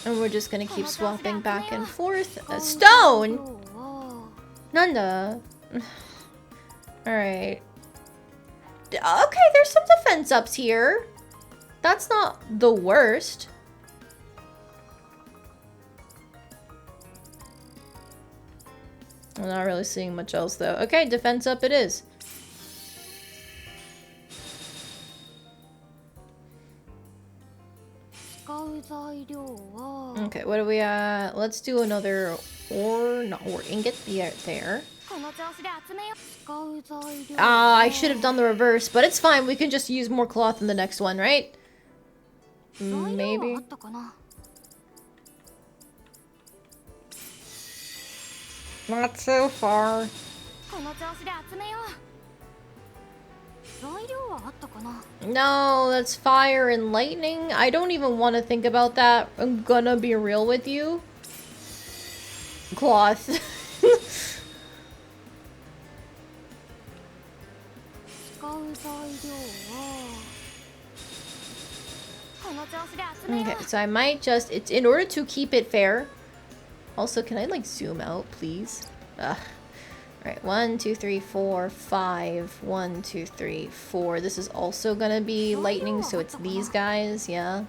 A: And we're just gonna keep swapping back and forth. A stone?
C: 材料は
A: Nanda. Alright. Okay, there's some defense ups here. That's not the worst. I'm not really seeing much else though. Okay, defense up it is. Okay, what do we let's do another ingot there. I should have done the reverse, but it's fine. We can just use more cloth in the next one, right? Maybe. Not so far. No, that's fire and lightning. I don't even want to think about that. I'm gonna be real with you. Cloth. Okay, so I might just... It's in order to keep it fair. Also, can I, like, zoom out, please? Ugh. Alright, 1, 2, 3, 4, 5. 1, 2, 3, 4. This is also gonna be lightning, so it's these guys, yeah.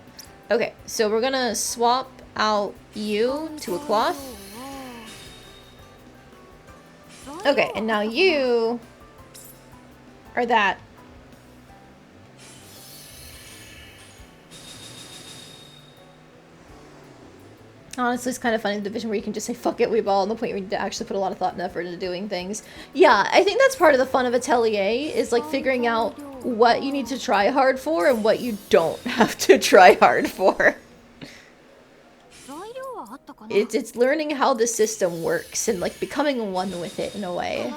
A: Okay, so we're gonna swap out you to a cloth. Okay, and now you are that. Honestly, it's kind of funny, the division where you can just say, fuck it, we ball, and the point where you actually put a lot of thought and effort into doing things. Yeah, I think that's part of the fun of Atelier, is like figuring out what you need to try hard for and what you don't have to try hard for. It's learning how the system works and like becoming one with it in a way.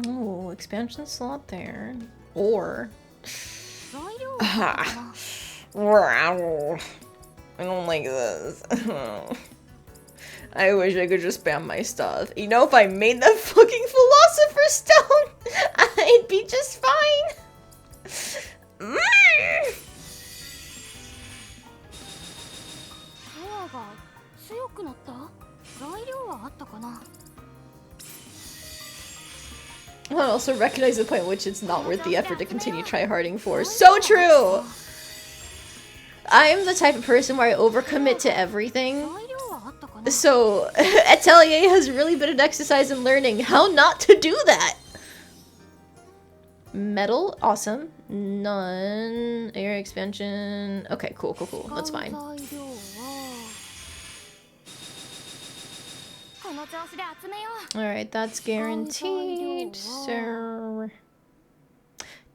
A: Oh, expansion slot there. Or... I don't like this. I wish I could just spam my stuff. You know, if I made that fucking Philosopher's Stone, I'd be just fine. I also recognize the point at which it's not worth the effort to continue tryharding for. So true! I am the type of person where I overcommit to everything. So, Atelier has really been an exercise in learning how not to do that. Metal, awesome. None. Air expansion. Okay, cool. That's fine. Alright, that's guaranteed. So...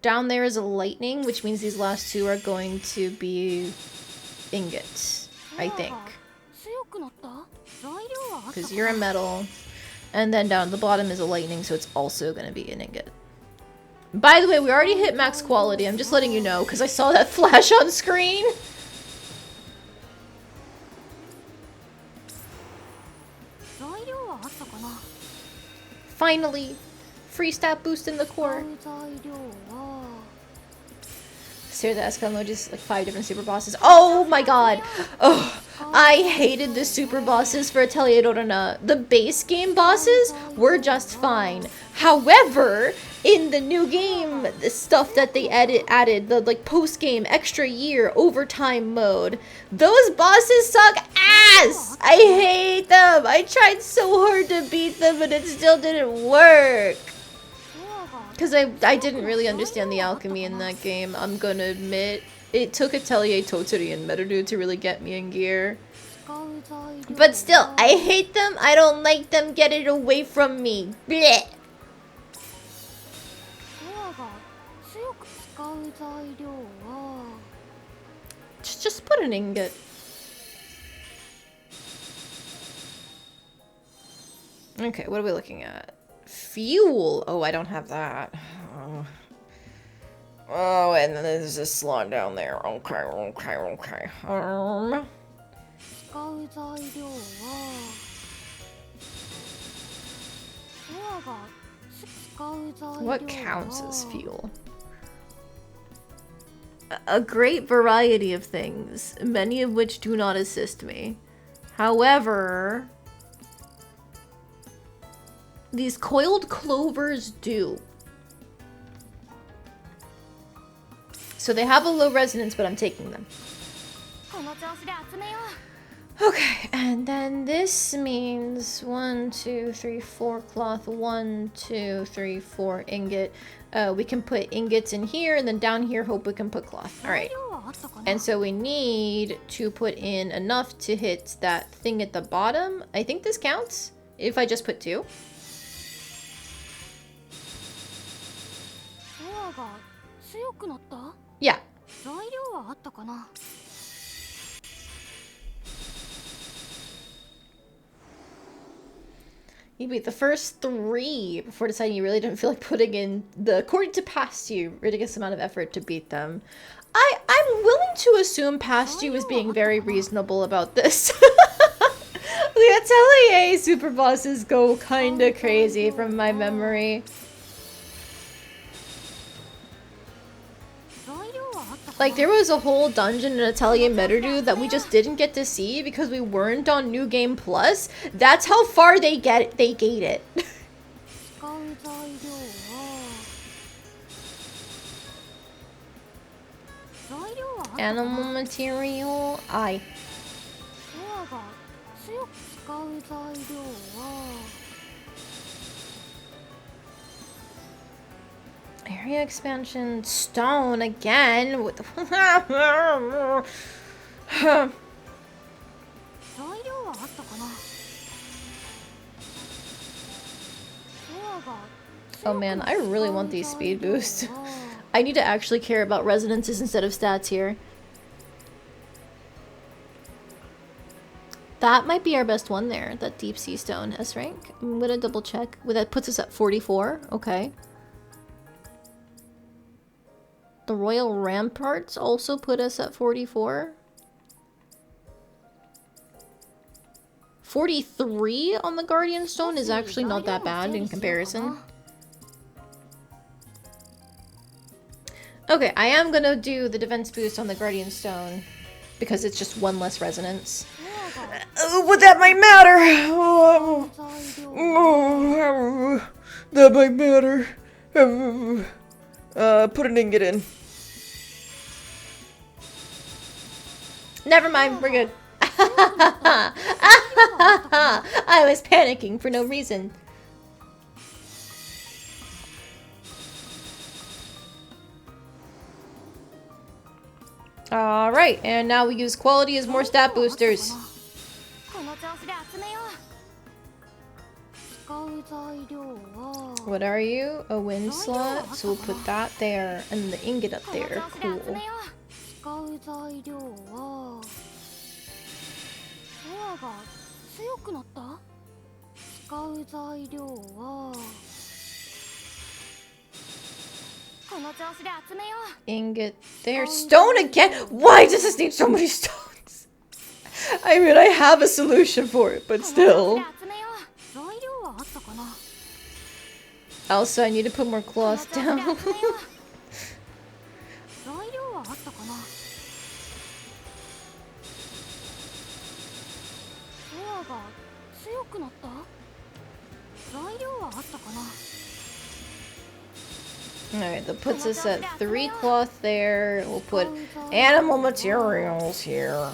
A: down there is a lightning, which means these last two are going to be ingots, I think. Because you're a metal. And then down at the bottom is a lightning, so it's also going to be an ingot. By the way, we already hit max quality. I'm just letting you know, because I saw that flash on screen. Finally! Free stat boost in the core. Stare at the Esca emojis, like 5 different super bosses. Oh my god! Oh, I hated the super bosses for Atelier Dorana. The base game bosses were just fine. However, in the new game, the stuff that they added, the like post-game, extra year, overtime mode, those bosses suck ass! I hate them! I tried so hard to beat them and it still didn't work. Because I didn't really understand the alchemy in that game, I'm gonna admit. It took Atelier, Toturi, and Metaru to really get me in gear. But still, I hate them, I don't like them, get it away from me. Blech. Just put an ingot. Okay, what are we looking at? Fuel! Oh, I don't have that. Oh, and then there's this slot down there. Okay. What counts as fuel? A great variety of things, many of which do not assist me. However, these coiled clovers do. So they have a low resonance, but I'm taking them. Okay, and then this means 1, 2, 3, 4 cloth, 1, 2, 3, 4 ingot. We can put ingots in here, and then down here, hope we can put cloth. Alright. And so we need to put in enough to hit that thing at the bottom. I think this counts, if I just put 2. Yeah. You beat the first 3 before deciding you really didn't feel like putting in the, according to past you, ridiculous amount of effort to beat them. I'm willing to assume past you was being very reasonable about this. The Atelier super bosses go kinda crazy from my memory. Like, there was a whole dungeon in Atelier Metaru that we just didn't get to see because we weren't on New Game Plus. That's how far they gate it. Animal material, aye. Area expansion, stone again. What the Oh man, I really want these speed boosts. I need to actually care about resonances instead of stats here. That might be our best one there, that deep sea stone S rank. I'm gonna double check. Well, that puts us at 44. Okay. The Royal Ramparts also put us at 44. 43 on the Guardian Stone is actually not that bad in comparison. Okay, I am gonna do the defense boost on the Guardian Stone because it's just 1 less resonance. But that might matter! That might matter. Put an ingot in. Never mind, we're good. I was panicking for no reason. Alright, and now we use quality as more stat boosters. What are you? A wind slot? So we'll put that there and the ingot up there. Cool.
C: 使う材料はソアが強くなった。使う材料はこの調子で集めよう。
A: Ingot there. Stone again? Why does this need so many stones? I mean, I have a solution for it, but still. Also, I need to put more cloth down. Alright, that puts us at 3 cloth there. We'll put animal materials here.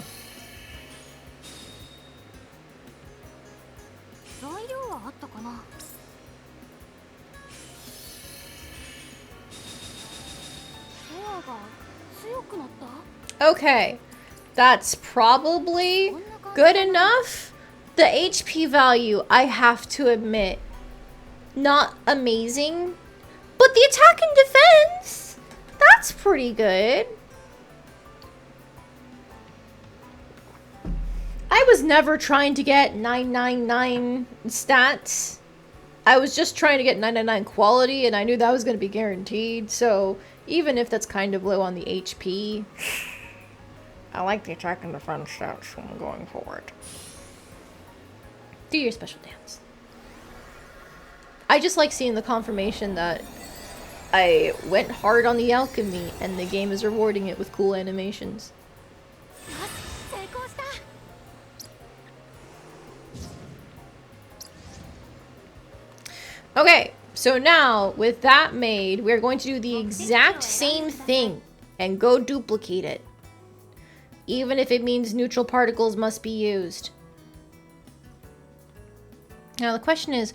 A: Okay, that's probably good enough. The HP value, I have to admit, not amazing. But the attack and defense, that's pretty good. I was never trying to get 999 stats. I was just trying to get 999 quality, and I knew that was going to be guaranteed. So even if that's kind of low on the HP, I like the attack and defense stats when I'm going forward. Do your special dance. I just like seeing the confirmation that I went hard on the alchemy and the game is rewarding it with cool animations. Okay, so now with that made, we're going to do the exact same thing and go duplicate it. Even if it means neutral particles must be used. Now the question is,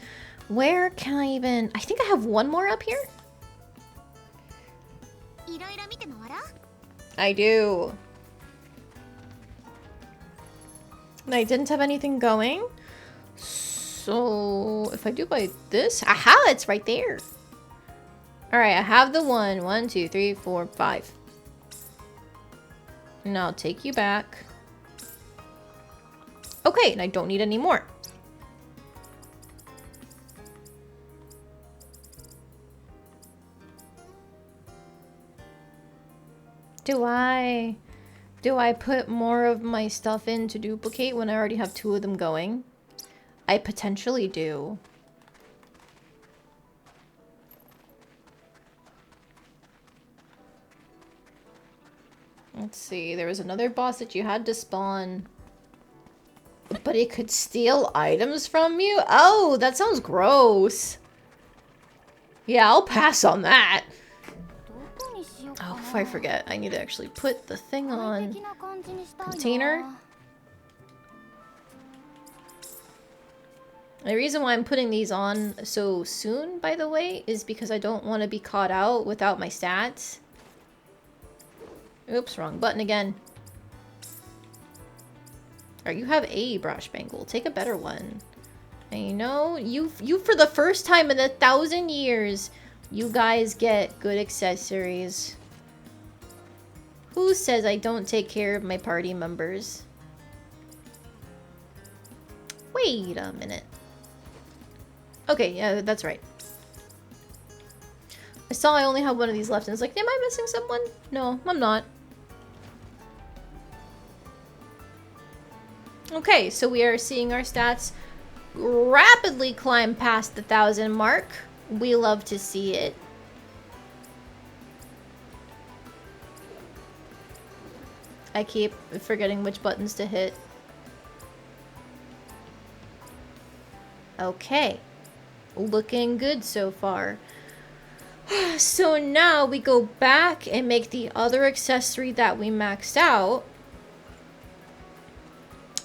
A: where can I even... I think I have one more up here? I do. And I didn't have anything going. So if I do like this, aha, it's right there. All right, I have the 1, 2, 3, 4, 5. And I'll take you back. Okay, and I don't need any more. Do I put more of my stuff in to duplicate when I already have 2 of them going? I potentially do. Let's see, there was another boss that you had to spawn, but it could steal items from you? Oh, that sounds gross. Yeah, I'll pass on that. Oh, if I forget, I need to actually put the thing on. Container. The reason why I'm putting these on so soon, by the way, is because I don't want to be caught out without my stats. Oops, wrong button again. Alright, you have a brush bangle. Take a better one. And you know, you for the first time in 1,000 years, you guys get good accessories. Who says I don't take care of my party members? Wait a minute. Okay, yeah, that's right. I saw I only have one of these left and it's like, am I missing someone? No, I'm not. Okay, so we are seeing our stats rapidly climb past the 1,000 mark. We love to see it. I keep forgetting which buttons to hit. Okay. Looking good so far. So now we go back and make the other accessory that we maxed out.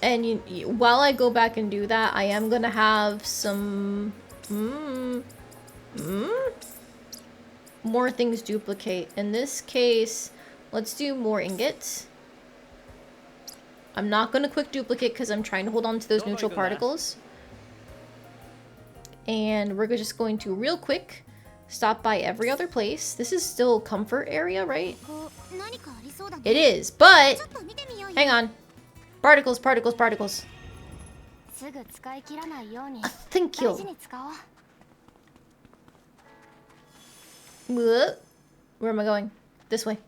A: And while I go back and do that, I am gonna have some more things duplicate. In this case, let's do more ingots. I'm not gonna quick duplicate because I'm trying to hold on to those neutral particles. And we're just going to real quick stop by every other place. This is still comfort area, right?
B: ここ何かありそうだね
A: It is, but
B: ちょっと見てみようよ
A: hang on. Particles, particles, particles.
C: すぐ使い切らないように
A: Thank
C: 大事
A: you.
C: に使おう
A: Whoa. Where am I going? This way.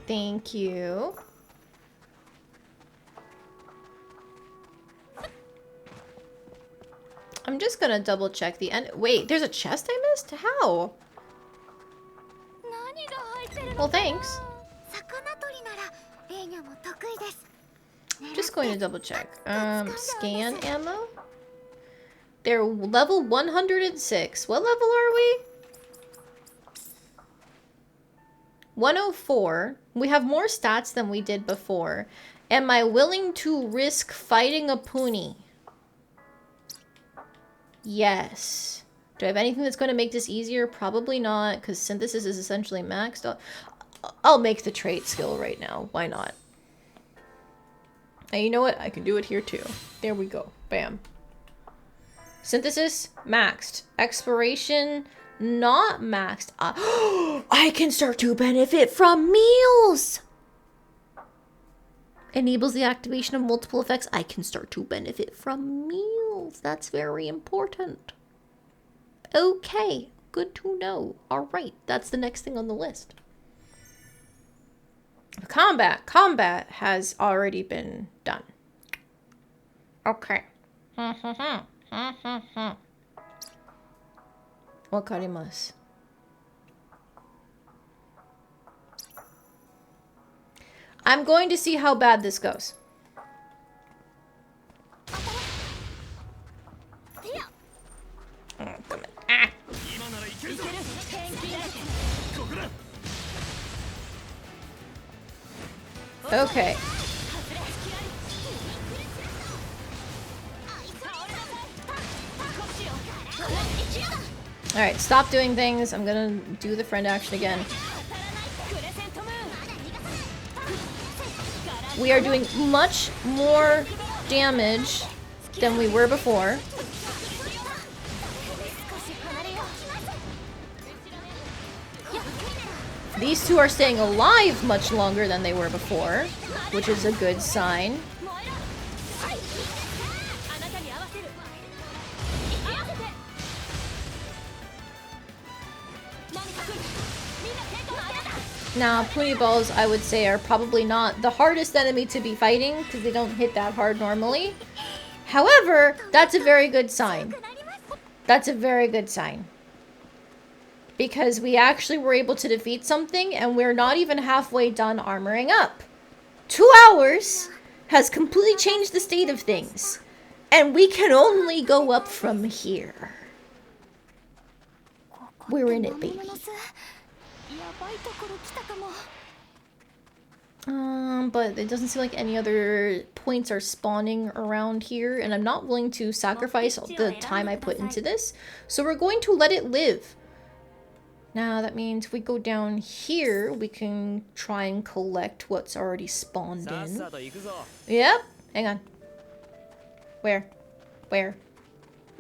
A: Thank you. I'm just gonna double check the end. Wait, there's a chest I missed? How?
B: 何が入ってる
A: Well,
B: の
A: thanks.
B: 魚取りならレーニャも得意です
A: Just going to double check. Scan ammo? They're level 106. What level are we? 104. We have more stats than we did before. Am I willing to risk fighting a pony? Yes. Do I have anything that's going to make this easier? Probably not, because synthesis is essentially maxed out. I'll make the trait skill right now. Why not? And you know what? I can do it here too. There we go. Bam. Synthesis, maxed. Exploration, not maxed. I can start to benefit from meals! Enables the activation of multiple effects. I can start to benefit from meals. That's very important. Okay, good to know. Alright, that's the next thing on the list. Combat. Combat has already been done. Okay. Wakarimasu. I'm going to see how bad this goes. Oh, come on. Ah. Okay. Alright, stop doing things. I'm gonna do the friend action again. We are doing much more damage than we were before. These two are staying alive much longer than they were before, which is a good sign. Now, Pony Balls, I would say, are probably not the hardest enemy to be fighting, because they don't hit that hard normally. However, that's a very good sign. That's a very good sign. Because we actually were able to defeat something, and we're not even halfway done armoring up. 2 hours has completely changed the state of things. And we can only go up from here. We're in it, baby. But it doesn't seem like any other points are spawning around here, and I'm not willing to sacrifice the time I put into this, so we're going to let it live. Now that means if we go down here, we can try and collect what's already spawned in. Yep, hang on. Where? Where?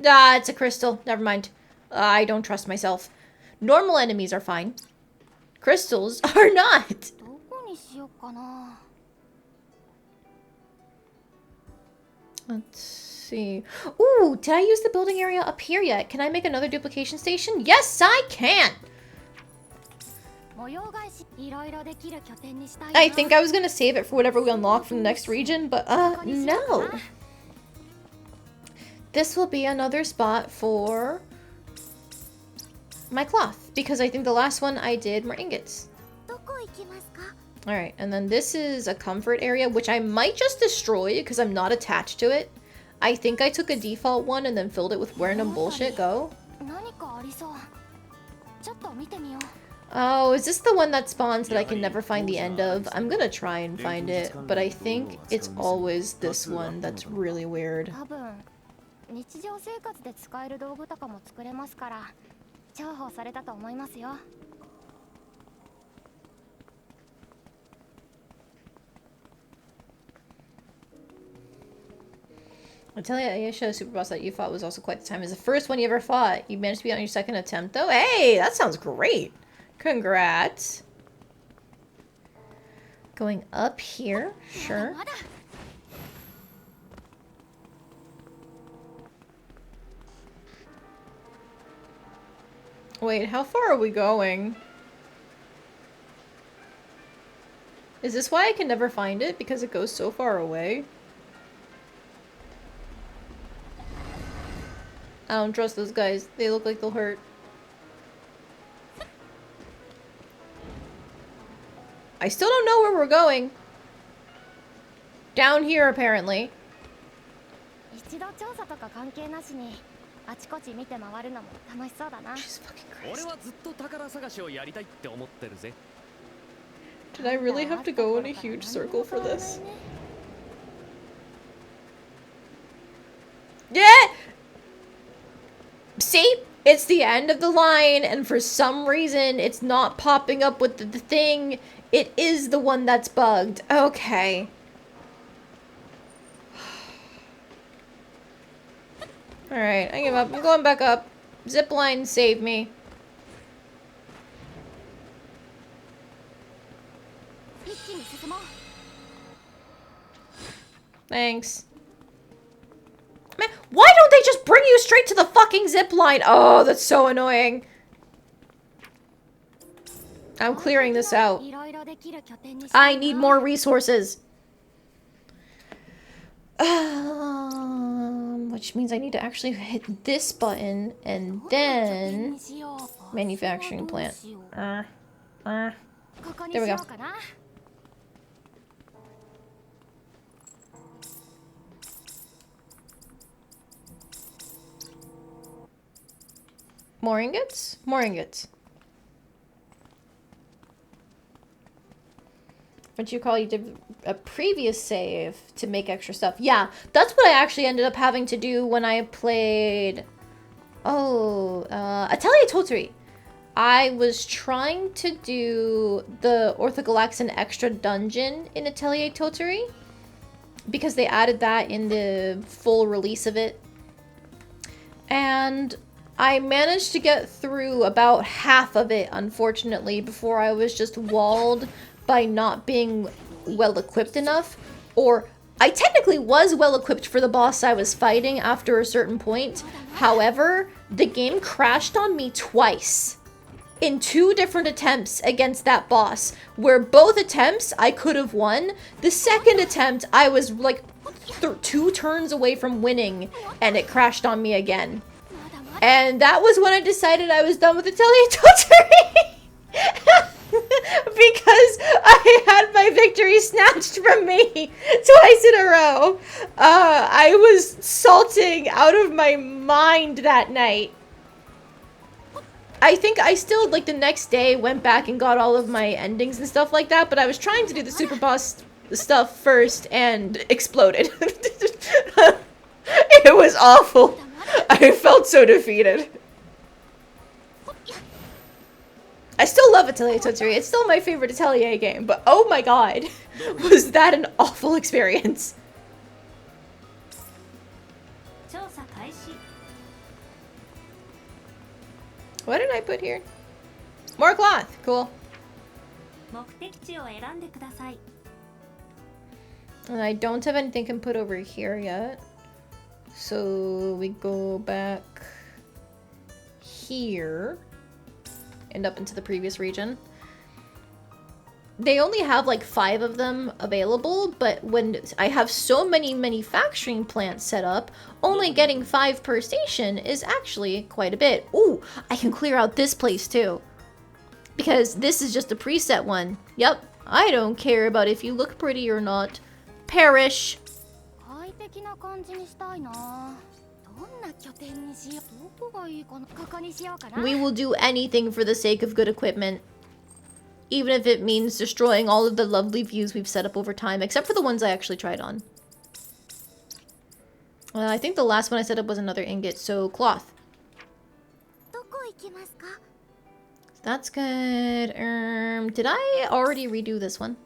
A: Ah, it's a crystal. Never mind. I don't trust myself. Normal enemies are fine. Crystals are not. Let's see. Ooh, did I use the building area up here yet? Can I make another duplication station? Yes, I can! I think I was gonna save it for whatever we unlock from the next region, but no. This will be another spot for my cloth, because I think the last one I did were ingots. Alright, and then this is a comfort area, which I might just destroy because I'm not attached to it. I think I took a default one and then filled it with random bullshit. Go. Oh, is this the one that spawns that I can never find the end of? I'm gonna try and find it, but I think it's always this one that's really weird. Atelier Ayesha super boss that you fought was also quite the time. Is the first one you ever fought. You managed to be on your second attempt though. Hey, that sounds great. Congrats. Going up here, sure. Wait, how far are we going? Is this why I can never find it? Because it goes so far away? I don't trust those guys. They look like they'll hurt. I still don't know where we're going. Down here, apparently.
C: 一度調査とか関係なしにあちこち見て回るのも楽しそうだな。
A: Jesus fucking
E: 俺
A: Christ.
E: はずっと宝探しをやりたいって思ってるぜ。
A: Did I really have to go in a huge circle for this? Yeah! See? It's the end of the line, and for some reason, it's not popping up with the thing. It is the one that's bugged. Okay. Alright, I give up. I'm going back up. Zipline, save me.
C: 一気に進もう。
A: Thanks. Man, why don't they just bring you straight to the fucking zip line? Oh, that's so annoying. I'm clearing this out. I need more resources. Which means I need to actually hit this button and then manufacturing plant. There we go. More ingots? More ingots. What you call, you did a previous save to make extra stuff. Yeah, that's what I actually ended up having to do when I played... Oh, Atelier Totori. I was trying to do the Orthogalaxin extra dungeon in Atelier Totori because they added that in the full release of it. And I managed to get through about half of it, unfortunately, before I was just walled by not being well-equipped enough. Or, I technically was well-equipped for the boss I was fighting after a certain point. However, the game crashed on me twice. In 2 different attempts against that boss, where both attempts I could have won. The second attempt, I was like 2 turns away from winning, and it crashed on me again. And that was when I decided I was done with Atelier Totori. Because I had my victory snatched from me twice in a row. I was salting out of my mind that night. I think I still, like, the next day went back and got all of my endings and stuff like that, but I was trying to do the super boss stuff first and exploded. It was awful. I felt so defeated. I still love Atelier Totori. It's still my favorite Atelier game, but oh my god, was that an awful experience. What did I put here? More cloth. Cool. And I don't have anything can put over here yet. So we go back here and up into the previous region. They only have like 5 of them available, but when I have so many manufacturing plants set up, only getting 5 per station is actually quite a bit. Ooh, I can clear out this place too. Because this is just a preset one. Yep, I don't care about if you look pretty or not. Perish. We will do anything for the sake of good equipment. Even if it means destroying all of the lovely views we've set up over time, except for the ones I actually tried on. I think the last one I set up was another ingot, so cloth. That's good. Did I already redo this one?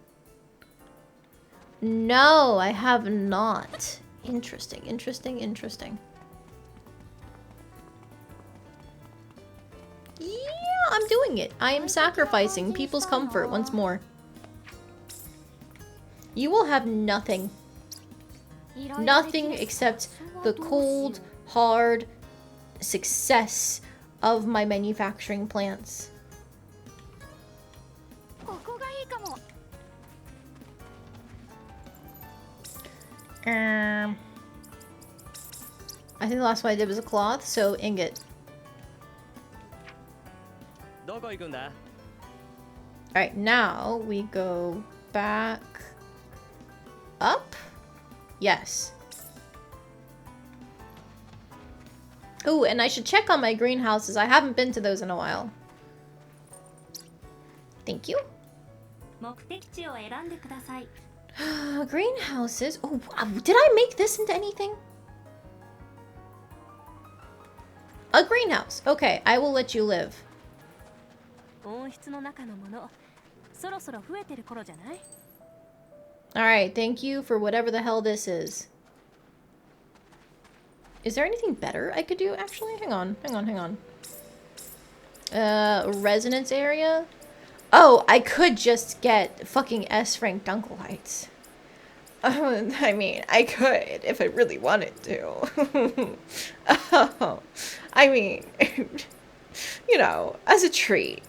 A: No, I have not. Interesting, interesting, interesting. Yeah, I'm doing it. I am sacrificing people's comfort once more. You will have nothing. Nothing except the cold, hard success of my manufacturing plants. I think the last one I did was a cloth, so ingot. Alright, now we go back up? Yes. Ooh, and I should check on my greenhouses. I haven't been to those in a while. Thank you.
D: 目的地を選んでください。
A: Greenhouses? Oh, did I make this into anything? A greenhouse. Okay, I will let you live.
F: 温室の中のもの、そろそろ増えてる頃じゃない?
A: Alright, thank you for whatever the hell this is. Is there anything better I could do, actually? Hang on. Resonance area? Oh, I could just get fucking S-rank Dunkelheits. I mean, I could if I really wanted to. Oh, I mean, you know, as a treat.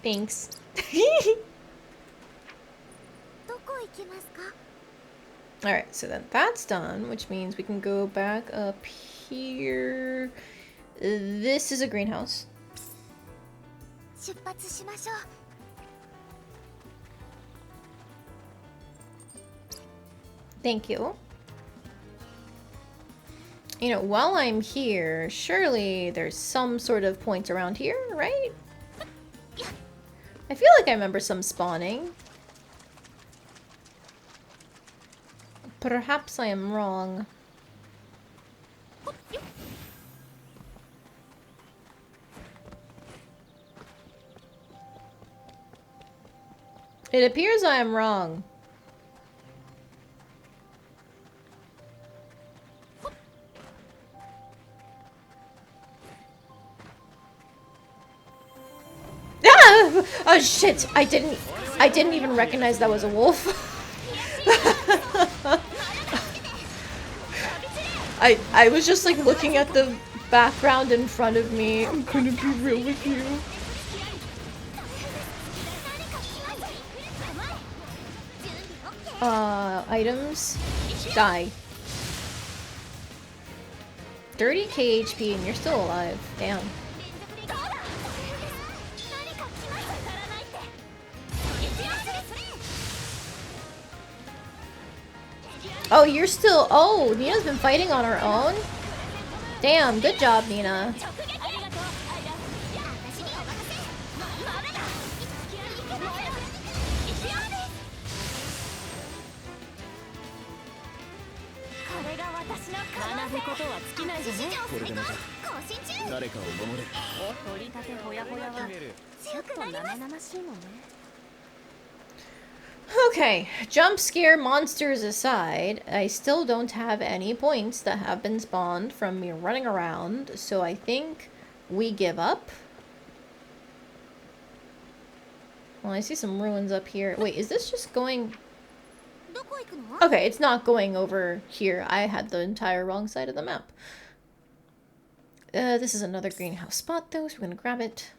A: Thanks. Alright, so then that's done, which means we can go back up here. This is a greenhouse. Thank you. You know, while I'm here, surely there's some sort of point around here, right? I feel like I remember some spawning. Perhaps I am wrong. It appears I am wrong. Ah! Oh shit! I didn't even recognize that was a wolf. I was just like looking at the background in front of me. I'm gonna be real with you. Items. Die. 30k HP and you're still alive. Damn. Oh, you're still... Oh, Nina's been fighting on her own? Damn, good job, Nina. Okay, jump scare monsters aside, I still don't have any points that have been spawned from me running around, so I think we give up. Well, I see some ruins up here. Wait, is this just going... Okay, it's not going over here. I had the entire wrong side of the map. This is another greenhouse spot, though, so we're gonna grab it.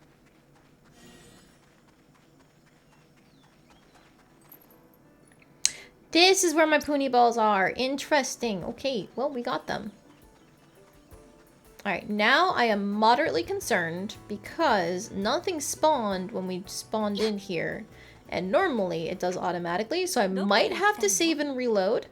A: This is where my pony balls are. Interesting. Okay, well, we got them. Alright, now I am moderately concerned because nothing spawned when we spawned in here. And normally it does automatically, so I might have to save and reload.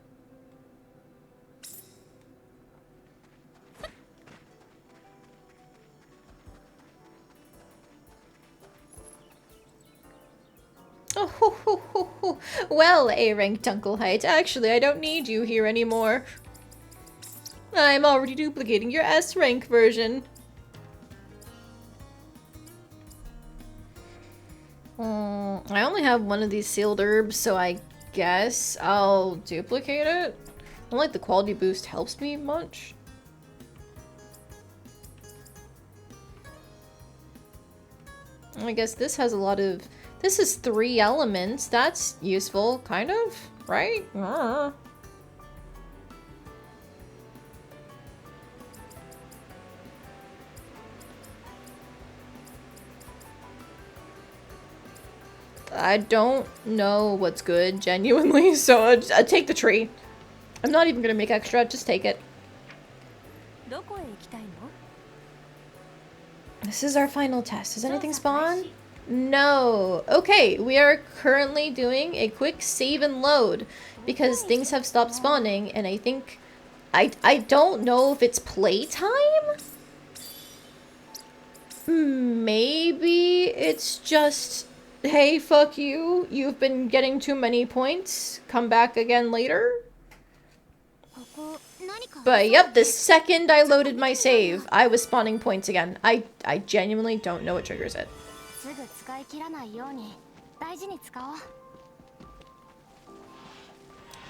A: Oh, well, A-rank Dunkelheit, actually I don't need you here anymore. I'm already duplicating your S-rank version. I only have one of these sealed herbs, so I guess I'll duplicate it. I don't like the quality boost helps me much. I guess this has a lot of... This is 3 elements. That's useful, kind of, right? I don't know what's good, genuinely, so I take the tree. I'm not even gonna make extra, just take it. This is our final test. Does anything spawn? No. Okay, we are currently doing a quick save and load because things have stopped spawning, and I think... I don't know if it's playtime? Maybe it's just... Hey, fuck you. You've been getting too many points. Come back again later. But yep, the second I loaded my save, I was spawning points again. I genuinely don't know what triggers it.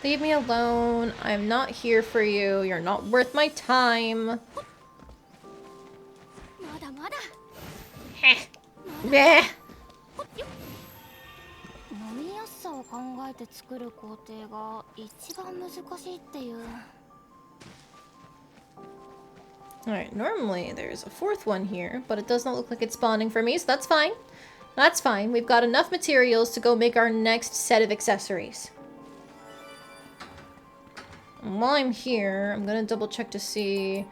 A: Leave me alone. I'm not here for you. You're not worth my time. Meh.
C: 飲みやすさを考えて作る工程が一番難しいっていう。
A: Alright, normally there's a 4th one here, but it does not look like it's spawning for me, so that's fine. That's fine. We've got enough materials to go make our next set of accessories. And while I'm here, I'm gonna double check to see...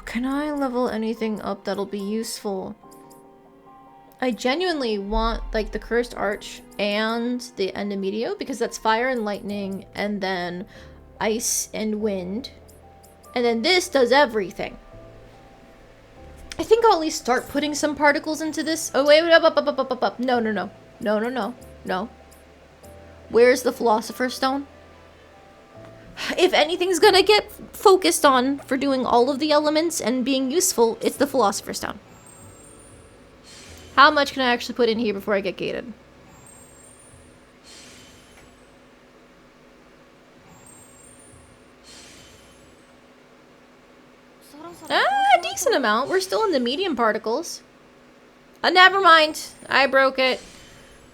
A: Can I level anything up that'll be useful? I genuinely want, like, the Cursed Arch and the Endometio, because that's fire and lightning, and then ice and wind. And then this does everything. I think I'll at least start putting some particles into this. Oh, wait, up. No. Where's the Philosopher's Stone? If anything's gonna get focused on for doing all of the elements and being useful, it's the Philosopher's Stone. How much can I actually put in here before I get gated? A decent amount. We're still in the medium particles. Never mind. I broke it.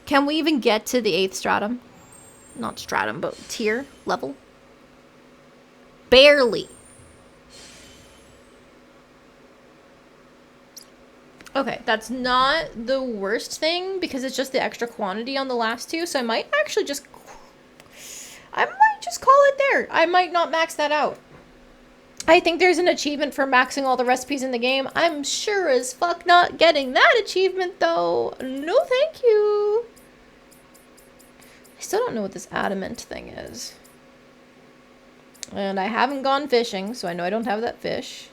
A: Can we even get to the 8th stratum? Not stratum, but tier level. Barely. Okay, that's not the worst thing because it's just the extra quantity on the last 2, so I might actually just... I might just call it there. I might not max that out. I think there's an achievement for maxing all the recipes in the game. I'm sure as fuck not getting that achievement, though. No, thank you. I still don't know what this adamant thing is. And I haven't gone fishing, so I know I don't have that fish.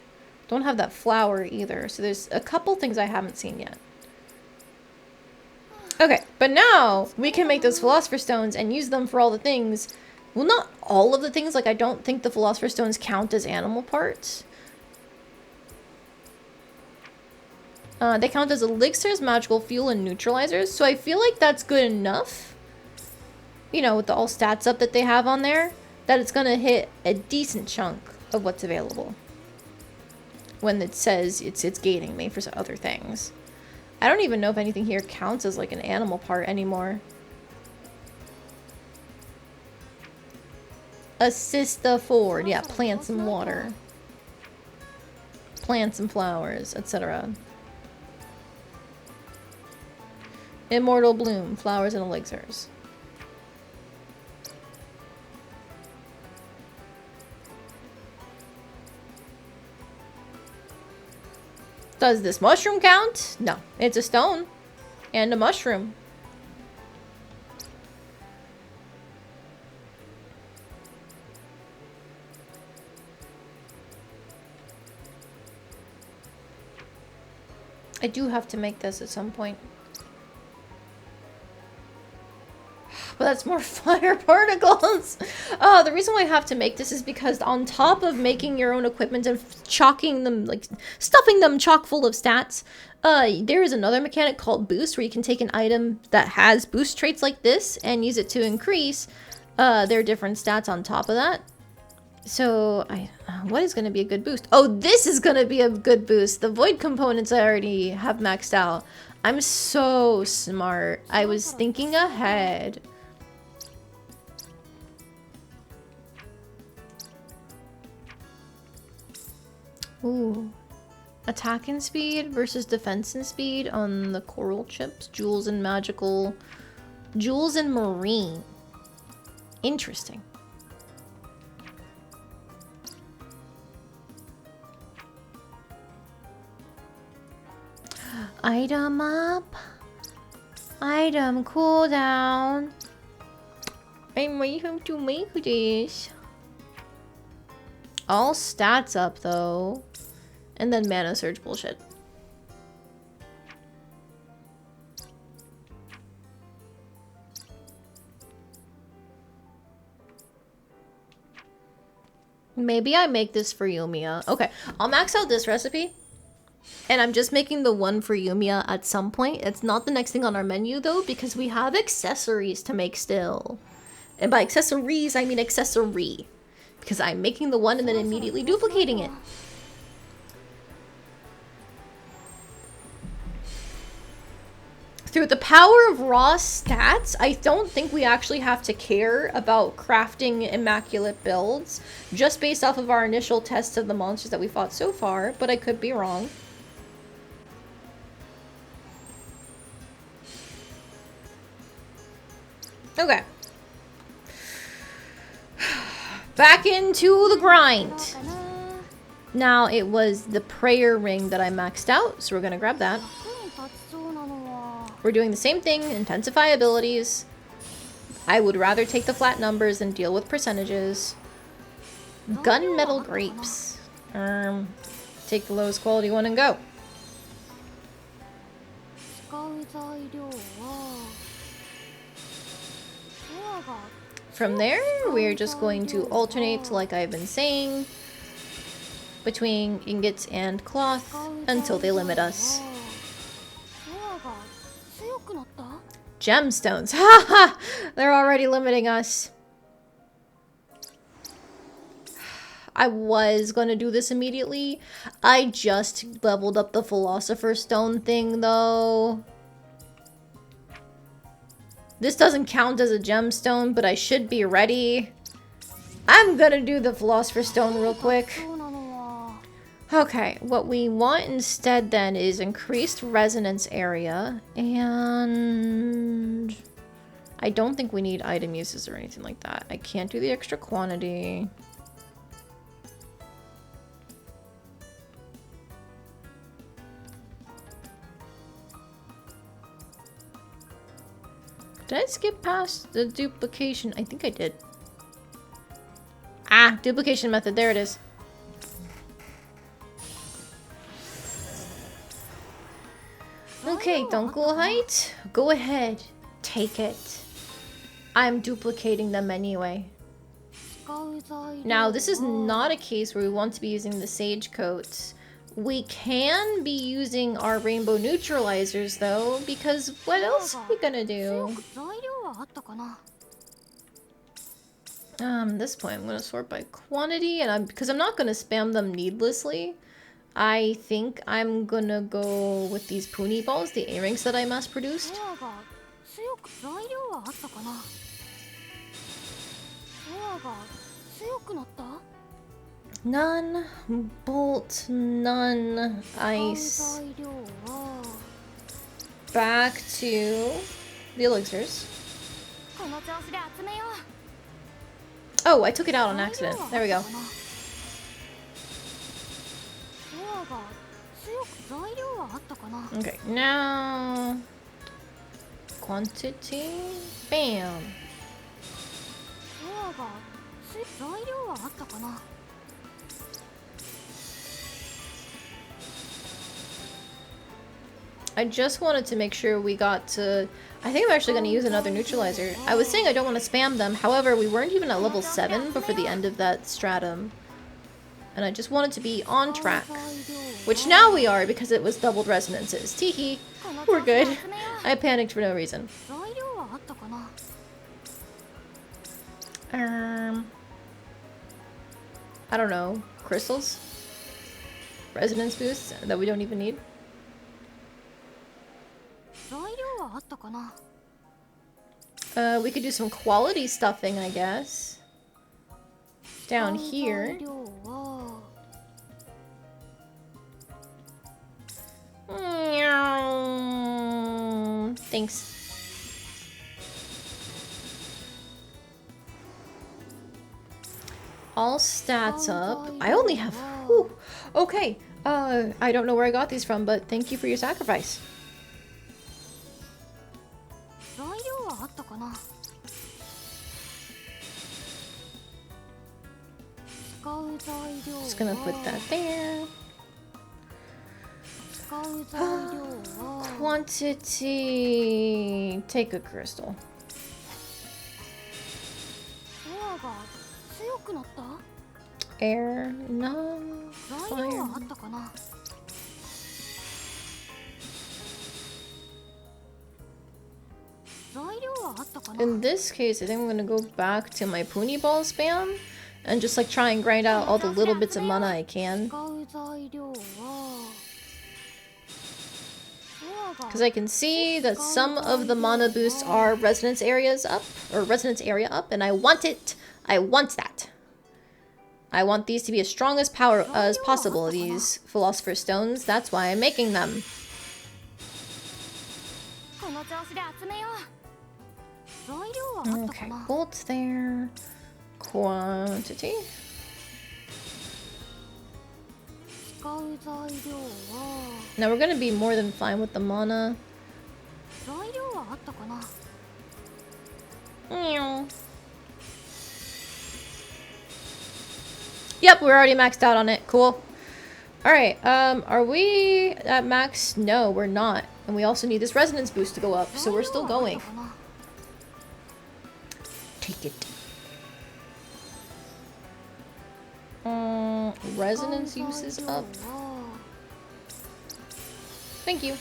A: Don't have that flower either. So there's a couple things I haven't seen yet. Okay, but now we can make those Philosopher's Stones and use them for all the things. Well, not all of the things. Like, I don't think the Philosopher's Stones count as animal parts. They count as elixirs, magical fuel, and neutralizers. So I feel like that's good enough. You know, with the all stats up that they have on there. That it's going to hit a decent chunk of what's available. When it says it's gating me for other things. I don't even know if anything here counts as like an animal part anymore. Assist the forward. Yeah, plants and water. Plants and flowers, etc. Immortal bloom. Flowers and elixirs. Does this mushroom count? No. It's a stone. And a mushroom. I do have to make this at some point. But that's more fire particles. Oh, the reason why I have to make this is because on top of making your own equipment and chalking them, like stuffing them chock full of stats, there is another mechanic called boost where you can take an item that has boost traits like this and use it to increase their different stats on top of that. So, what is going to be a good boost? Oh, this is going to be a good boost. The void components I already have maxed out. I'm so smart. I was thinking ahead. Ooh. Attack and speed versus defense and speed on the coral chips. Jewels and magical. Jewels and marine. Interesting. Item up. Item cooldown. I might have to make this. All stats up though. And then mana surge bullshit. Maybe I make this for Yumia. Okay, I'll max out this recipe. And I'm just making the one for Yumia at some point. It's not the next thing on our menu though, because we have accessories to make still. And by accessories, I mean accessory. Because I'm making the one and then immediately duplicating it. Through the power of raw stats, I don't think we actually have to care about crafting immaculate builds. Just based off of our initial tests of the monsters that we fought so far, but I could be wrong. Okay. Back into the grind. Now it was the prayer ring that I maxed out, so we're gonna grab that. We're doing the same thing, intensify abilities. I would rather take the flat numbers than deal with percentages. Gunmetal grapes. Take the lowest quality one and go. From there, we're just going to alternate, like I've been saying, between ingots and cloth until they limit us. Gemstones. Haha! They're already limiting us. I was going to do this immediately. I just leveled up the Philosopher's Stone thing, though. This doesn't count as a gemstone, but I should be ready. I'm gonna do the Philosopher's Stone real quick. Okay, what we want instead then is increased resonance area, and I don't think we need item uses or anything like that. I can't do the extra quantity. Did I skip past the duplication? I think I did. Ah, duplication method. There it is. Okay, Dunkel height. Go ahead. Take it. I'm duplicating them anyway. Now, this is not a case where we want to be using the sage coats. We can be using our rainbow neutralizers though, because what else are we gonna do? At this point I'm gonna sort by quantity, and because I'm not gonna spam them needlessly, I think I'm gonna go with these puni balls, the earrings that I mass produced. None bolt, none ice. Back to the elixirs. Oh, I took it out on accident. There we go. Okay, now quantity. Bam. I just wanted to make sure we got to... I think I'm actually going to use another neutralizer. I was saying I don't want to spam them. However, we weren't even at level 7 before the end of that stratum. And I just wanted to be on track. Which now we are because it was doubled resonances. Teehee. We're good. I panicked for no reason. I don't know. Crystals? Resonance boosts that we don't even need? We could do some quality stuffing, I guess. Down here. Thanks. All stats up. I only have... Whew. Okay. I don't know where I got these from, but thank you for your sacrifice. Just gonna put that there. Quantity... Take a crystal. Air, no, fire. In this case, I think I'm gonna go back to my Pony Ball spam and just like try and grind out all the little bits of mana I can. Because I can see that some of the mana boosts are resonance areas up, or resonance area up, and I want it. I want that. I want these to be as strong as possible, these Philosopher's Stones. That's why I'm making them. Okay, bolts there. Quantity. Now we're gonna be more than fine with the mana. Yep, we're already maxed out on it. Cool. Alright, are we at max? No, we're not. And we also need this resonance boost to go up, so we're still going. Take it. Resonance use is up. Thank you.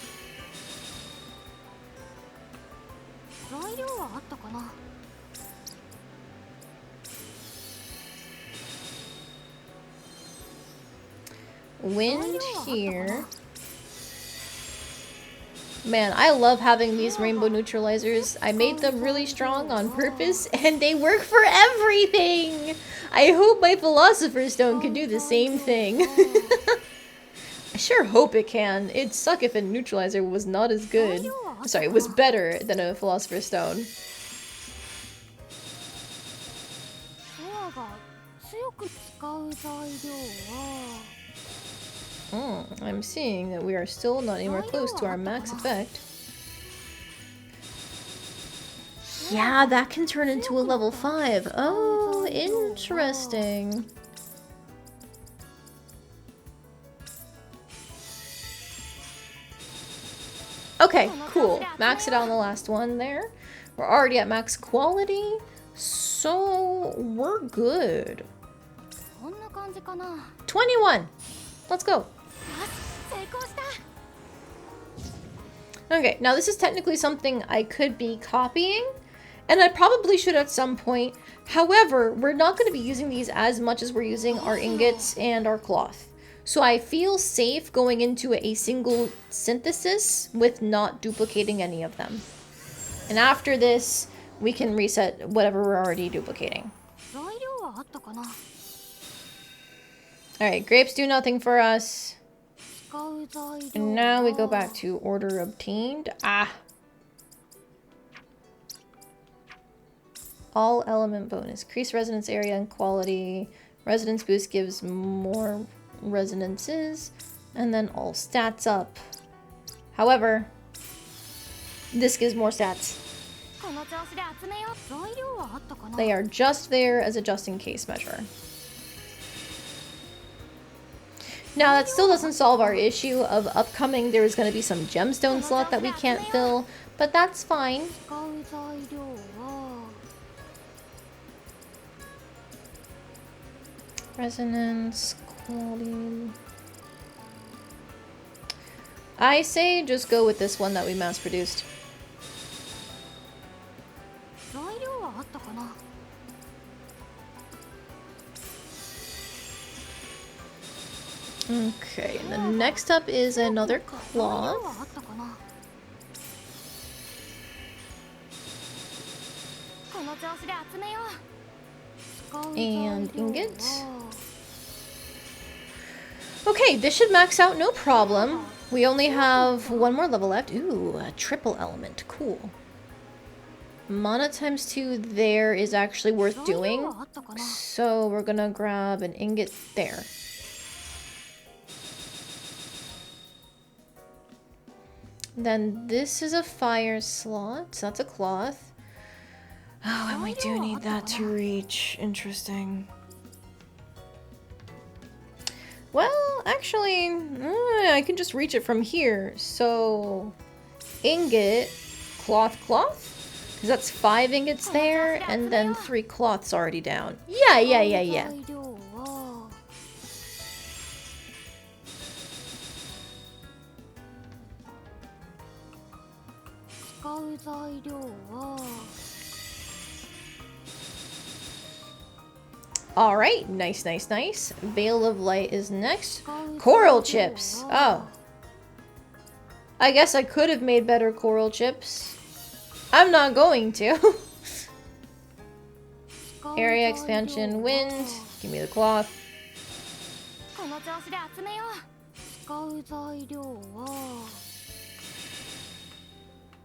A: Wind here. Man, I love having these rainbow neutralizers. I made them really strong on purpose, and they work for everything! I hope my Philosopher's Stone can do the same thing. I sure hope it can. It'd suck if a neutralizer was not as good. Sorry, was better than a Philosopher's Stone. I'm seeing that we are still not anywhere close to our max effect. Yeah, that can turn into a level 5. Oh, interesting. Okay, cool. Max it out on the last one there. We're already at max quality, so we're good. 21! Let's go. Okay, now this is technically something I could be copying, and I probably should at some point. However, we're not going to be using these as much as we're using our ingots and our cloth. So I feel safe going into a single synthesis with not duplicating any of them. And after this, we can reset whatever we're already duplicating. Alright, grapes do nothing for us. And now we go back to order obtained. Ah! All element bonus. Increase resonance area and quality. Resonance boost gives more resonances. And then all stats up. However, this gives more stats. They are just there as a just in case measure. Now, that still doesn't solve our issue of upcoming. There is going to be some gemstone slot that we can't fill, but that's fine.
C: 使う材料は
A: Resonance, quality. I say just go with this one that we mass produced.
C: 材料はあったかな
A: Okay, and then next up is another
C: 材料
A: cloth
C: はあったかなこの調子で集めよう使う材料
A: and ingot.
C: は
A: Okay, this should max out no problem. We only have one more level left. Ooh, a triple element. Cool. Mana times 2 there is actually worth
C: 材料
A: doing.
C: はあったかな
A: So we're gonna grab an ingot there. Then this is a fire slot. So that's a cloth. Oh, and we do need that to reach. Interesting. Well, actually, I can just reach it from here. So, ingot, cloth, cloth? Because that's 5 ingots there, and then 3 cloths already down. Yeah.
C: 材料は 使う材料は
A: Alright, nice. Veil of Light is next.
C: 使う材料は
A: Coral chips. Oh. I guess I could have made better coral chips. I'm not going to.
C: 使う
A: Area
C: 材料
A: expansion,
C: は
A: wind. Give me the cloth.
C: この調子で集めよう使う材料は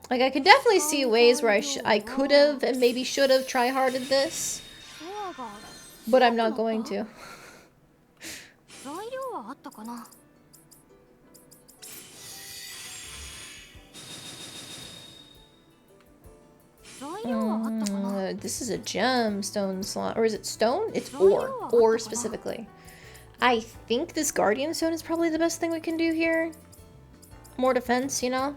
A: Like, I could definitely see ways where I could have and maybe should have try-harded this.
C: ドアが
A: But I'm not going to.
C: 材料はあったかな材料はあったかな
A: This is a gemstone slot. Or is it stone? It's ore. Ore specifically. I think this guardian stone is probably the best thing we can do here. More defense, you know?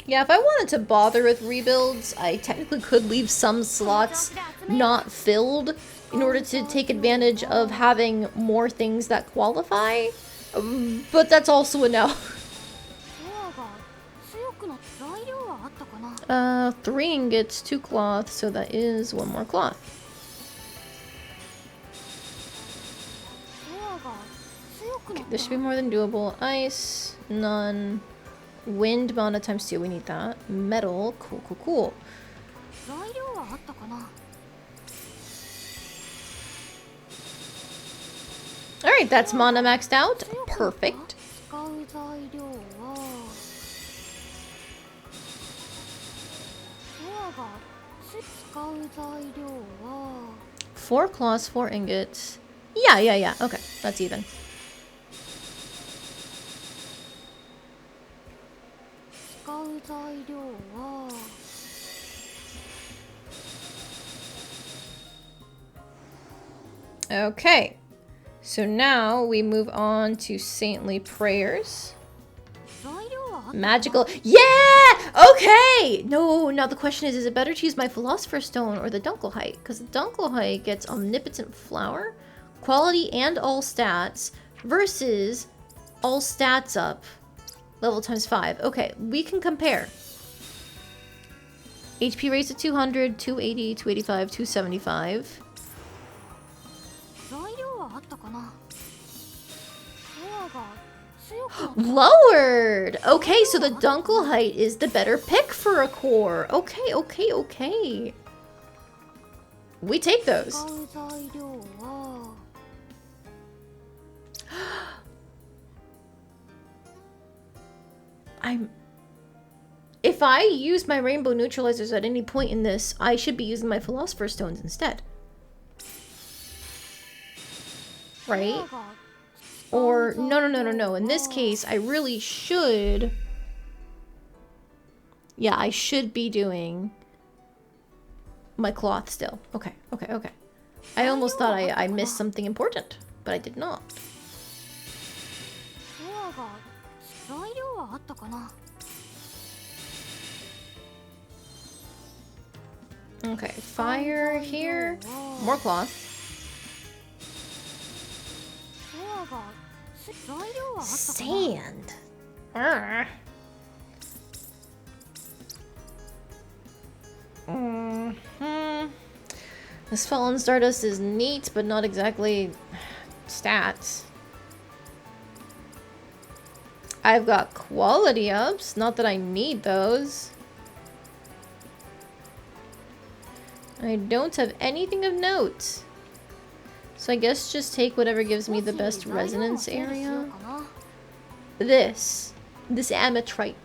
A: Yeah, if I wanted to bother with rebuilds, I technically could leave some slots not filled in order to take advantage of having more things that qualify. But that's also a no.
C: ドアが強くなって材料はあったかな
A: 3 ingots, 2 cloth, so that is 1 more cloth.
C: ドアが強くなっ
A: This should be more than doable. Ice, none. Wind mana times 2, we need that. Metal, cool.
C: 材料はあったかな
A: Alright, that's mana maxed out. Perfect.
C: 使う材料はドアが使う材料は
A: 4 cloths, 4 ingots. Yeah. Okay, that's even.
C: 使う材料は
A: Okay. So now we move on to saintly prayers.
C: 材料はあったかな
A: Magical. Yeah! Okay! No, now the question is it better to use my Philosopher's Stone or the Dunkelheit? Because the Dunkelheit gets Omnipotent Flower, quality and all stats, versus all stats up, level times 5. Okay, we can compare. HP raised to 200, 280, 285, 275.
C: 材料はあったかなドアが強くなっ
A: Lowered! Okay, so the Dunkelheit is the better pick for a core. Okay. We take
C: た
A: those.
C: 使う材料は
A: If I use my rainbow neutralizers at any point in this, I should be using my Philosopher's Stones instead. Right?
C: ドアが
A: Or, no. In this case, I really should... Yeah, I should be doing my cloth still. Okay, okay, okay. I almost thought I missed something important, but I did not.
C: フォアが材料はあったかな。
A: Okay, fire here. More cloth.
C: フォアが材料はあったかな。
A: Sand. Arr. This fallen stardust is neat, but not exactly stats. I've got quality ups, not that I need those. I don't have anything of note. So I guess just take whatever gives me the best resonance area. This ametrite.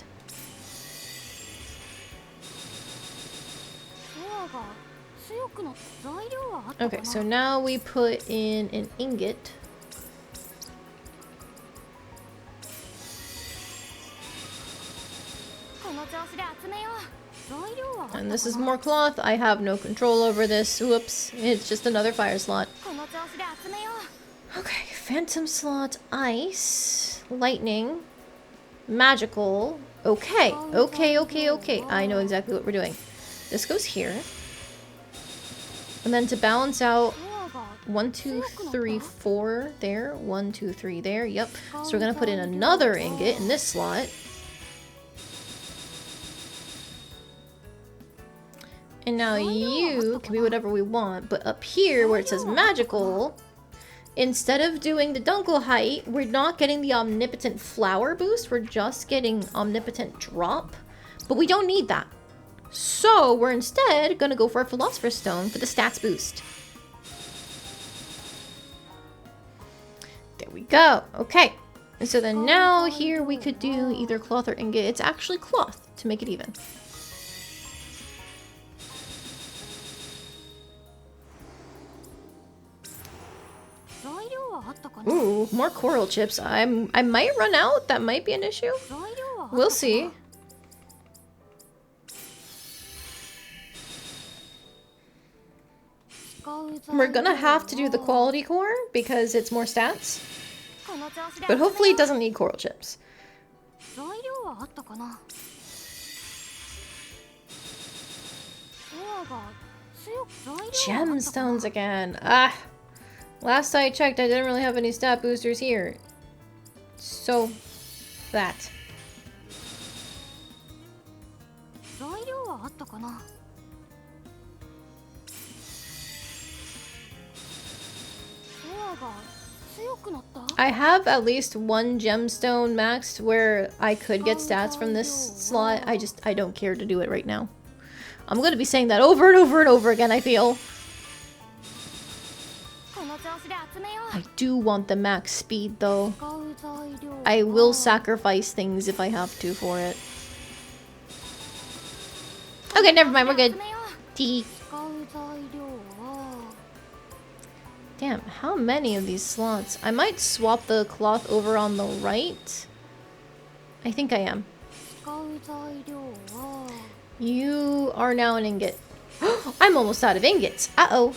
A: Okay, so now we put in an ingot. And this is more cloth. I have no control over this. Whoops. It's just another fire slot. Okay, phantom slot, ice, lightning, magical. Okay, okay. I know exactly what we're doing. This goes here. And then to balance out 1, 2, 3, 4 there. 1, 2, 3 there. Yep. So we're gonna put in another ingot in this slot. And now you can be whatever we want, but up here where it says magical, instead of doing the Dunkel height, we're not getting the omnipotent flower boost, we're just getting omnipotent drop, but we don't need that. So we're instead gonna go for a Philosopher's Stone for the stats boost. There we go. Okay. And so then now here we could do either cloth or ingot. It's actually cloth to make it even. Ooh, more coral chips. I might run out. That might be an issue. We'll see. We're gonna have to do the quality core because it's more stats. But hopefully it doesn't need coral chips. Gemstones again. Ah. Last I checked, I didn't really have any stat boosters here. So, that. I have at least one gemstone maxed where I could get stats from this slot. I don't care to do it right now. I'm gonna be saying that over and over and over again, I feel. I do want the max speed though. I will sacrifice things if I have to for it. Okay, never mind, we're good. Tee. Damn, how many of these slots? I might swap the cloth over on the right. I think I am. You are now an ingot. I'm almost out of ingots. Uh-oh.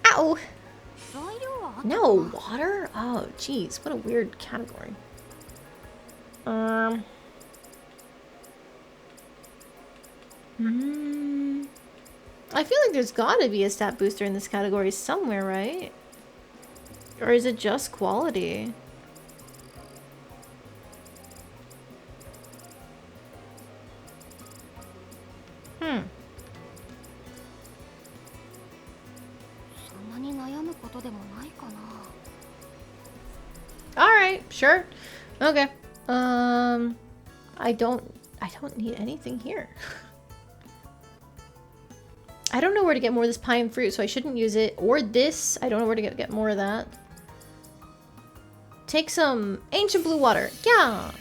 A: Ow. No, water? Oh, jeez. What a weird category. I feel like there's gotta be a stat booster in this category somewhere, right? Or is it just quality? Alright, sure. Okay. I don't need anything here. I don't know where to get more of this pine fruit, so I shouldn't use it. Or this. I don't know where to get more of that. Take some ancient blue water. Yeah.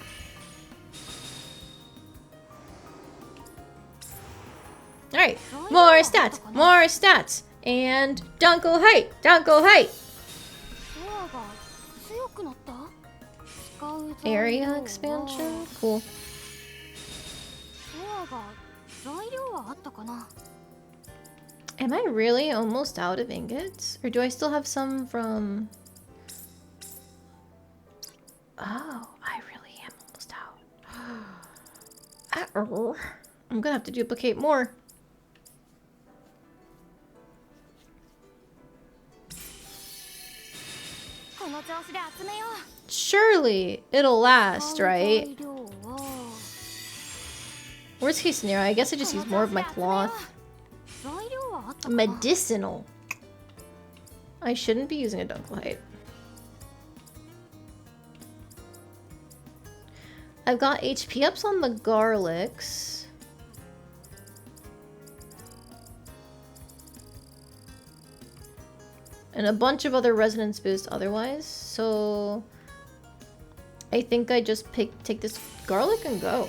A: Alright. More stats. More stats. And Dunkel height. Dunkel height. Area expansion? Cool. Am I really almost out of ingots? Or do I still have some from... Oh, I really am almost out. I'm gonna have to duplicate more. Surely it'll last, right? Worst case scenario, I guess I just use more of my cloth. Medicinal. I shouldn't be using a dunkelheit. I've got HP ups on the garlics. And a bunch of other resonance boosts otherwise. So I think I just take this garlic and go.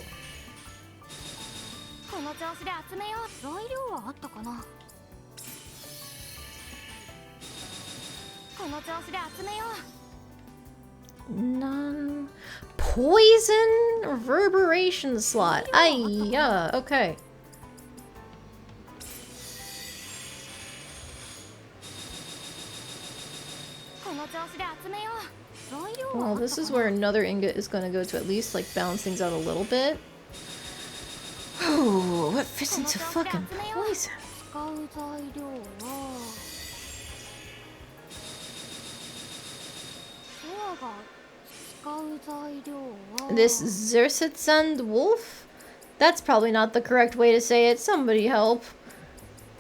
A: None. Poison reverberation slot. Yeah, okay. Well, this is where another ingot is going to go to at least like balance things out a little bit. Oh, what fits into fucking poison? This Zersetsand wolf? That's probably not the correct way to say it. Somebody help.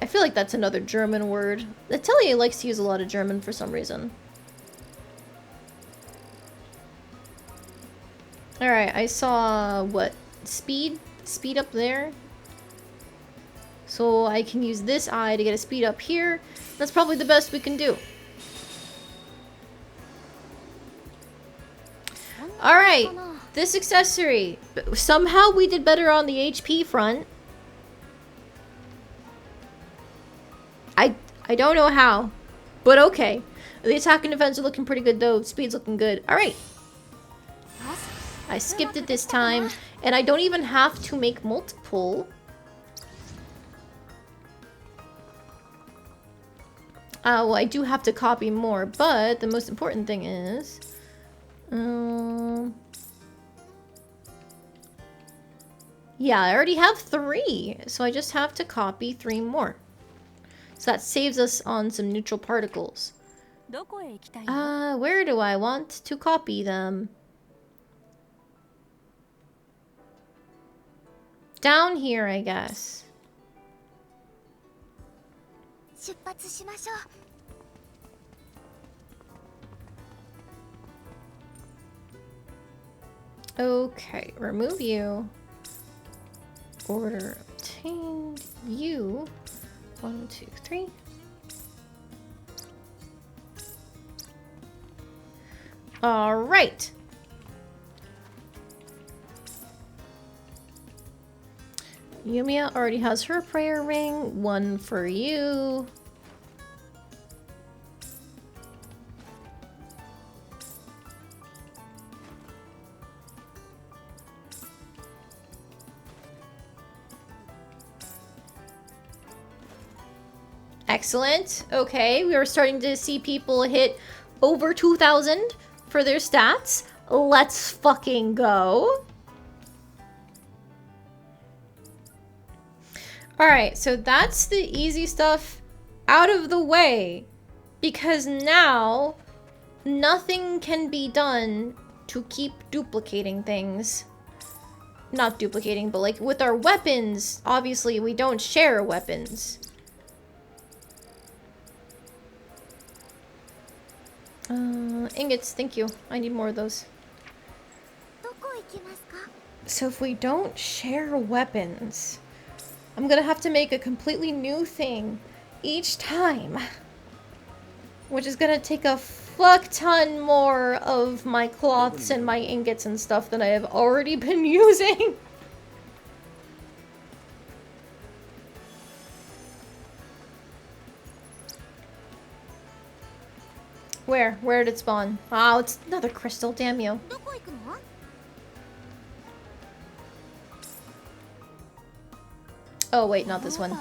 A: I feel like that's another German word. Atelier likes to use a lot of German for some reason. Alright, I saw, what, speed? Speed up there? So I can use this eye to get a speed up here. That's probably the best we can do. Alright, this accessory. Somehow we did better on the HP front. I don't know how, but okay. The attack and defense are looking pretty good though. Speed's looking good. Alright. I skipped it this time, and I don't even have to make multiple. Well, I do have to copy more, but the most important thing is... yeah, I already have 3, so I just have to copy 3 more. So that saves us on some neutral particles. Where do I want to copy them? Down here, I guess. Okay, remove you. Order obtained. You. 1, 2, 3. All right. Yumia already has her prayer ring. 1 for you. Excellent. Okay, we are starting to see people hit over 2,000 for their stats. Let's fucking go. Alright, so that's the easy stuff out of the way. Because now, nothing can be done to keep duplicating things. Not duplicating, but like with our weapons, obviously we don't share weapons. Ingots, thank you. I need more of those. So if we don't share weapons, I'm gonna have to make a completely new thing each time. Which is gonna take a fuck ton more of my cloths and my ingots and stuff than I have already been using. Where? Where did it spawn? Oh, it's another crystal, damn you. Oh wait, not this one.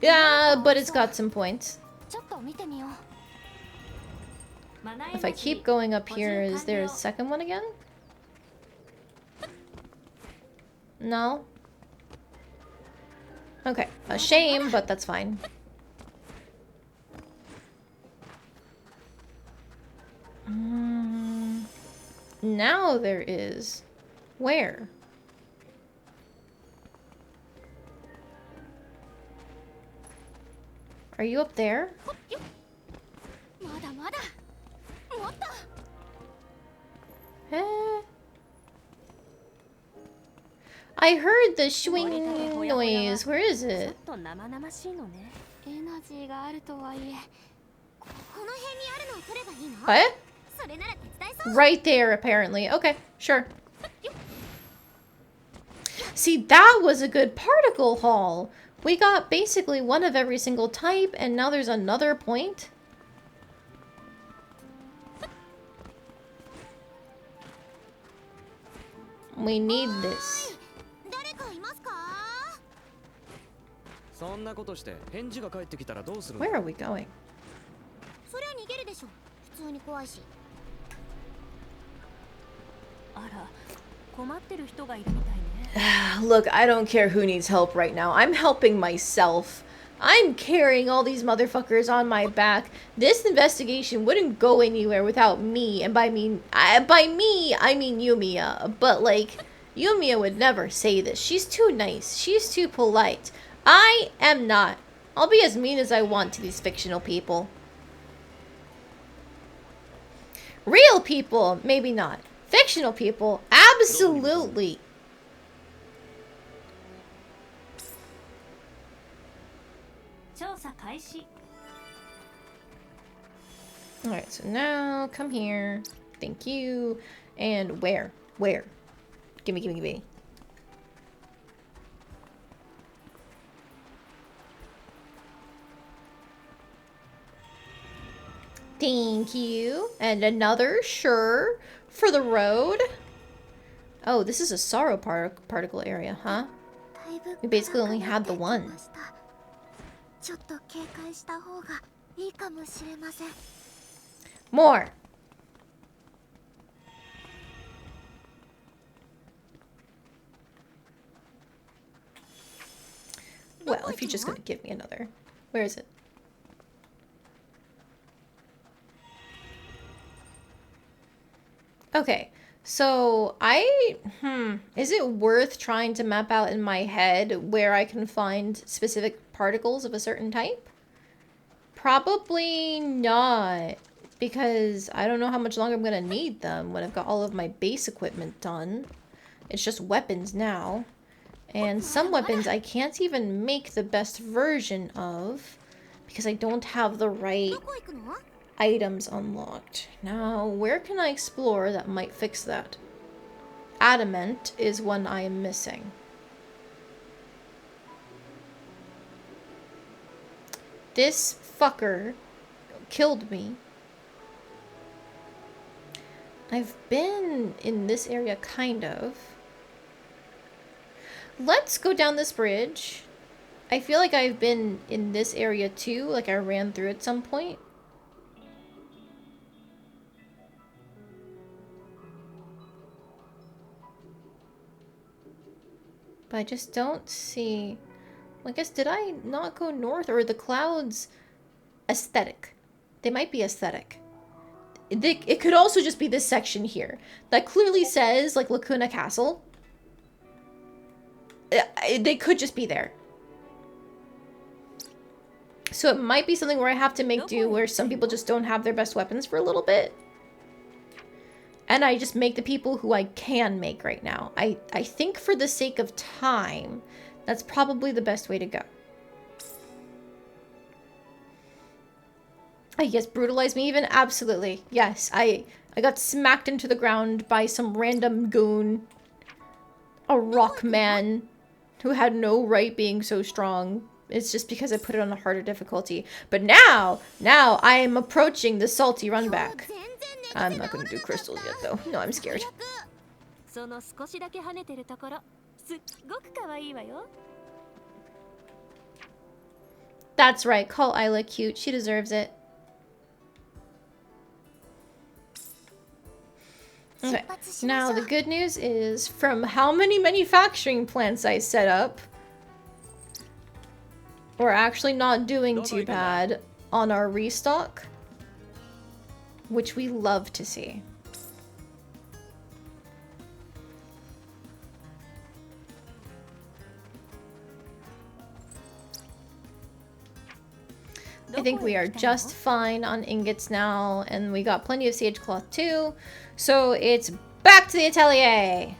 A: Yeah, but it's got some points.
C: ちょっと見てみよう。
A: If I keep going up here, is there a second one again? No? Okay, a shame, but that's fine. Now there is. Where? Are you up there?
C: まだまだ。もっと。
A: Eh. I heard the swinging noise. Where is
F: ちょっ
A: it?
F: と生々しいのね。
C: エナジーがあるとはいえ。
B: この辺にあるのを取ればいいの？
A: What?
B: それなら手伝えそう。
A: Right there, apparently. Okay, sure. See, that was a good particle haul. We got basically one of every single type, and now there's another point. We need this.
B: 誰かいますか？
E: そんなことして返事が返ってきたらどうするの？
A: Where are we going?
B: そりゃ逃げるでしょ。普通に怖いし。
F: あら、困ってる人がいるみたいね。
A: Look, I don't care who needs help right now. I'm helping myself. I'm carrying all these motherfuckers on my back. This investigation wouldn't go anywhere without me. And by me, I mean Yumia. But, like, Yumia would never say this. She's too nice. She's too polite. I am not. I'll be as mean as I want to these fictional people. Real people, maybe not. Fictional people, absolutely. Alright, so now come here. Thank you. And where? Where? Gimme, gimme, gimme. Thank you. And another, sure. For the road. Oh, this is a sorrow particle area, huh? We basically only had the one.
B: ちょっと警戒した方がいいかもしれません。
A: More. Well, if you're just gonna give me another. Where is it? Okay, so is it worth trying to map out in my head where I can find specific particles of a certain type? Probably not, because I don't know how much longer I'm gonna need them when I've got all of my base equipment done. It's just weapons now. And some weapons I can't even make the best version of because I don't have the right items unlocked. Now, where can I explore that might fix that? Adamant is one I am missing. This fucker killed me. I've been in this area, kind of. Let's go down this bridge. I feel like I've been in this area too, like I ran through at some point. But I just don't see... Well, I guess, did I not go north? Or are the clouds aesthetic? They might be aesthetic. It could also just be this section here. That clearly says, like, Lacuna Castle. They could just be there. So it might be something where I have to make do where some people just don't have their best weapons for a little bit. And I just make the people who I can make right now. I think for the sake of time, that's probably the best way to go. I guess brutalize me even? Absolutely. Yes, I got smacked into the ground by some random goon. A rock man who had no right being so strong. It's just because I put it on a harder difficulty. But now I am approaching the salty run back. I'm not going to do crystals yet, though. No, I'm scared.
F: その少しだけ跳ねてるところ、すっごく可愛いわよ。
A: That's right. Call Isla cute. She deserves it. Okay. Now, the good news is, from how many manufacturing plants I set up, we're actually not doing too bad on our restock, which we love to see. I think we are just fine on ingots now, and we got plenty of sage cloth too. So it's back to the atelier.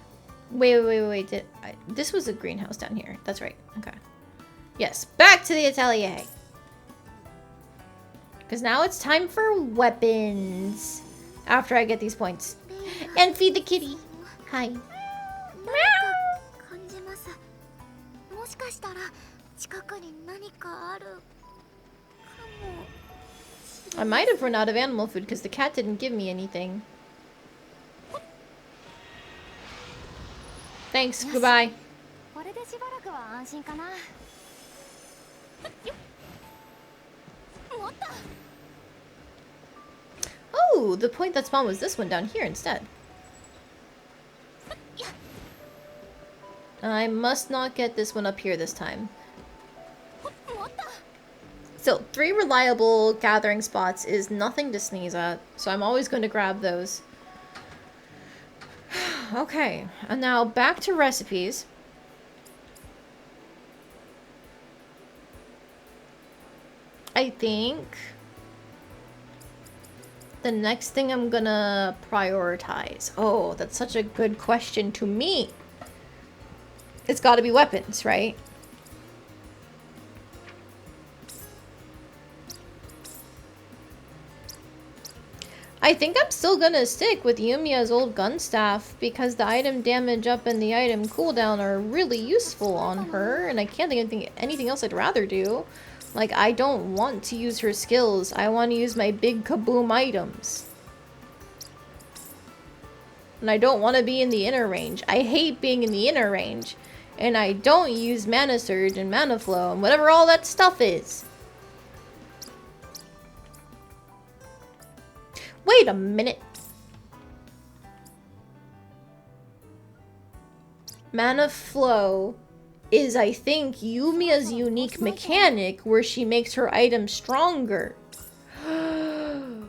A: Wait. This was a greenhouse down here. That's right. Okay. Yes, back to the atelier. Because now it's time for weapons. After I get these points. And feed the kitty. Hi. I might have run out of animal food because the cat didn't give me anything. Thanks, goodbye. Oh, the point that spawned was this one down here instead. I must not get this one up here this time. So, 3 reliable gathering spots is nothing to sneeze at, so I'm always going to grab those. Okay, and now back to recipes. I think the next thing I'm gonna prioritize. Oh, that's such a good question to me. It's gotta be weapons, right? I think I'm still gonna stick with Yumia's old gun staff because the item damage up and the item cooldown are really useful on her, and I can't think of anything else I'd rather do. Like, I don't want to use her skills. I want to use my big kaboom items. And I don't want to be in the inner range. I hate being in the inner range. And I don't use Mana Surge and Mana Flow and whatever all that stuff is. Wait a minute. Mana Flow is, I think, Yumia's unique mechanic where she makes her items stronger. Oh.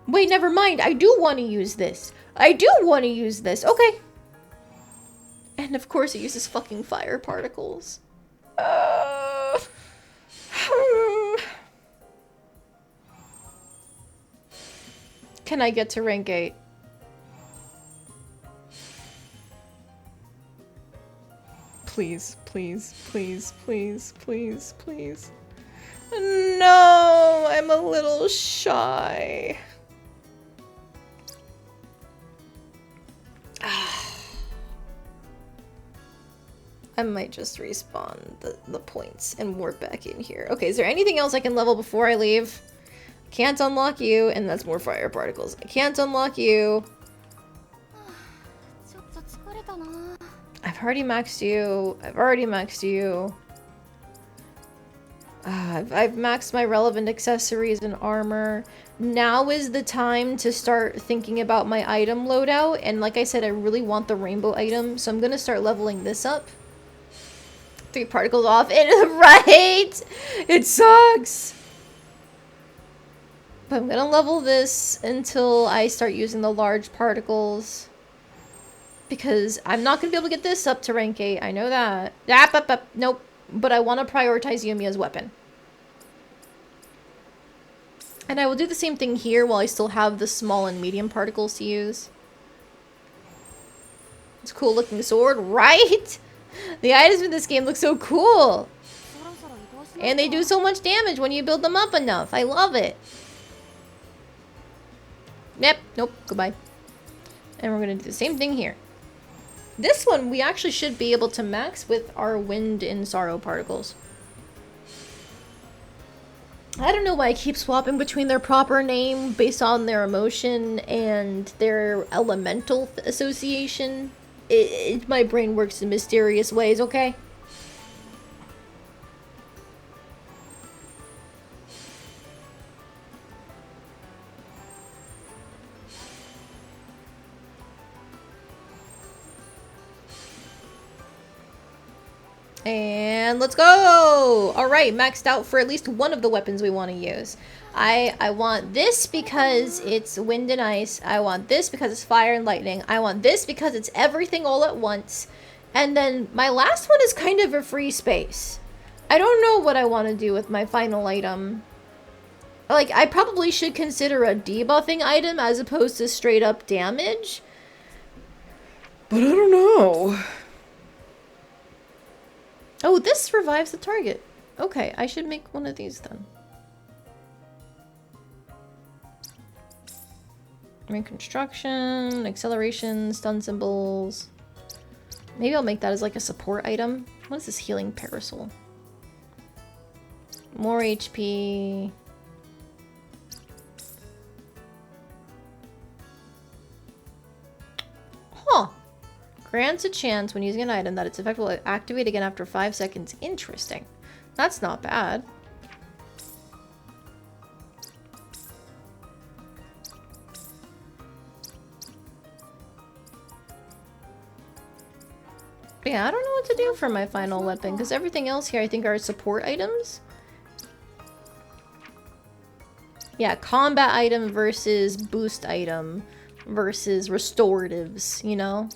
A: Wait, never mind. I do want to use this. Okay. And of course it uses fucking fire particles. Can I get to rank 8? Please, please, please, please, please, please. No, I'm a little shy. I might just respawn the points and warp back in here. Okay, is there anything else I can level before I leave? Can't unlock you, and that's more fire particles. I can't unlock you. I've already maxed you. I've maxed my relevant accessories and armor. Now is the time to start thinking about my item loadout. And like I said, I really want the rainbow item. So I'm going to start leveling this up. 3 particles off. Right! It sucks! But I'm going to level this until I start using the large particles. Because I'm not going to be able to get this up to rank 8. I know that. Nope. But I want to prioritize Yumia's weapon. And I will do the same thing here while I still have the small and medium particles to use. It's a cool looking sword, right? The items in this game look so cool. And they do so much damage when you build them up enough. I love it. Yep. Nope. Goodbye. And we're going to do the same thing here. This one, we actually should be able to max with our Wind and Sorrow particles. I don't know why I keep swapping between their proper name based on their emotion and their elemental association. My brain works in mysterious ways, okay? And let's go! Alright, maxed out for at least one of the weapons we want to use. I want this because it's wind and ice. I want this because it's fire and lightning. I want this because it's everything all at once. And then my last one is kind of a free space. I don't know what I want to do with my final item. Like, I probably should consider a debuffing item as opposed to straight up damage. But I don't know. Oh, this revives the target. Okay, I should make one of these then. Reconstruction, acceleration, stun symbols. Maybe I'll make that as like a support item. What is this healing parasol? More HP. Huh. Grants a chance when using an item that its effect will activate again after 5 seconds. Interesting. That's not bad. But yeah, I don't know what to do for my final weapon, because everything else here I think are support items. Yeah, combat item versus boost item versus restoratives, you know?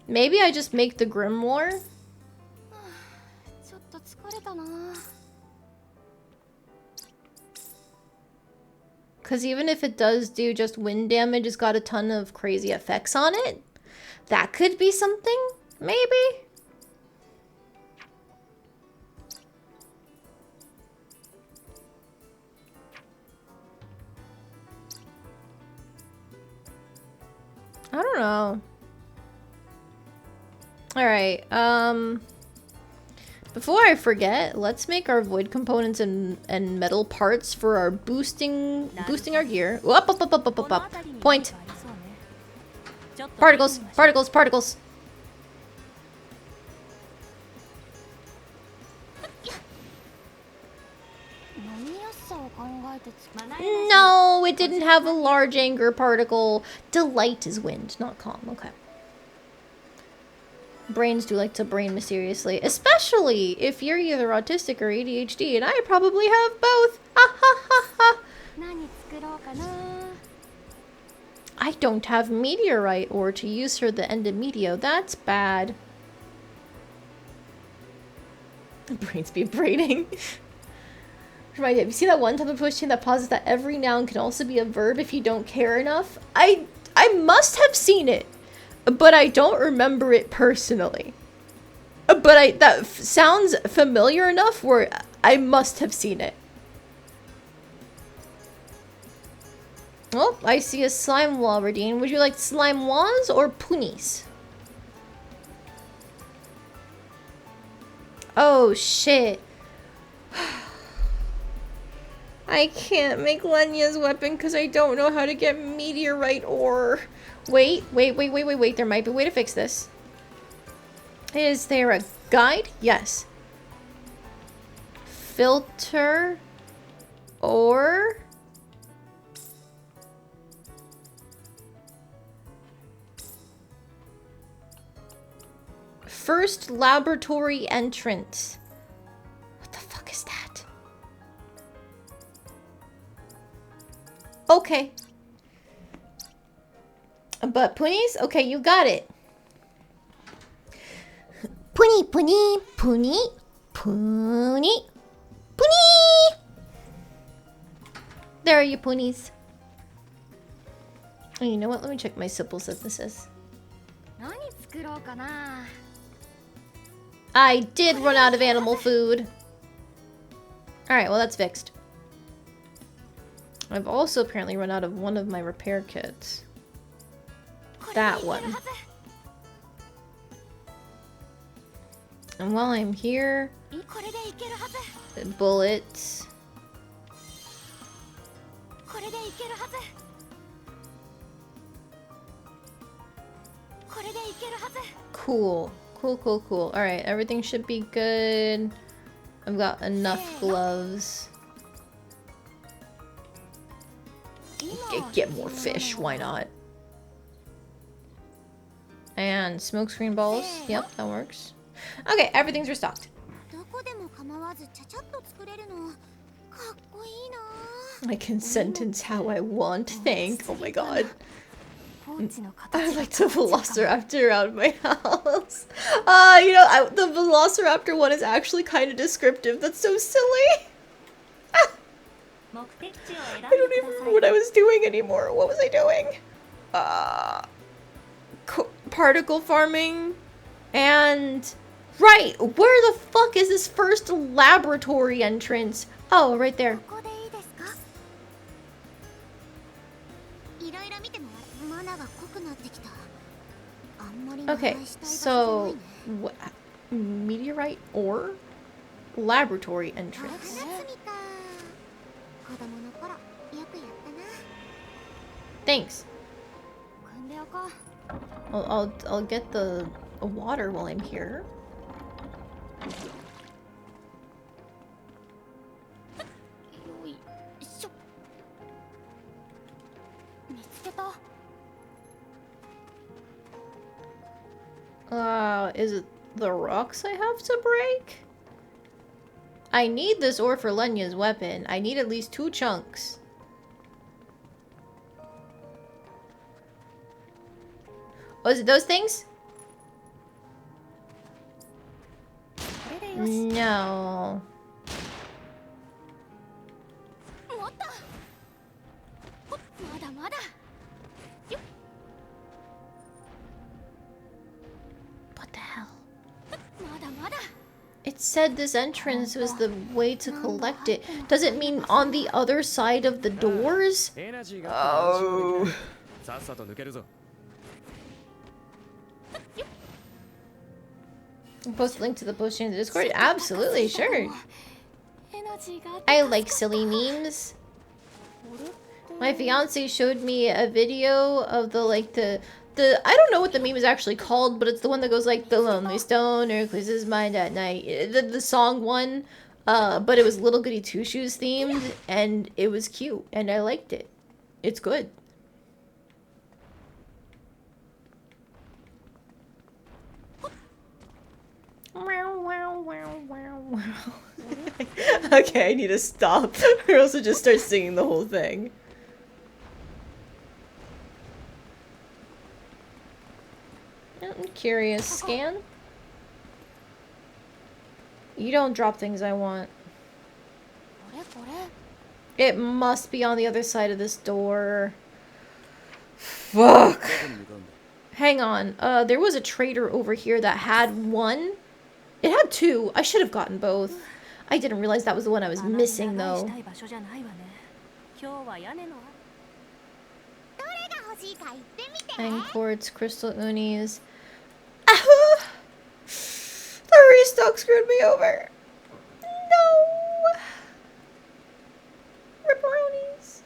A: Maybe I just make the Grimoire? Because even if it does do just wind damage, it's got a ton of crazy effects on it. That could be something, maybe? I don't know. Alright, before I forget, let's make our void components and metal parts for our boosting our gear. Up, up, up, up, up, up, up. Point. Particles, particles, particles. No, it didn't have a large anger particle. Delight is wind, not calm. Okay. Brains do like to brain mysteriously, especially if you're either autistic or ADHD, and I probably have both. Ha ha ha ha. I don't have meteorite ore to use for the endometio. That's bad. Brains be braining. Right, have you seen that one type of posting that posits that every noun can also be a verb if you don't care enough? I must have seen it, but I don't remember it personally. But that sounds familiar enough where I must have seen it. Oh, I see a slime wall, Radine. Would you like slime walls or punies? Oh, shit. I can't make Lenya's weapon because I don't know how to get meteorite ore. Wait. There might be a way to fix this. Is there a guide? Yes. Filter ore. First laboratory entrance. What the fuck is that? Okay. But punies? Okay, you got it. Puni, puni, puni, puni, puni. There are your punies. Oh, you know what? Let me check my simple synthesis. I did run out of animal food. Alright, well that's fixed. I've also apparently run out of one of my repair kits. That one. And while I'm here... bullets. Cool. Cool. Alright, everything should be good. I've got enough gloves. Get more fish, why not? And smokescreen balls. Yep, that works. Okay, everything's restocked.
B: どこでも構わずちゃちゃっと作れるのかっこいいな。
A: I can sentence how I want. Thank. Oh my god.
C: ポーチの
A: I
C: 形
A: like
C: が
A: the
C: 変わっちゃった
A: velociraptor around my house. The velociraptor one is actually kind of descriptive. That's so silly.
D: 目的地を選ん
A: I
D: で
A: don't
D: く
A: even
D: ださ
A: remember
D: い
A: what I was doing anymore. What was I doing? Particle farming. And... Right! Where the fuck is this first laboratory entrance? Oh, right there.
B: ここでいいですか。いろいろ見てもマナが濃くなってきた。あんまり長
A: Okay,
B: 居したい場所じ
A: so...
B: ゃないね。
A: meteorite ore? Laboratory
B: 花
A: entrance.
B: 摘みか。子供の頃よくやったな。
A: Thanks.
C: 組んでおこう
A: I'll get the water while I'm here.
C: よいしょ見つけた
A: Is it the rocks I have to break? I need this ore for Lenya's weapon. I need at least 2 chunks. Was it those things?
C: これでよし
A: No.
C: 持ったほっまだまだ
A: What the hell?
C: まだまだ
A: It said this entrance was the way to collect it. Does it mean on the other side of the doors?
E: エナジーがあっても安心はできないさっさと抜けるぞ
A: Post a link to the posting in the Discord? Absolutely, sure.
C: エナジーがあって
A: I like silly memes. My fiance showed me a video of the I don't know what the meme is actually called, but it's the one that goes like the lonely stoner clears his mind at night. The song one, but it was Little Goody Two Shoes themed, and it was cute, and I liked it. It's good. Okay, I need to stop, or else I just start singing the whole thing. I'm curious. Scan? You don't drop things I want.
C: これこれ
A: It must be on the other side of this door. Fuck. Hang on. There was a trader over here that had one. It had 2. I should have gotten both. I didn't realize that was the one I was
F: あまり
A: missing
F: 長居
A: though.
F: したい場所じゃないわね。今日は屋根の
B: どれが欲しいか言ってみて。
A: Nine quartz, crystal unis. Ah! The restock screwed me over. No. Ripperonis.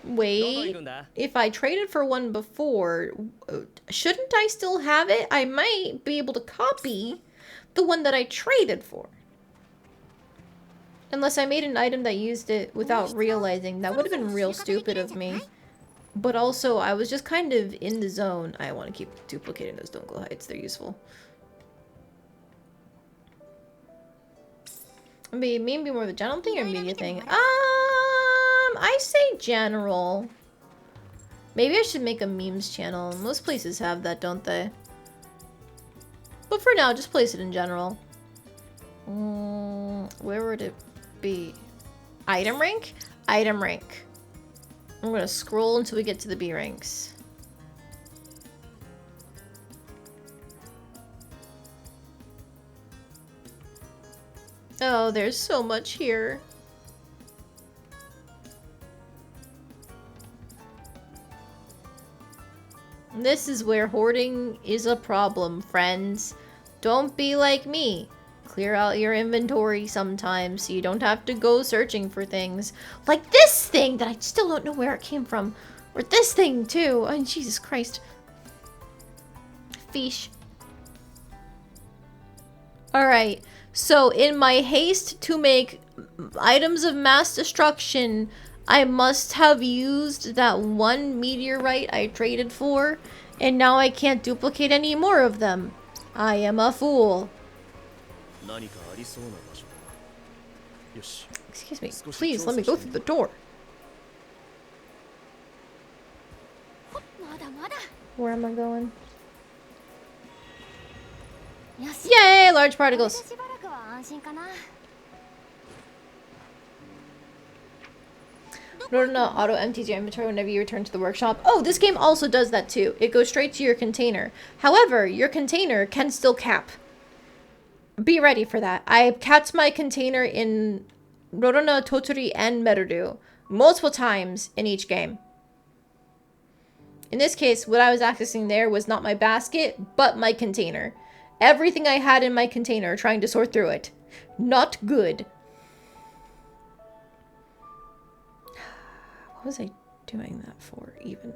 A: Wait. If I traded for one before, shouldn't I still have it? I might be able to copy the one that I traded for. Unless I made an item that used it without realizing. That would have been real stupid of me. But also, I was just kind of in the zone. I want to keep duplicating those don't glow heights. They're useful. Maybe more of a general thing or media thing? I say general. Maybe I should make a memes channel. Most places have that, don't they? But for now, just place it in general. Where would it be? Item rank? Item rank. I'm gonna scroll until we get to the B ranks. Oh, there's so much here. This is where hoarding is a problem, friends. Don't be like me. Clear out your inventory sometimes so you don't have to go searching for things. Like this thing that I still don't know where it came from. Or this thing too. Oh, Jesus Christ. Fish. Alright, so in my haste to make items of mass destruction, I must have used that one meteorite I traded for, and now I can't duplicate any more of them. I am a fool. Excuse me, please let me go through the door. Where am I going? Yay, large particles. Rorona auto empties your inventory whenever you return to the workshop. Oh, this game also does that too. It goes straight to your container. However, your container can still cap. Be ready for that. I capped my container in Rorona, Toturi, and Merudu multiple times in each game. In this case, what I was accessing there was not my basket, but my container. Everything I had in my container, trying to sort through it. Not good. What was I doing that for, even?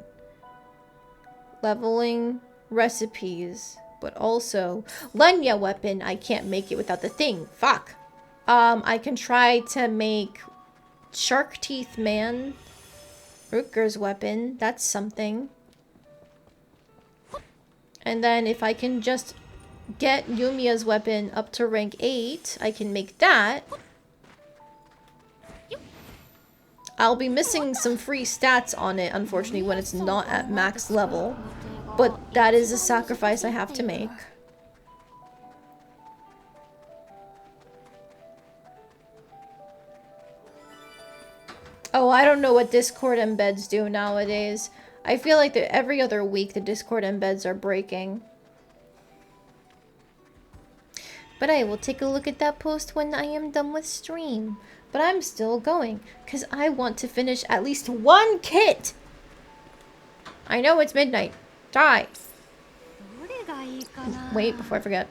A: Leveling recipes, but also Lenya weapon. I can't make it without the thing. Fuck. I can try to make Shark Teeth Man. Rutger's weapon. That's something. And then if I can just get Yumia's weapon up to rank 8, I can make that. I'll be missing some free stats on it, unfortunately, when it's not at max level. But that is a sacrifice I have to make. Oh, I don't know what Discord embeds do nowadays. I feel like that every other week the Discord embeds are breaking. But I will take a look at that post when I am done with stream. But I'm still going, because I want to finish at least one kit! I know it's midnight. Die! Wait, before I forget.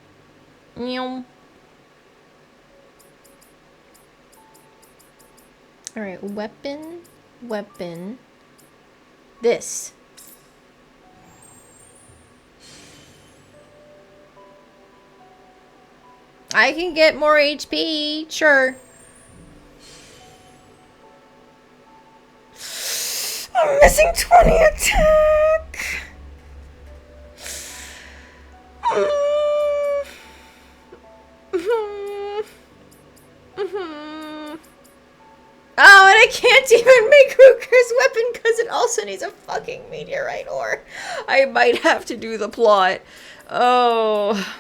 A: Alright, weapon, weapon. This. I can get more HP, sure. I'm missing 20 attack. Oh, and I can't even make Ruker's weapon because it also needs a fucking meteorite ore. I might have to do the plot. Oh.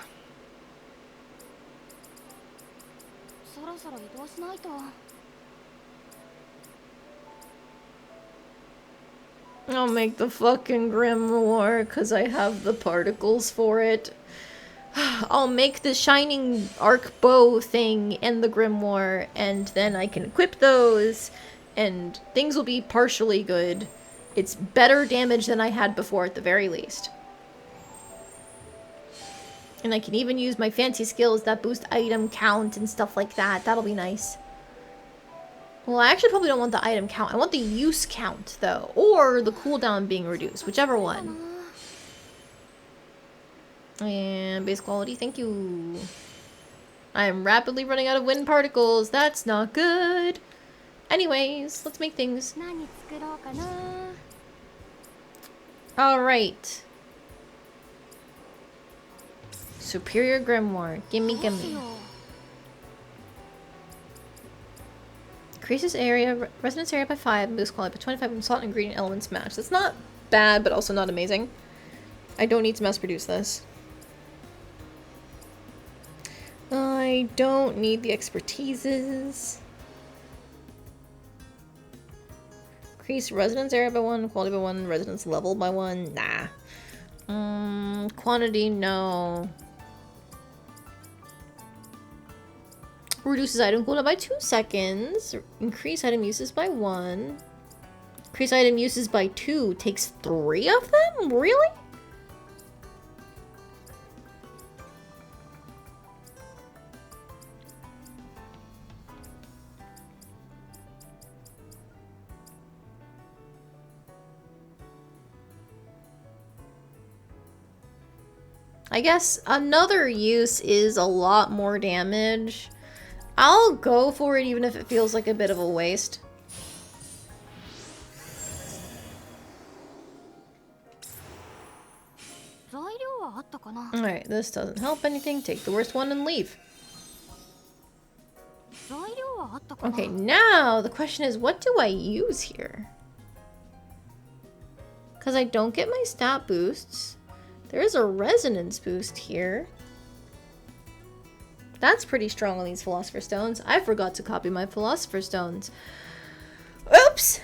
A: I'll make the fucking grimoire because I have the particles for it. I'll make the shining arc bow thing and the grimoire, and then I can equip those, and things will be partially good. It's better damage than I had before at the very least. And I can even use my fancy skills that boost item count and stuff like that. That'll be nice. Well, I actually probably don't want the item count. I want the use count, though. Or the cooldown being reduced. Whichever one. And base quality, thank you. I am rapidly running out of wind particles. That's not good. Anyways, let's make things. Alright. Superior grimoire. Gimme, gimme. Increases area, resonance area by 5, boost quality by 25, and salt and ingredient elements match. That's not bad, but also not amazing. I don't need to mass produce this. I don't need the expertises. Increase resonance area by 1, quality by 1, resonance level by 1. Nah. Quantity, no. Reduces item cooldown by 2 seconds. Increase item uses by 1. Increase item uses by 2. Takes 3 of them? Really? I guess another use is a lot more damage. I'll go for it even if it feels like a bit of a waste. Alright, this doesn't help anything. Take the worst one and leave. Okay, now the question is, what do I use here? Because I don't get my stat boosts. There is a resonance boost here. That's pretty strong on these Philosopher Stones. I forgot to copy my Philosopher Stones. Oops!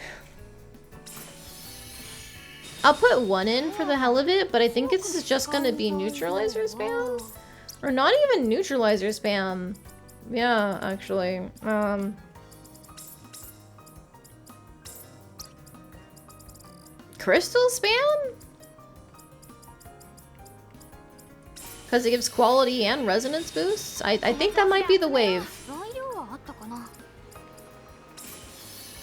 A: I'll put one in for the hell of it, but I think this is just gonna be neutralizer spam. Or not even neutralizer spam. Yeah, actually. Crystal spam? Because it gives quality and resonance boosts? I think that might be the wave.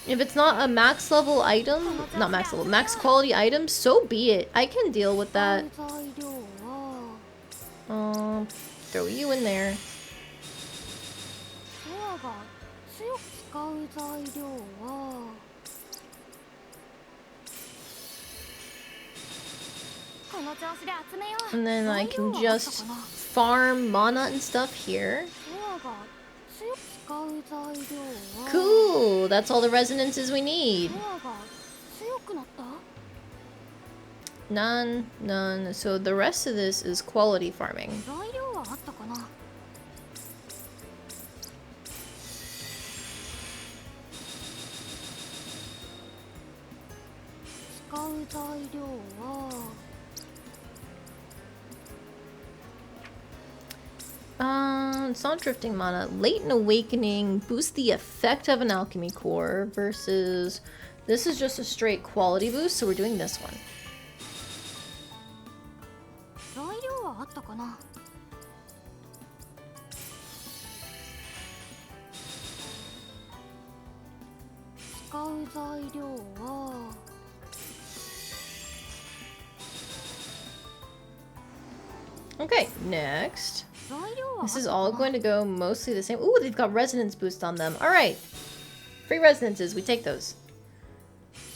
A: If it's not a max level item, not max level, max quality item, so be it. I can deal with that. Throw you in there. And then I can just farm mana and stuff here. Cool! That's all the resonances we need. None, none. So the rest of this is quality farming. It's not drifting mana. Latent Awakening boosts the effect of an alchemy core versus this is just a straight quality boost, so we're doing this one. Okay, next. This is all going to go mostly the same. Ooh, they've got resonance boost on them. Alright. Free resonances, we take those.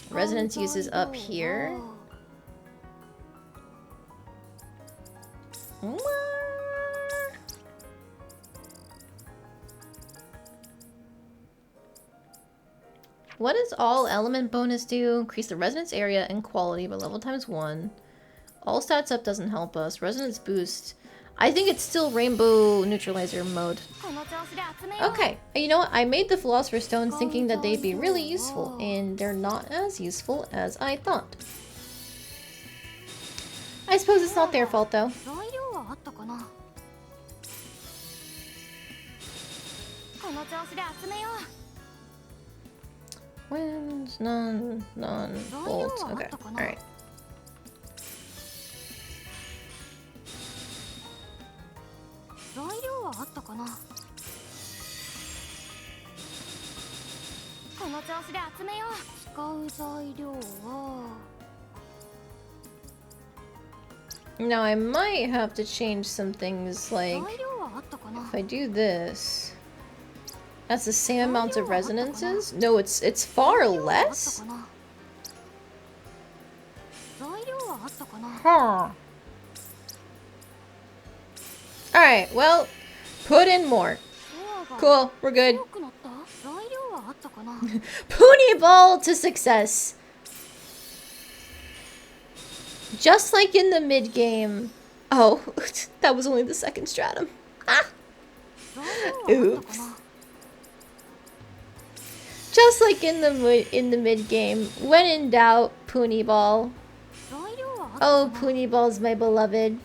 A: Resonance uses up here. What does all element bonus do? Increase the resonance area and quality by level ×1. All stats up doesn't help us. Resonance boost. I think it's still rainbow neutralizer mode. Okay, you know what? I made the Philosopher's Stones thinking that they'd be really useful, and they're not as useful as I thought. I suppose it's not their fault, though. Winds, none, bolt. Okay, alright. Now I might have to change some things, like if I do this, that's the same amount of resonances? No, it's far less? Huh. Alright, well, put in more. Cool, we're good. Pony ball to success. Just like in the mid-game. Oh, that was only the second stratum. Ah! Oops. Just like in the mid-game, when in doubt, Pony ball. Oh, Pony ball's my beloved.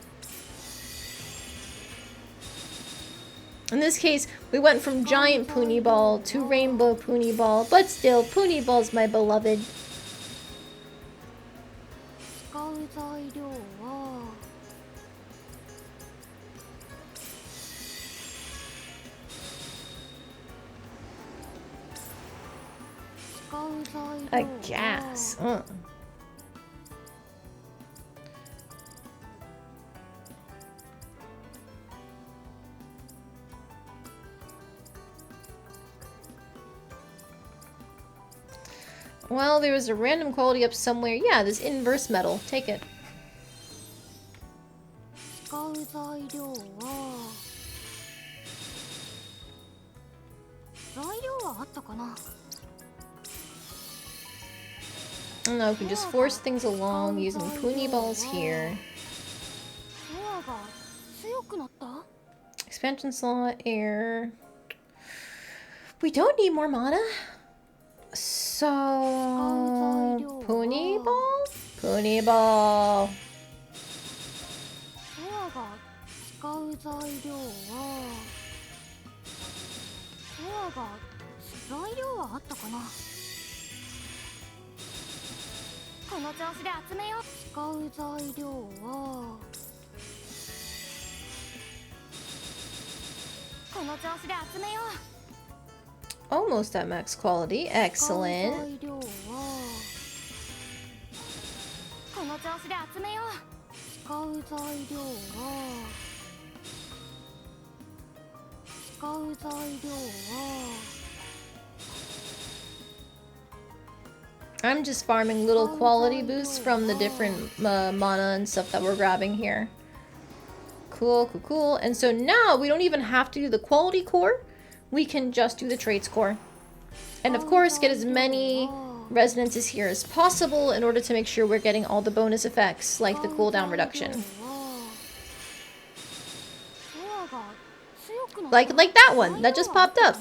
A: In this case, we went from giant Pony ball to rainbow Pony ball, but still, Pony ball's my beloved. A gas. Well, there was a random quality up somewhere. Yeah, this inverse metal. Take it.
C: 料は材料はあったかな。
A: I don't know, we can just force things along using pony balls here.
C: ドアが強くなった。
A: Expansion slot, air. We don't need more mana. So, pony ball? Pony ball.
C: ドアが使う材料はドアが材料はあったかな。この調子で集めよう。使う材料はこの調子で集めよう。
A: Almost at max quality.
C: 使う
A: Excellent.
C: 材料はこの調子で集めよう。使う材料は使う材料は
A: I'm just farming little quality boosts from the different mana and stuff that we're grabbing here. Cool, cool, cool. And so now we don't even have to do the quality core. We can just do the traits core. And of course, get as many resonances here as possible in order to make sure we're getting all the bonus effects, like the cooldown reduction. Like that one that just popped up.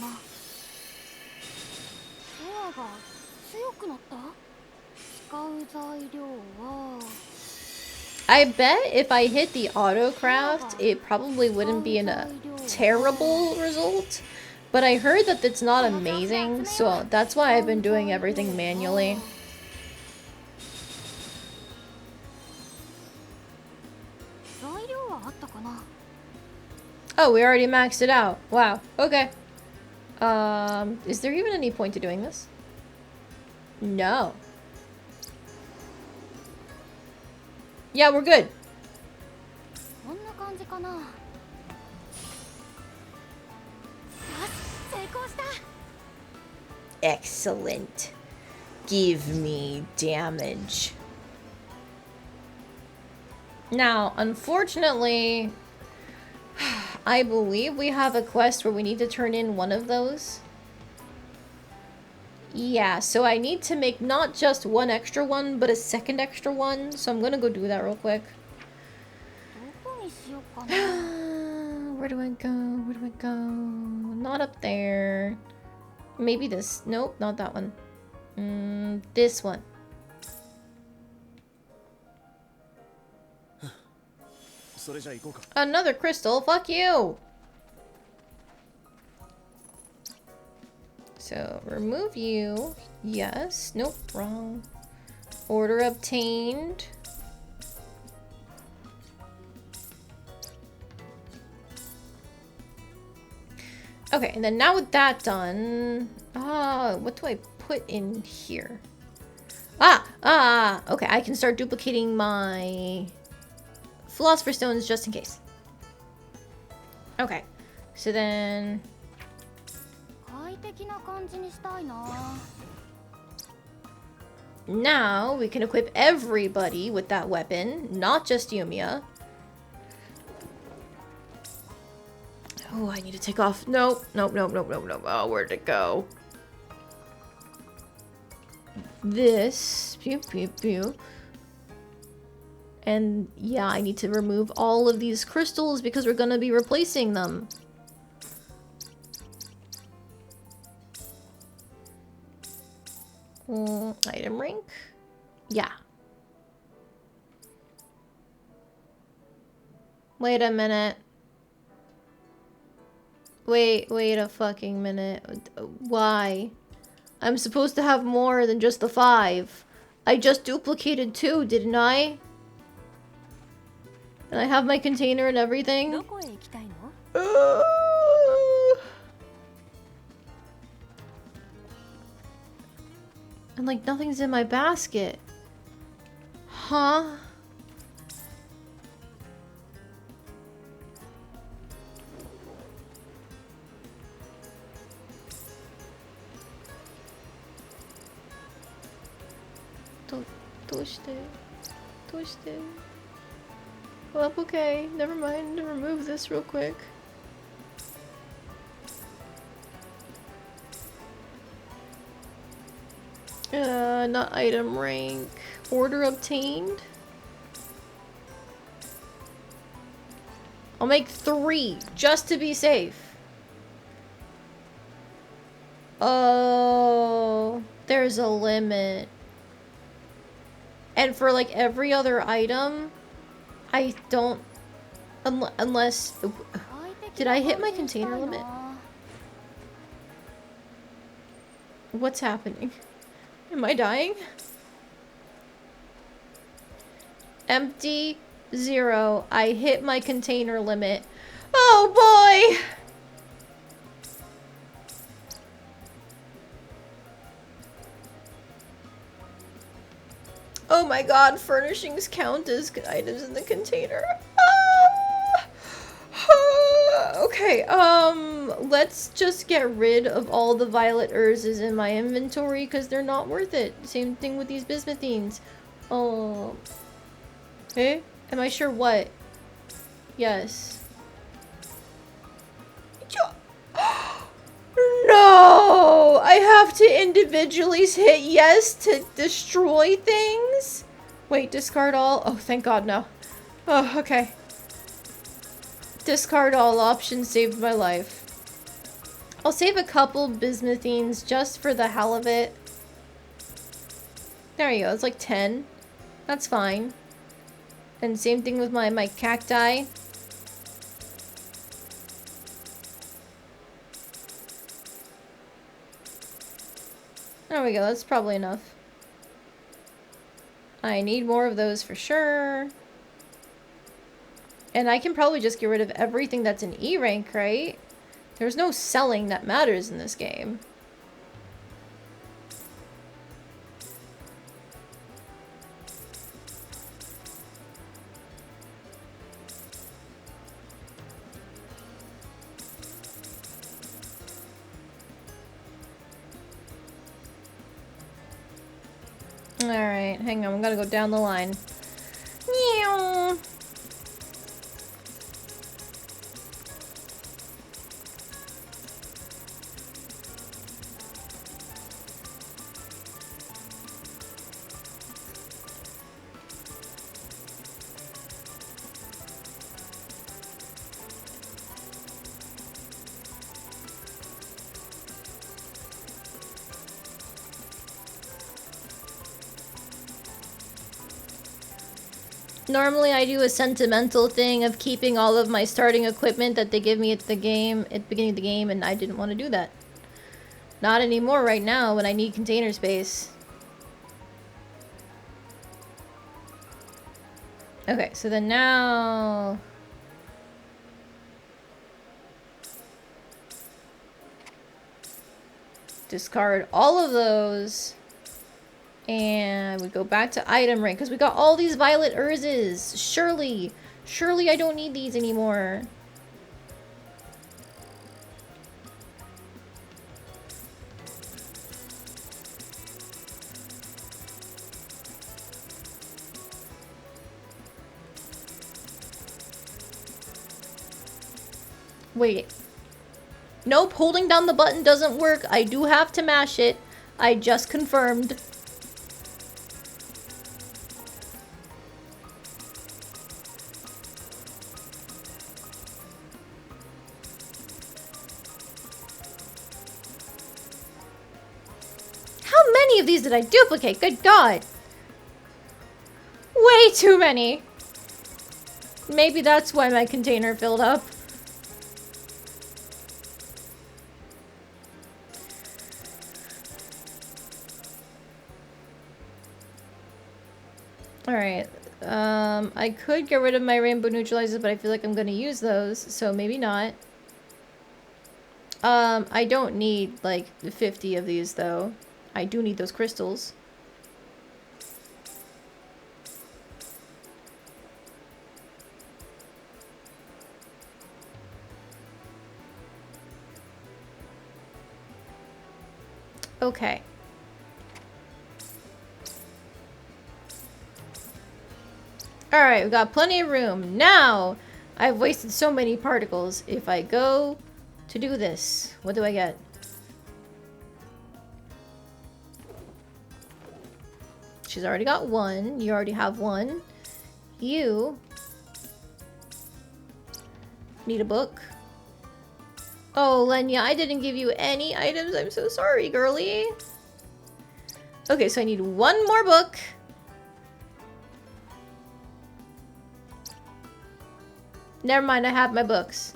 A: I bet if I hit the auto craft, it probably wouldn't be a terrible result. But I heard that it's not amazing, so that's why I've been doing everything manually. Oh, we already maxed it out. Wow. Okay. Is there even any point to doing this? No. Yeah, we're good. Excellent. Give me damage. Now, unfortunately, I believe we have a quest where we need to turn in one of those. Yeah, so I need to make not just one extra one, but a second extra one. So I'm gonna go do that real quick. Where do I go? Where do I go? Not up there. Maybe this. Nope, not that one. This one. Another crystal. Fuck you. So, remove you. Yes. Nope, wrong. Order obtained. Okay, and then now with that done... what do I put in here? Okay, I can start duplicating my Philosopher's Stones just in case. Okay, so then... Now we can equip everybody with that weapon, not just Yumia. Oh, I need to take off. Nope. Oh, where'd it go? This. Pew, pew, pew. And yeah, I need to remove all of these crystals because we're gonna be replacing them. Item rank? Yeah. Wait a minute. Wait a fucking minute. Why? I'm supposed to have more than just the 5. I just duplicated 2, didn't I? And I have my container and everything. And like nothing's in my basket. Huh? Well, okay. Never mind. Remove this real quick. Not item rank. Order obtained. I'll make 3, just to be safe. Oh, there's a limit. And for like every other item, I don't... Unless... Did I hit my container limit? What's happening? Am I dying? Empty, 0. I hit my container limit. Oh boy! Oh my god, furnishings count as items in the container. Okay, let's just get rid of all the violet urzes in my inventory because they're not worth it. Same thing with these bismuthines. Oh. Eh? Am I sure what? Yes. No! I have to individually hit yes to destroy things? Wait, discard all? Oh, thank god, no. Oh, okay. Discard all options saved my life. I'll save a couple bismuthines just for the hell of it. There you go, it's like 10. That's fine. And same thing with my cacti. There we go, that's probably enough. I need more of those for sure. And I can probably just get rid of everything that's an E rank, right? There's no selling that matters in this game. Alright, hang on, I'm gonna go down the line. Meow. Normally I do a sentimental thing of keeping all of my starting equipment that they give me at the beginning of the game, and I didn't want to do that. Not anymore right now when I need container space. Okay, so then now... discard all of those. And we go back to item rank, because we got all these violet urzes. Surely I don't need these anymore. Wait. Nope, holding down the button doesn't work. I do have to mash it. I just confirmed. How many of these did I duplicate? Good God. Way too many. Maybe that's why my container filled up. Alright, I could get rid of my rainbow neutralizers, but I feel like I'm gonna use those, so maybe not. I don't need, like, 50 of these, though. I do need those crystals. Okay. Alright, we've got plenty of room. Now, I've wasted so many particles. If I go to do this, what do I get? She's already got one. You already have one. You need a book. Oh, Lenya, I didn't give you any items. I'm so sorry, girly. Okay, so I need one more book. Never mind, I have my books.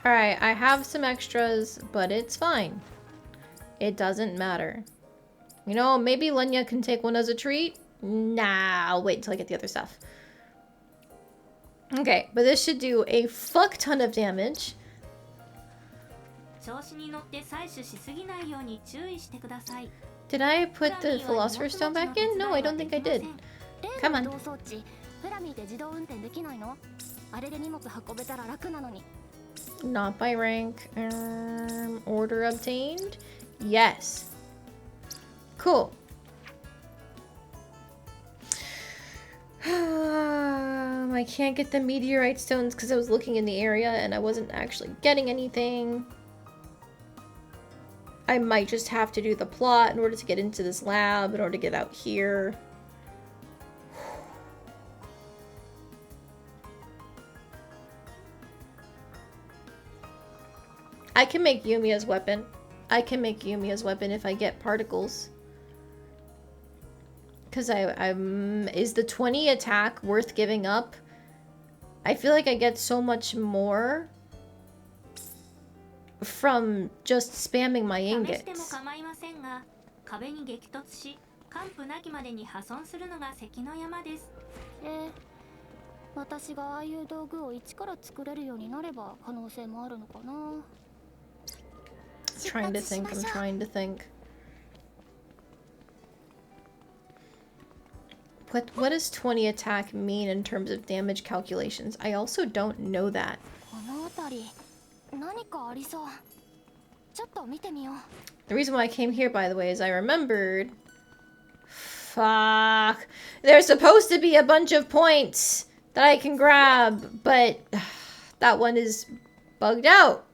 A: Alright, I have some extras, but it's fine. It doesn't matter. You know, maybe Lenya can take one as a treat? Nah, I'll wait until I get the other stuff. Okay, but this should do a fuck ton of damage. Did I put the Philosopher's Stone back in? No, I don't think I did. Come on. Not by rank. Order obtained? Yes. Cool. I can't get the meteorite stones because I was looking in the area and I wasn't actually getting anything. I might just have to do the plot in order to get into this lab, in order to get out here. I can make Yumia's weapon. I can make Yumia's weapon if I get particles. Because I'm... Is the 20 attack worth giving up? I feel like I get so much more from just spamming my ingots. I'm trying to think. What does 20 attack mean in terms of damage calculations? I also don't know that. The reason why I came here, by the way, is I remembered... Fuck. There's supposed to be a bunch of points that I can grab, but that one is bugged out.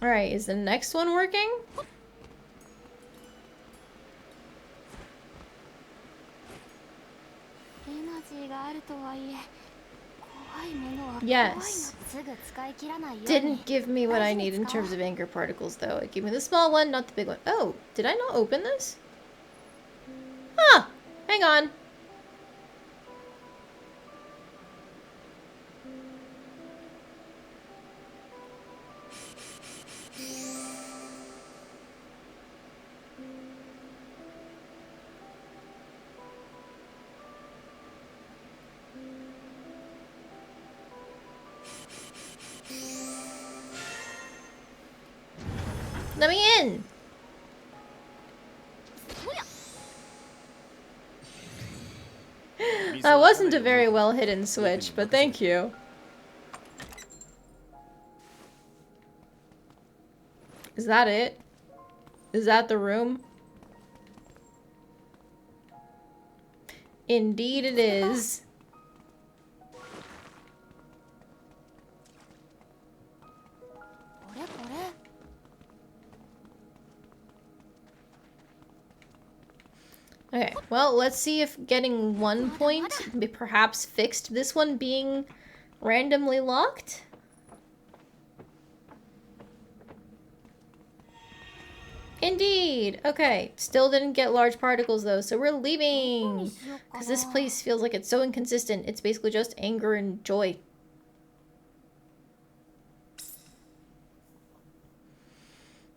A: Alright, is the next one working? Yes. Didn't give me what I need in terms of anger particles, though. It gave me the small one, not the big one. Oh, did I not open this? Huh. Hang on. Let me in! That wasn't a very well hidden switch, but thank you. Is that it? Is that the room? Indeed it is. Okay, well, let's see if getting 1 point perhaps fixed this one being randomly locked. Indeed! Okay, still didn't get large particles though, so we're leaving! Because this place feels like it's so inconsistent. It's basically just anger and joy.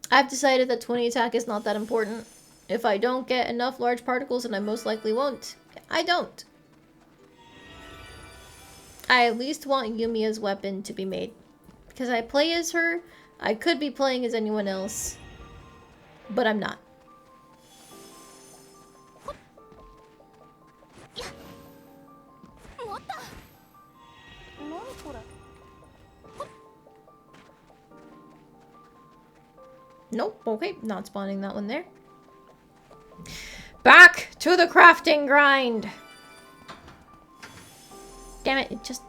A: I've decided that 20 attack is not that important. If I don't get enough large particles, and I most likely won't, I don't. I at least want Yumia's weapon to be made. Because I play as her, I could be playing as anyone else, but I'm not. Nope, okay, not spawning that one there. Back to the crafting grind! Damn it, it just...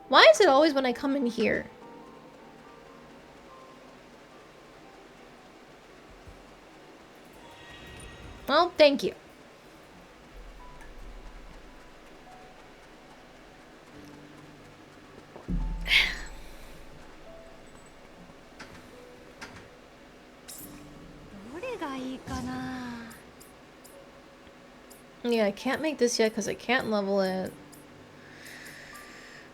A: Why is it always when I come in here? Well, thank you. Yeah, I can't make this yet because I can't level it.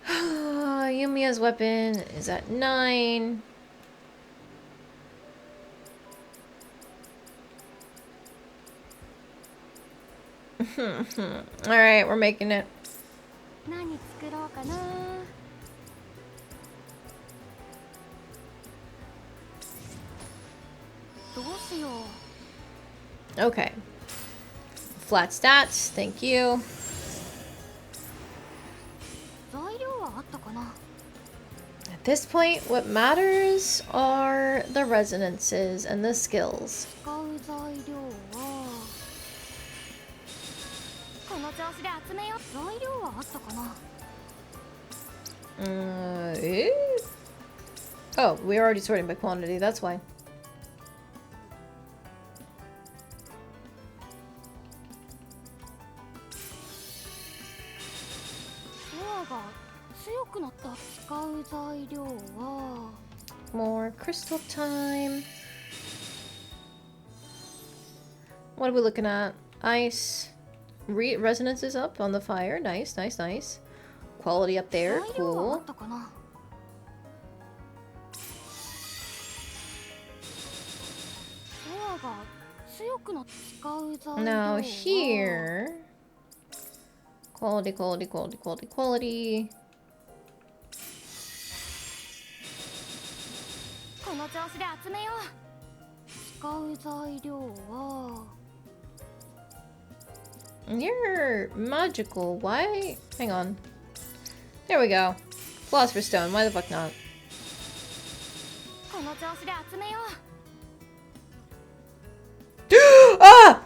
A: Yumiya's weapon is at 9. Alright, we're making it. Okay. Flat stats, thank you. At this point, what matters are the resonances and the skills. Eh? Oh, we're already sorting by quantity, that's why. More crystal time. What are we looking at? Ice. Resonance is up on the fire. Nice, nice, nice. Quality up there. Cool. Now here. Quality, quality, quality, quality, quality. You're magical. Why? Hang on. There we go. Philosopher's Stone. Why the fuck not? Ah!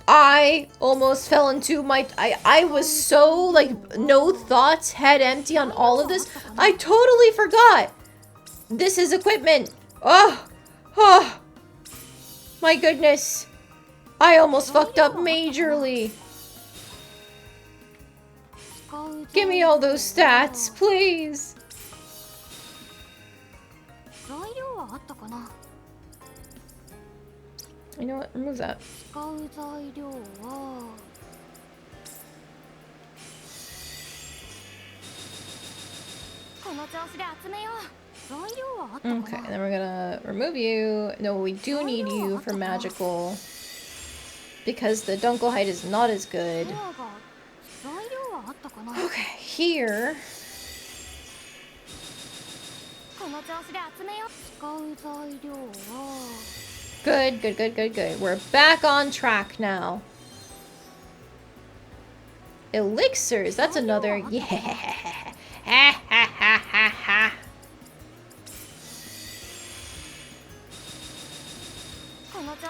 A: I almost fell into my... I was so, like, no thoughts, head empty on all of this. I totally forgot. This is equipment. Oh! Oh! My goodness. I almost fucked up majorly. Give me all those stats, please. You know what? Remove that. Okay, then we're gonna remove you. No, we do need you for magical. Because the Dunkel height is not as good. Okay, here. Good, good, good, good, good. We're back on track now. Elixirs, that's another... Yeah! Ha ha ha ha ha!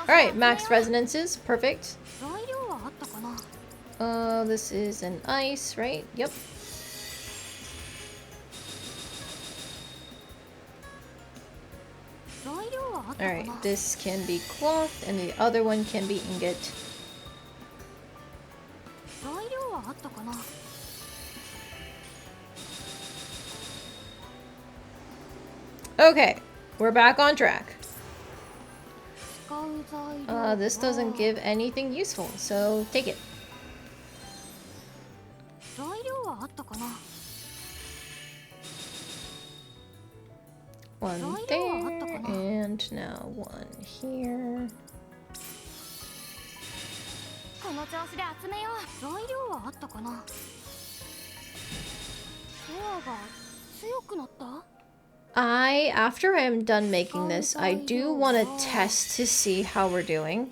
A: Alright, max resonances. Perfect. This is an ice, right? Yep. Alright, this can be cloth, and the other one can be ingot. Okay, we're back on track. This doesn't give anything useful, so take it. One there, and now one here.
C: 強くなった？
A: after I am done making this, I do want to test to see how we're doing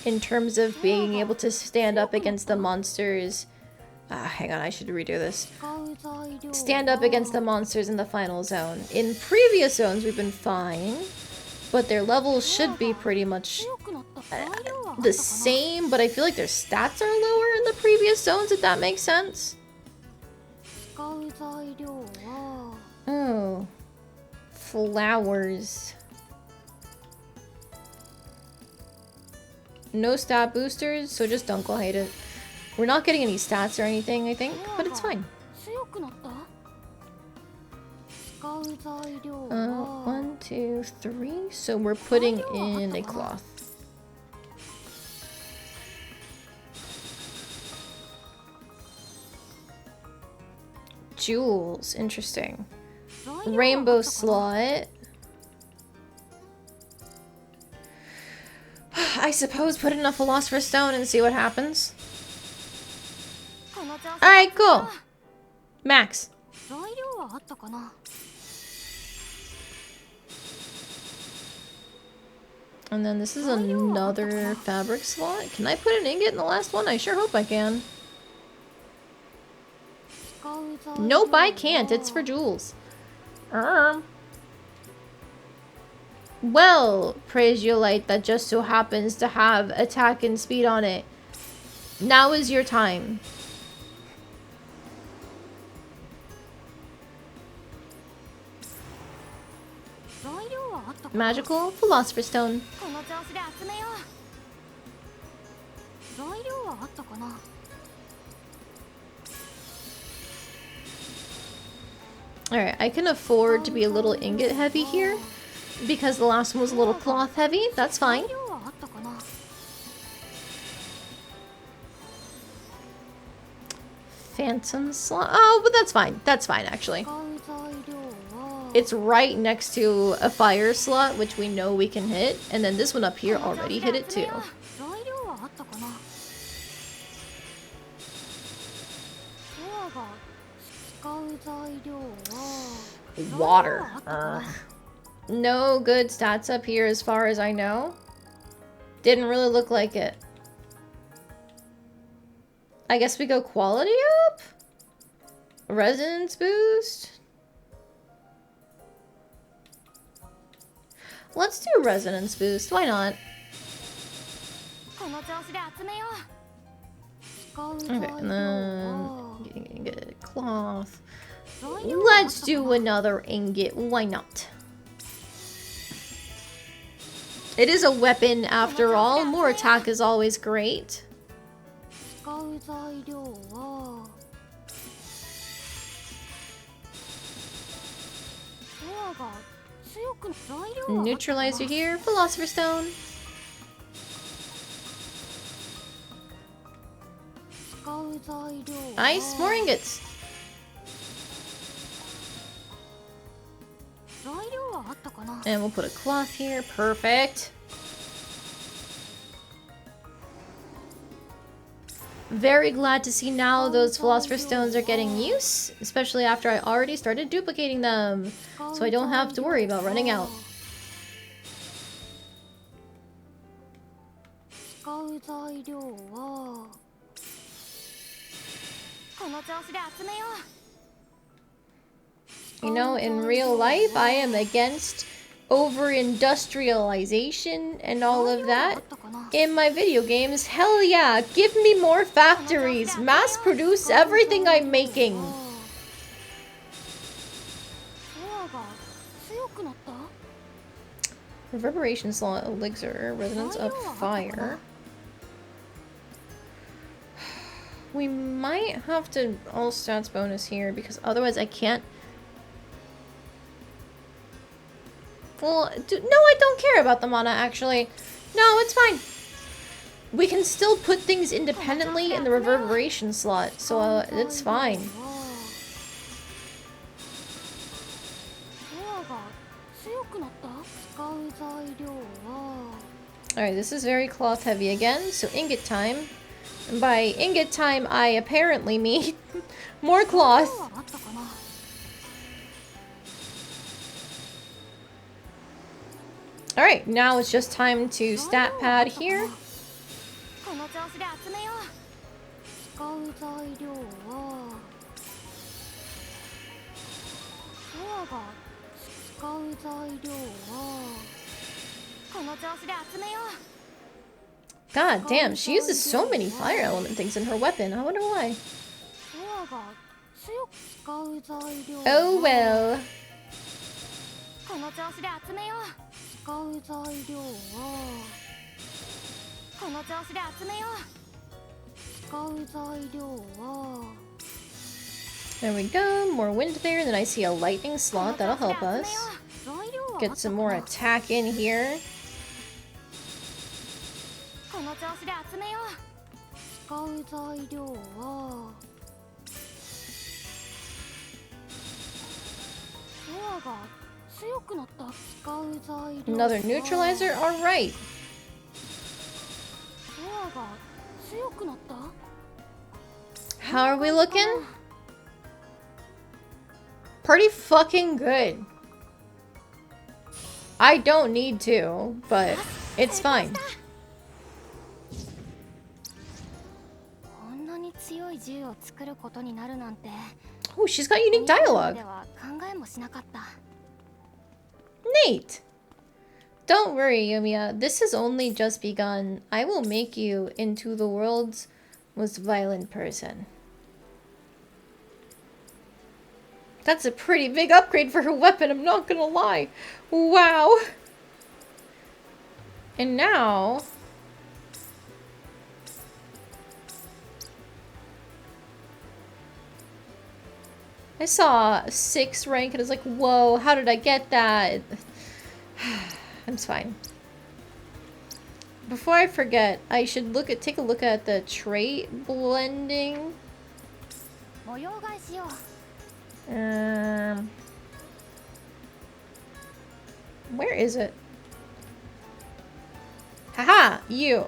A: in terms of being able to stand up against the monsters. Hang on, I should redo this. Stand up against the monsters in the final zone. In previous zones, we've been fine, but their levels should be pretty much the same, but I feel like their stats are lower in the previous zones, if that makes sense. Oh. Flowers. No stat boosters, so just don't go hate it. We're not getting any stats or anything, I think, but it's fine. 1, 2, 3. So we're putting in a cloth. Jewels, interesting. Rainbow slot. I suppose put in a philosopher's stone and see what happens. Alright, cool. Max. And then this is another fabric slot. Can I put an ingot in the last one? I sure hope I can. Nope, I can't. It's for jewels. Well, praise your light that just so happens to have attack and speed on it. Now is your time. Magical Philosopher's Stone. Alright, I can afford to be a little ingot heavy here because the last one was a little cloth heavy. That's fine. Phantom slot. Oh, but that's fine. That's fine, actually. It's right next to a fire slot, which we know we can hit. And then this one up here already hit it too. Water. No good stats up here as far as I know. Didn't really look like it. I guess we go quality up? Resonance boost? Let's do resonance boost. Why not? Okay, and then get cloth. Let's do another ingot. Why not? It is a weapon after all. More attack is always great. Neutralizer here. Philosopher's Stone. Nice. More ingots. And we'll put a cloth here. Perfect. Very glad to see now those Philosopher's Stones are getting use, especially after I already started duplicating them, so I don't have to worry about running out. You know, in real life, I am against over-industrialization and all of that. In my video games, hell yeah, give me more factories, mass produce everything I'm making. Reverberation slot, elixir, resonance up fire. We might have to all stats bonus here because otherwise I can't. Well, no, I don't care about the mana, actually. No, it's fine. We can still put things independently in the reverberation slot, so it's fine. Alright, this is very cloth heavy again, so ingot time. And by ingot time, I apparently mean more cloth. Alright, now it's just time to stat pad here.
C: この調子で集めよう。使う材料はソアが使う材料はこの調子で集めよう。
A: God damn, she uses so many fire element things in her weapon. I wonder why.
C: ソアが強く使う材料
A: Oh well.
C: この調子で集めよう。使う材料はこの調子で集めよう。使う材料は
A: There we go. More wind there. Then I see a lightning slot. That'll help us.
C: 材料は
A: Get some more attack in here.
C: この調子で集めよう。使う材料はソアが強くなった。使う材料
A: Another neutralizer. Alright.
C: ソアが強くなった。
A: How are we looking? Pretty fucking good. I don't need to, but it's fine.
C: こんなに強い銃を作ることになるなんて
A: Oh, she's got unique dialogue.
C: では考えもしなかった。
A: Nate! Don't worry, Yumia. This has only just begun. I will make you into the world's most violent person. That's a pretty big upgrade for her weapon, I'm not gonna lie. Wow. And now... I saw a 6 rank and I was like, whoa, how did I get that? It's fine. Before I forget, I should take a look at the trait blending.
C: 模様替えしよう。
A: Where is it? Haha, you.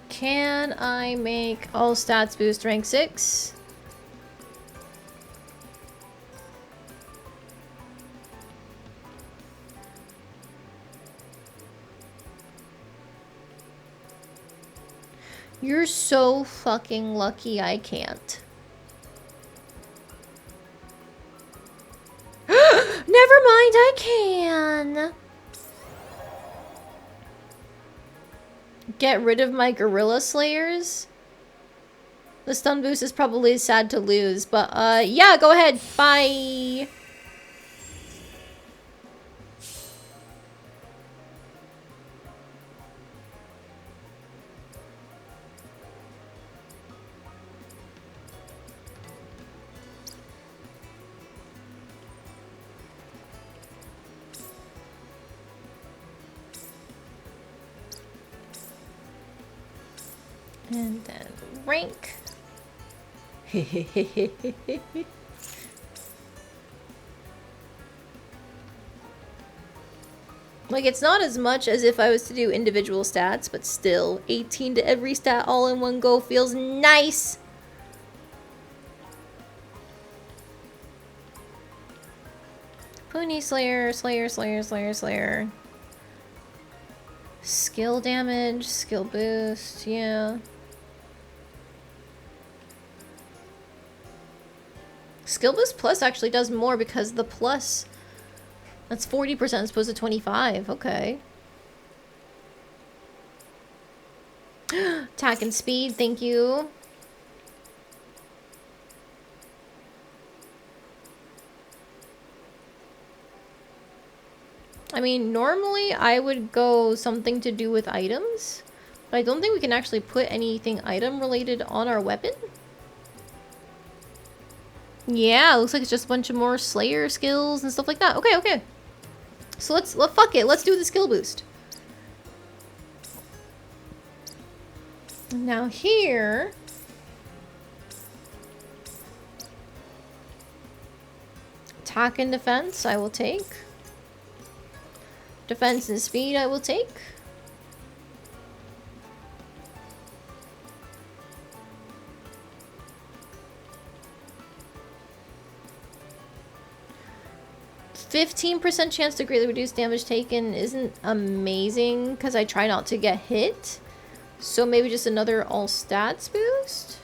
A: Can I make all stats boost rank 6? You're so fucking lucky I can't. Never mind, I can. Get rid of my gorilla slayers. The stun boost is probably sad to lose, but yeah, go ahead. Bye. And then rank. Like, it's not as much as if I was to do individual stats, but still, 18 to every stat all in one go feels nice. Pony Slayer, Slayer, Slayer, Slayer, Slayer. Skill damage, skill boost, yeah. Skill boost plus actually does more because the plus, that's 40% as opposed to 25, okay. Attack and speed, thank you. I mean, normally I would go something to do with items, but I don't think we can actually put anything item related on our weapon. Yeah, it looks like it's just a bunch of more Slayer skills and stuff like that. Okay, okay. So fuck it, let's do the skill boost. Now here... Attack and defense, I will take. Defense and speed, I will take. 15% chance to greatly reduce damage taken isn't amazing because I try not to get hit. So maybe just another all stats boost?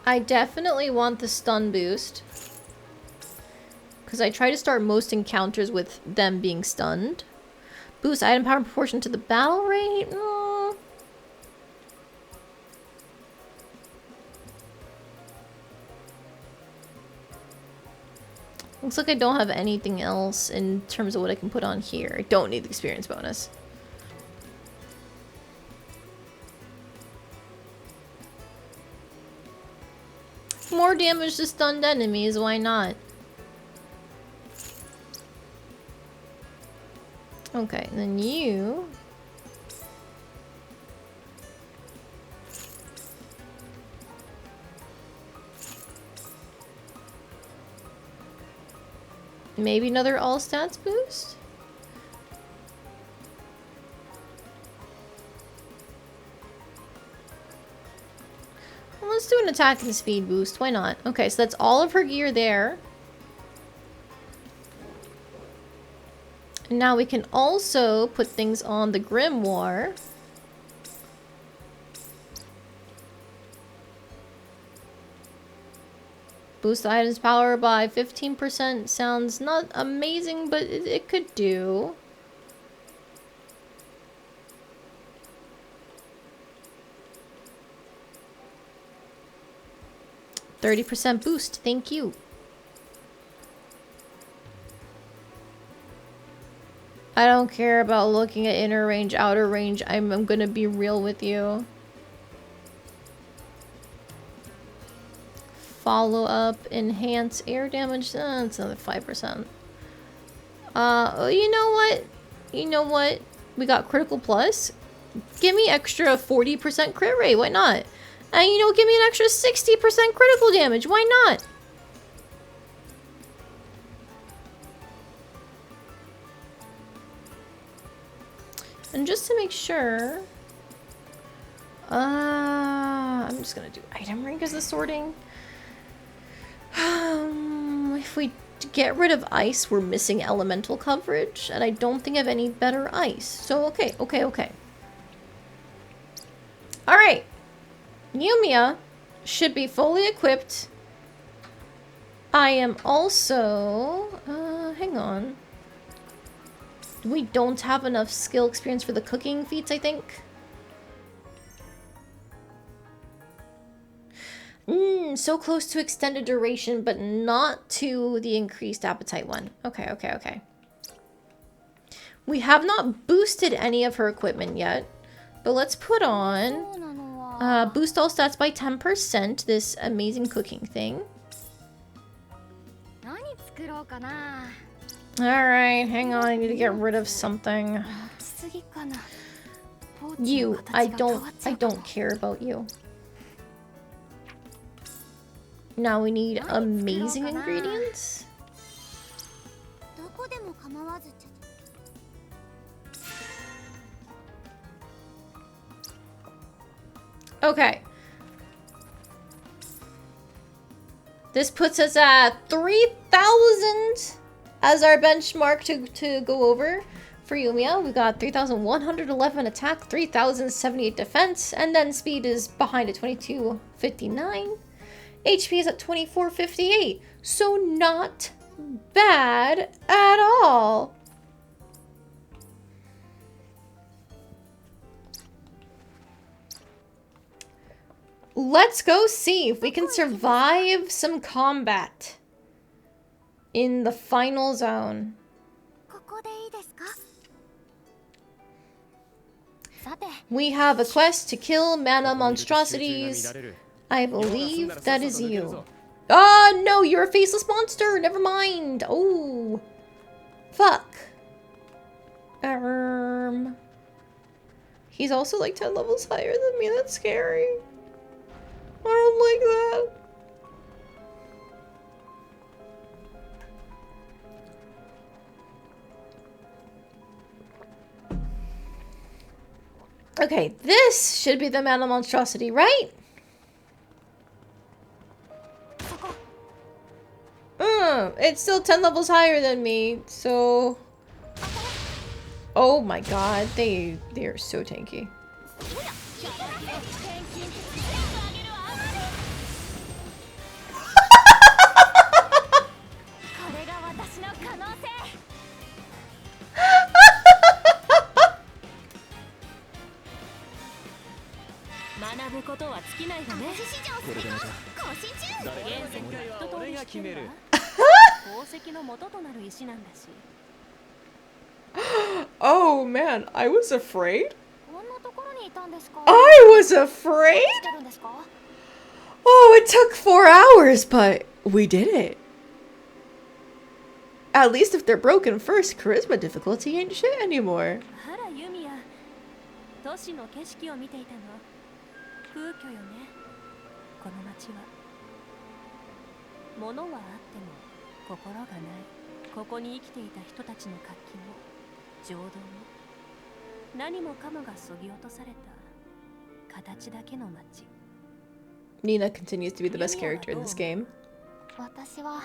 A: I definitely want the stun boost. Because I try to start most encounters with them being stunned. Boost item power in proportion to the battle rate? Looks like I don't have anything else in terms of what I can put on here. I don't need the experience bonus. More damage to stunned enemies, why not? Okay, then you... Maybe another all stats boost? Well, let's do an attack and speed boost. Why not? Okay, so that's all of her gear there. And now we can also put things on the grimoire. Boost the item's power by 15% sounds not amazing, but it could do. %30 boost, thank you. I don't care about looking at inner range, outer range. I'm gonna be real with you. Follow up, enhance air damage. It's another 5%. You know what? You know what? We got critical plus. Give me extra 40% crit rate. Why not? And you know, give me an extra 60% critical damage. Why not? And just to make sure, I'm just gonna do item rank as the sorting. If we get rid of ice, we're missing elemental coverage, and I don't think I have any better ice. So, okay. Alright. Yumia should be fully equipped. I am also... hang on. We don't have enough skill experience for the cooking feats, I think. So close to extended duration, but not to the increased appetite one. Okay. We have not boosted any of her equipment yet, but let's put on boost all stats by 10%, this amazing cooking thing. Alright, hang on, I need to get rid of something. You, I don't care about you. Now we need amazing ingredients. Okay. This puts us at 3,000 as our benchmark to go over for Yumia. We got 3,111 attack, 3,078 defense, and then speed is behind at 2259. HP is at 2458. So not bad at all. Let's go see if we can survive some combat in the final zone. We have a quest to kill mana monstrosities. I believe that is you. Oh no, you're a faceless monster. Never mind. Oh, fuck. He's also like 10 levels higher than me. That's scary. I don't like that. Okay, this should be the Mana Monstrosity, right? It's still 10 levels higher than me, so... Oh my god, they are so tanky. Oh man, I was afraid? I was afraid? Oh, it took 4 hours, but we did it. At least if they're broken first, charisma difficulty ain't shit anymore.
F: あらユミヤ、都市の景色を見ていたの。空虚よね、この街は。物はあっても心がない。ここに生きていた人たちの活気も情動も何もかもが削ぎ落とされた形だけの街。
A: Nina continues to be the best character in this game.
C: 私は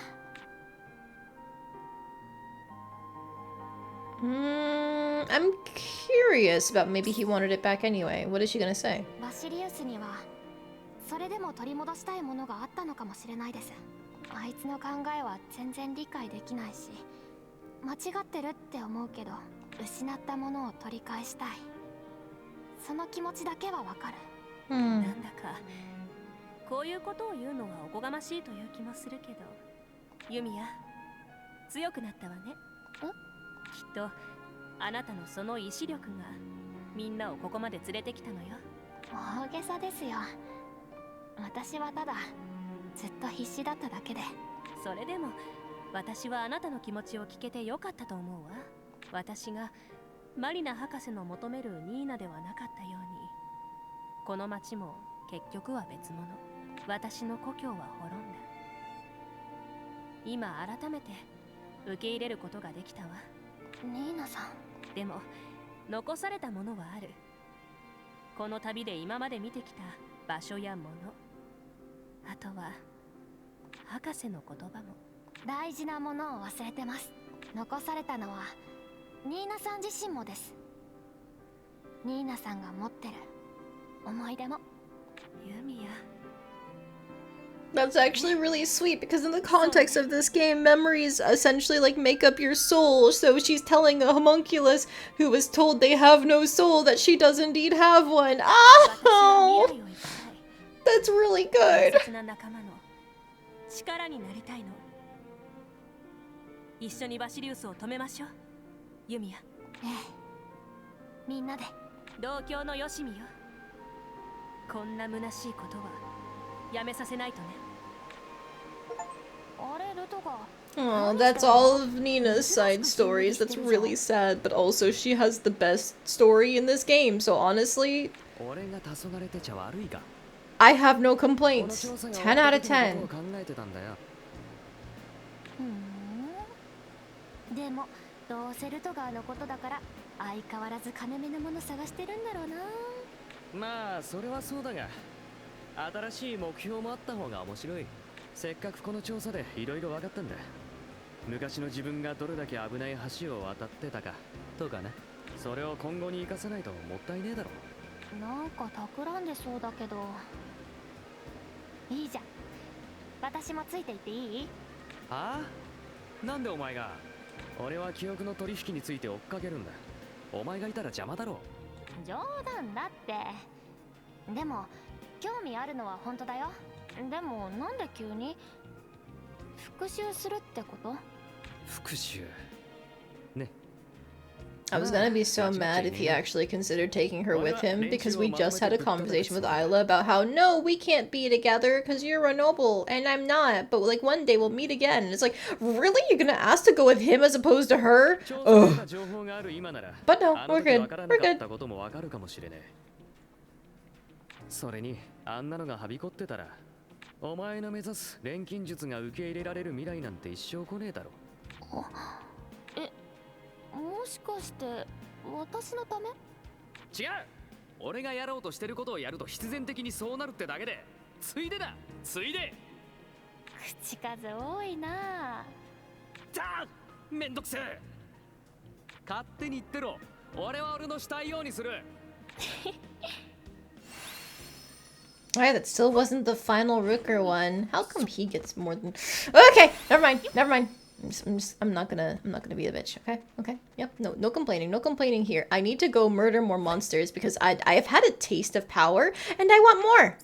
A: I'm curious about maybe he wanted it back anyway. What is she gonna say?
C: バシリウスにはそれでも取り戻したいものがあったのかもしれないです。あいつの考えは全然理解できないし、間違ってるって思うけど、失ったものを取り返したい。その気持ちだけはわかる。
F: なんだかこういうことを言うのはおこがましいという気もするけど、ユミヤ、強くなったわね。きっとあなたのその意志力がみんなをここまで連れてきたのよ。
C: 大げさですよ。私はただずっと必死だっただけで。
F: それでも私はあなたの気持ちを聞けてよかったと思うわ。私がマリナ博士の求めるニーナではなかったように、この町も結局は別物。私の故郷は滅んだ。今改めて受け入れることができたわ。
C: ニーナさん。
F: でも残されたものはある。この旅で今まで見てきた場所やもの、あとは博士の言葉も。
C: 大事なものを忘れてます。残されたのはニーナさん自身もです。ニーナさんが持ってる思い出も。
F: ユミヤ。
A: That's actually really sweet because in the context of this game, memories essentially like make up your soul. So she's telling a homunculus who was told they have no soul that she does indeed have one. Oh, that's really good.
F: 力になりたいの。一緒にバシリウスを止めましょう、ユミヤ。
C: ええ、みんなで。
F: 同郷のよしみよ。こんな虚しいことはやめさせないとね。
C: あれ、ルトが。
A: Oh, that's all of Nina's side stories. That's really sad, but also she has the best story in this game. So honestly, I have no complaints. 10 out of 10.
C: でもどうせルトガーのことだから相変わらず金目のもの探してるんだろうな。
E: まあそれはそうだが、新しい目標もあった方が面白い。せっかくこの調査でいろいろ分かったんだ。昔の自分がどれだけ危ない橋を渡ってたかとかね。それを今後に生かさないともったいねえだろ。
C: なんか企んでそうだけど。いいじゃん、私もついていっていい？
E: はあ？なんでお前が？俺は記憶の取引について追っかけるんだ。お前がいたら邪魔だろ。
C: 冗談だって。でも興味あるのは本当だよ。でもなんで急に復讐するってこと？
E: 復讐ね。
A: I was gonna be so mad if he actually considered taking her with him because we just had a conversation with Isla about how no, we can't be together because you're a noble and I'm not, but like one day we'll meet again. And it's like, really? You're gonna ask to go with him as opposed to her? Ugh. But no, we're good. We're good.
E: それにあんなのがはびこってたら、お前の目指す錬金術が受け入れられる未来なんて一生来ねえだろ。
C: もしかして私のため？
E: 違う。俺がやろうとしてることをやると必然的にそうなるってだけで、ついでだ、ついで。
C: 口数多いな。
E: ためんどくせえ。勝手に言ってろ。俺は俺のしたいようにする。
A: Alright, that still wasn't the final Rooker one. How come he gets more than... Okay, never mind, never mind. I'm not gonna be a bitch, okay? Okay, yep, no complaining here. I need to go murder more monsters because I have had a taste of power and I want more.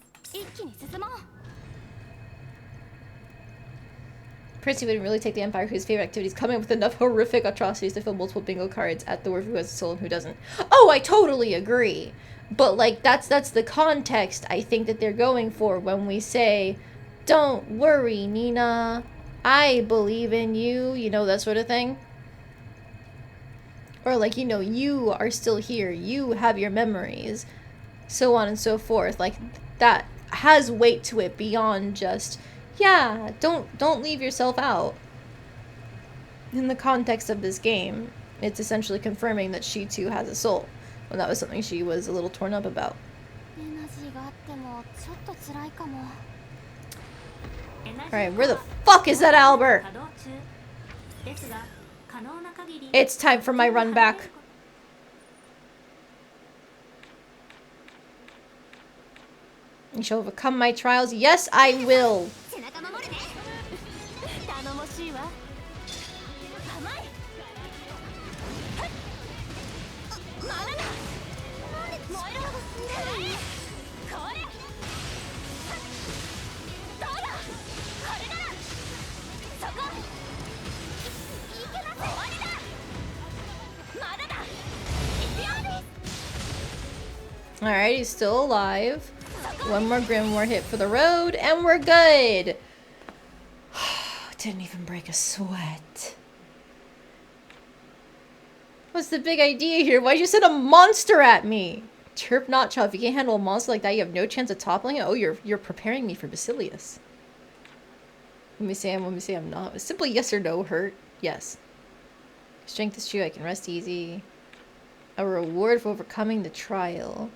A: Percy would really take the Empire whose favorite activities, coming up with enough horrific atrocities to fill multiple bingo cards at the word who has a soul and who doesn't. Oh, I totally agree. But like that's the context I think that they're going for when we say, "Don't worry, Nina. I believe in you," you know, that sort of thing. Or like, you know, you are still here. You have your memories. So on and so forth. Like that has weight to it beyond just, yeah, don't leave yourself out. In the context of this game, it's essentially confirming that she too has a soul. Well, that was something she was a little torn up about. Alright, where the fuck is that Albert? It's time for my run back. You shall overcome my trials. Yes, I will. Alright, he's still alive. One more Grimoire hit for the road, and we're good! Didn't even break a sweat. What's the big idea here? Why'd you send a monster at me? Chirp not chop. If you can't handle a monster like that, you have no chance of toppling it. Oh, you're preparing me for Basilius. Let me say I'm not. Simply yes or no hurt. Yes. Strength is true. I can rest easy. A reward for overcoming the trial.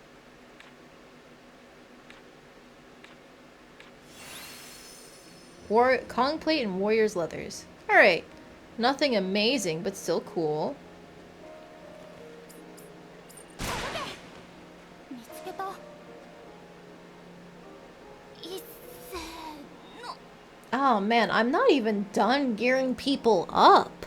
A: Kong plate and warrior's leathers. Alright. Nothing amazing, but still cool. Oh man, I'm not even done gearing people up.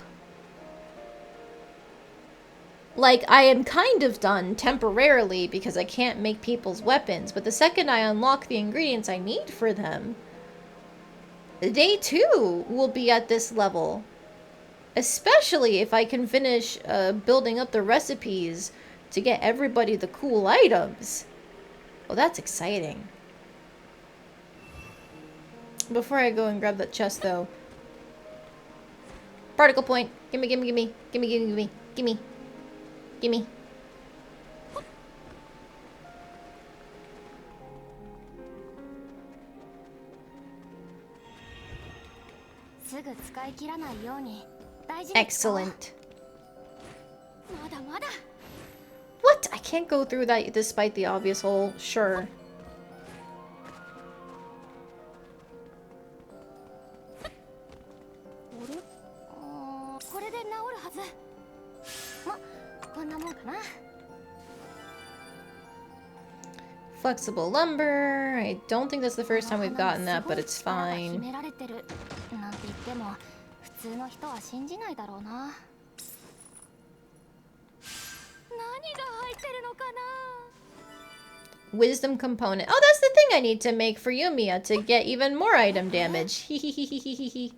A: Like, I am kind of done temporarily because I can't make people's weapons, but the second I unlock the ingredients I need for them, they too will be at this level. Especially if I can finish building up the recipes to get everybody the cool items. Oh, that's exciting. Before I go and grab that chest though. Particle point. Gimme. Excellent. What? I can't go through that despite the obvious hole. Sure. Flexible lumber. I don't think that's the first time we've gotten that, but it's fine. Wisdom component. Oh, that's the thing I need to make for Yumia to get even more item damage. Hehehehehe.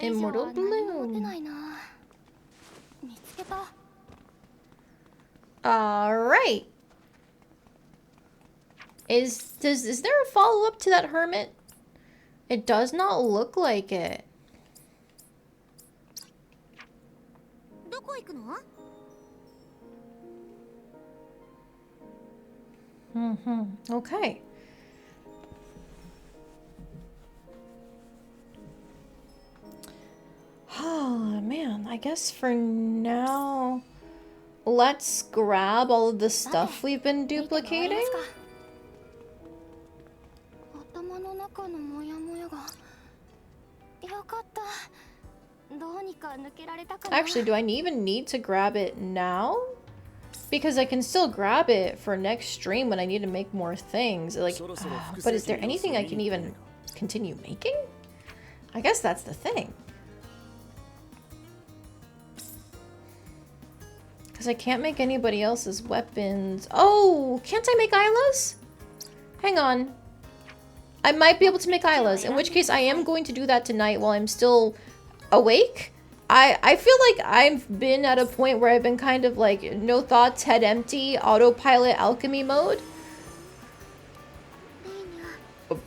A: Immortal Bloom. Alright. Is there a follow-up to that hermit? It does not look like it. Okay. Oh, man. I guess for now, let's grab all of the stuff we've been duplicating.
C: 頭の中のモヤモヤがよかった。どうにか抜けられたかな。
A: Actually, do I even need to grab it now? Because I can still grab it for next stream when I need to make more things. Like, but is there anything I can even continue making? I guess that's the thing. Because I can't make anybody else's weapons. Oh, can't I make Isla's? Hang on. I might be able to make Isla's, in which case I am going to do that tonight while I'm still awake. I feel like I've been at a point where I've been kind of like no thoughts, head empty, autopilot alchemy mode.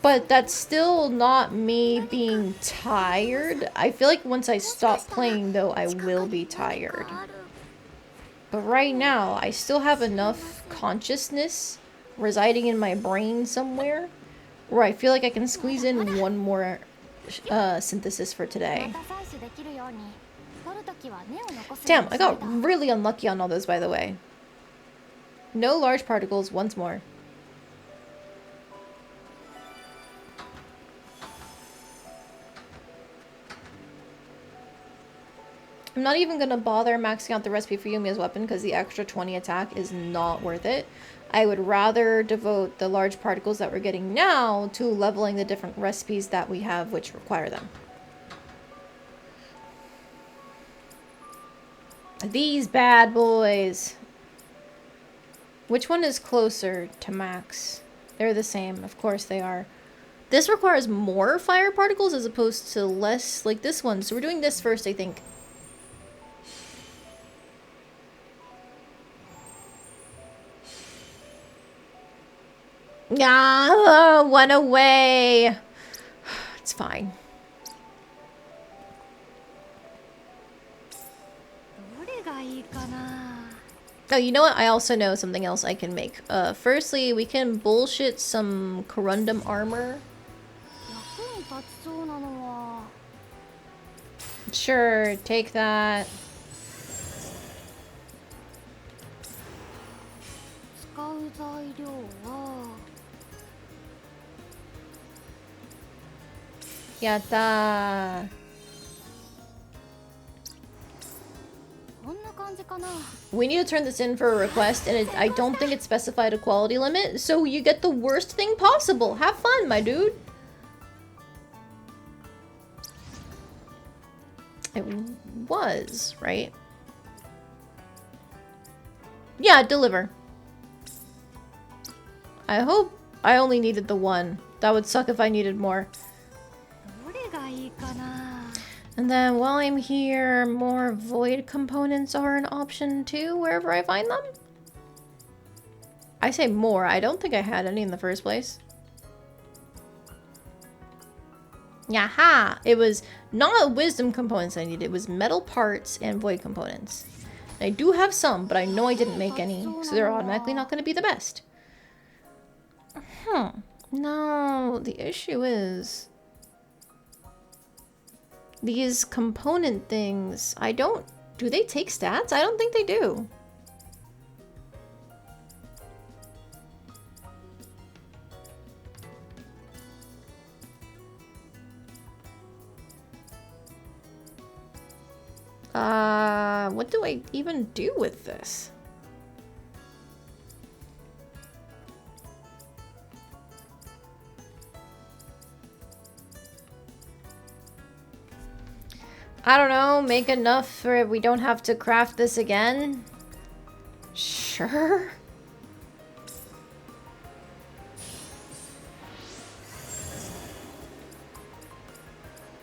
A: But that's still not me being tired. I feel like once I stop playing though, I will be tired. But right now, I still have enough consciousness residing in my brain somewhere where I feel like I can squeeze in one more synthesis for today. Damn, I got really unlucky on all those, by the way. No large particles once more. I'm not even gonna bother maxing out the recipe for Yumia's weapon because the extra 20 attack is not worth it. I would rather devote the large particles that we're getting now to leveling the different recipes that we have which require them. These bad boys. Which one is closer to max? They're the same. Of course they are. This requires more fire particles as opposed to less like this one. So we're doing this first, I think. Ah, one away. It's fine. Oh, you know what? I also know something else I can make. Firstly, we can bullshit some corundum armor. Sure, take that. Yatta. We need to turn this in for a request, and I don't think it's specified a quality limit, so you get the worst thing possible. Have fun, my dude. It was, right? Yeah, deliver. I hope I only needed the one. That would suck if I needed more. And then while I'm here, more void components are an option too, wherever I find them. I say more, I don't think I had any in the first place. Yaha! It was not wisdom components I needed, it was metal parts and void components. I do have some, but I know I didn't make any, so they're automatically not going to be the best. No, the issue is... these component things, do they take stats? I don't think they do. What do I even do with this? I don't know, make enough for we don't have to craft this again? Sure.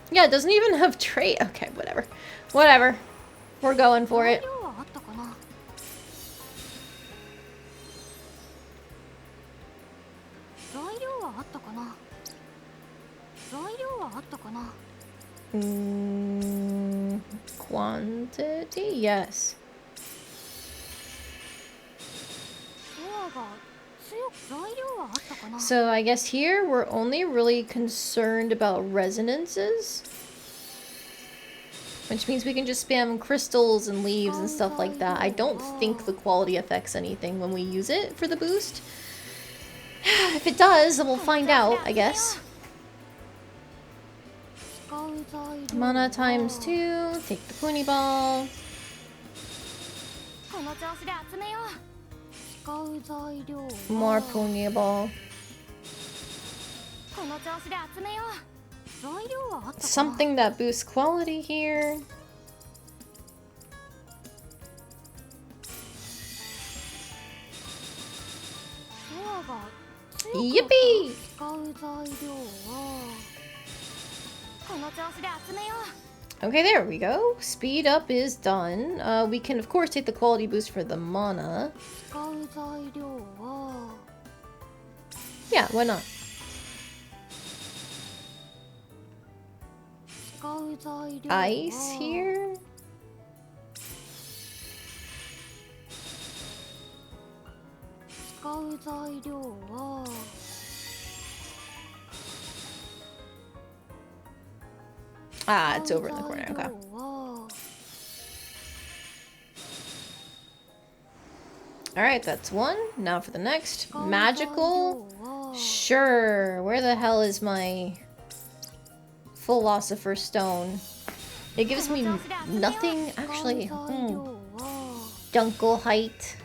A: Yeah, it doesn't even have trait. Okay, whatever. Whatever. We're going for it. Quantity? Yes. So I guess here we're only really concerned about resonances. Which means we can just spam crystals and leaves and stuff like that. I don't think the quality affects anything when we use it for the boost. If it does, then we'll find out, I guess. Mana times 2. Take the Pony Ball. More Pony Ball. Something that boosts quality here. Yippee! Okay, there we go. Speed up is done. We can, of course, take the quality boost for the mana. Yeah, why not? Ice here? Ah, it's over in the corner, okay. Alright, that's one. Now for the next. Magical? Sure. Where the hell is my Philosopher's Stone? It gives me nothing, actually. Dunkel Height.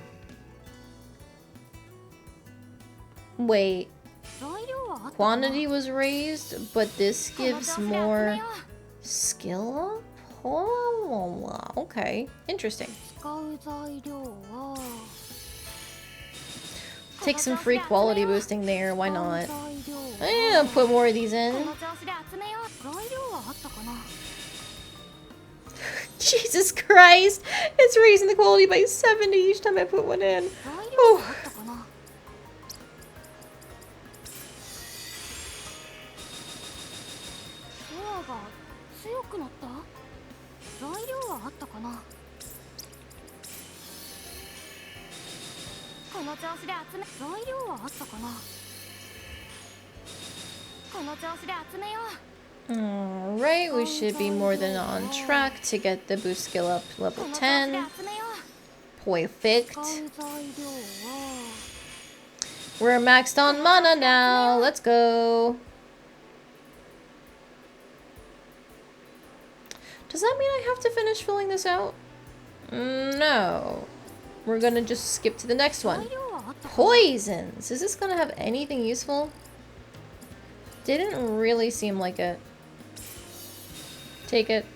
A: Wait. Quantity was raised, but this gives more skill up? Oh, okay. Interesting. Take some free quality boosting there, why not? I'm gonna put more of these in. Jesus Christ! It's raising the quality by 70 each time I put one in. Oh. Alright, we should be more than on track to get the boost skill up to level 10. Perfect. We're maxed on mana now. Let's go. Does that mean I have to finish filling this out? No. We're gonna just skip to the next one. Poisons! Is this gonna have anything useful? Didn't really seem like it. Take it.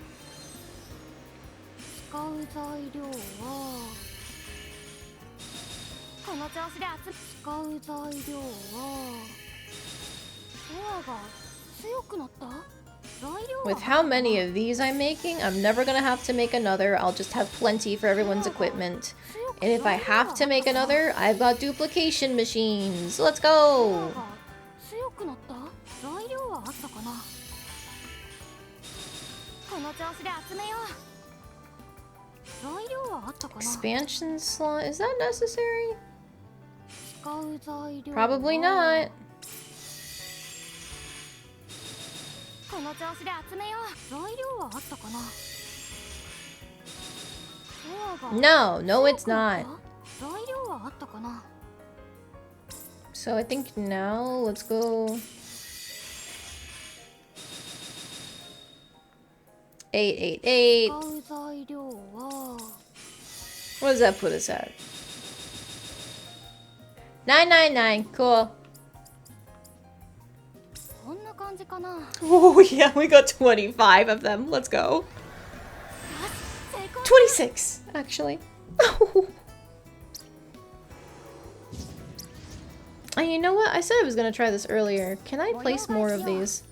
A: With how many of these I'm making, I'm never gonna have to make another. I'll just have plenty for everyone's equipment. And if I have to make another, I've got duplication machines. Let's go! Expansion slot, is that necessary? Probably not. No, it's not. So I think now, let's go... 888. What does that put us at? 999. Cool. Oh yeah, we got 25 of them. Let's go. 26, actually. And you know what? I said I was gonna try this earlier. Can I place more of these?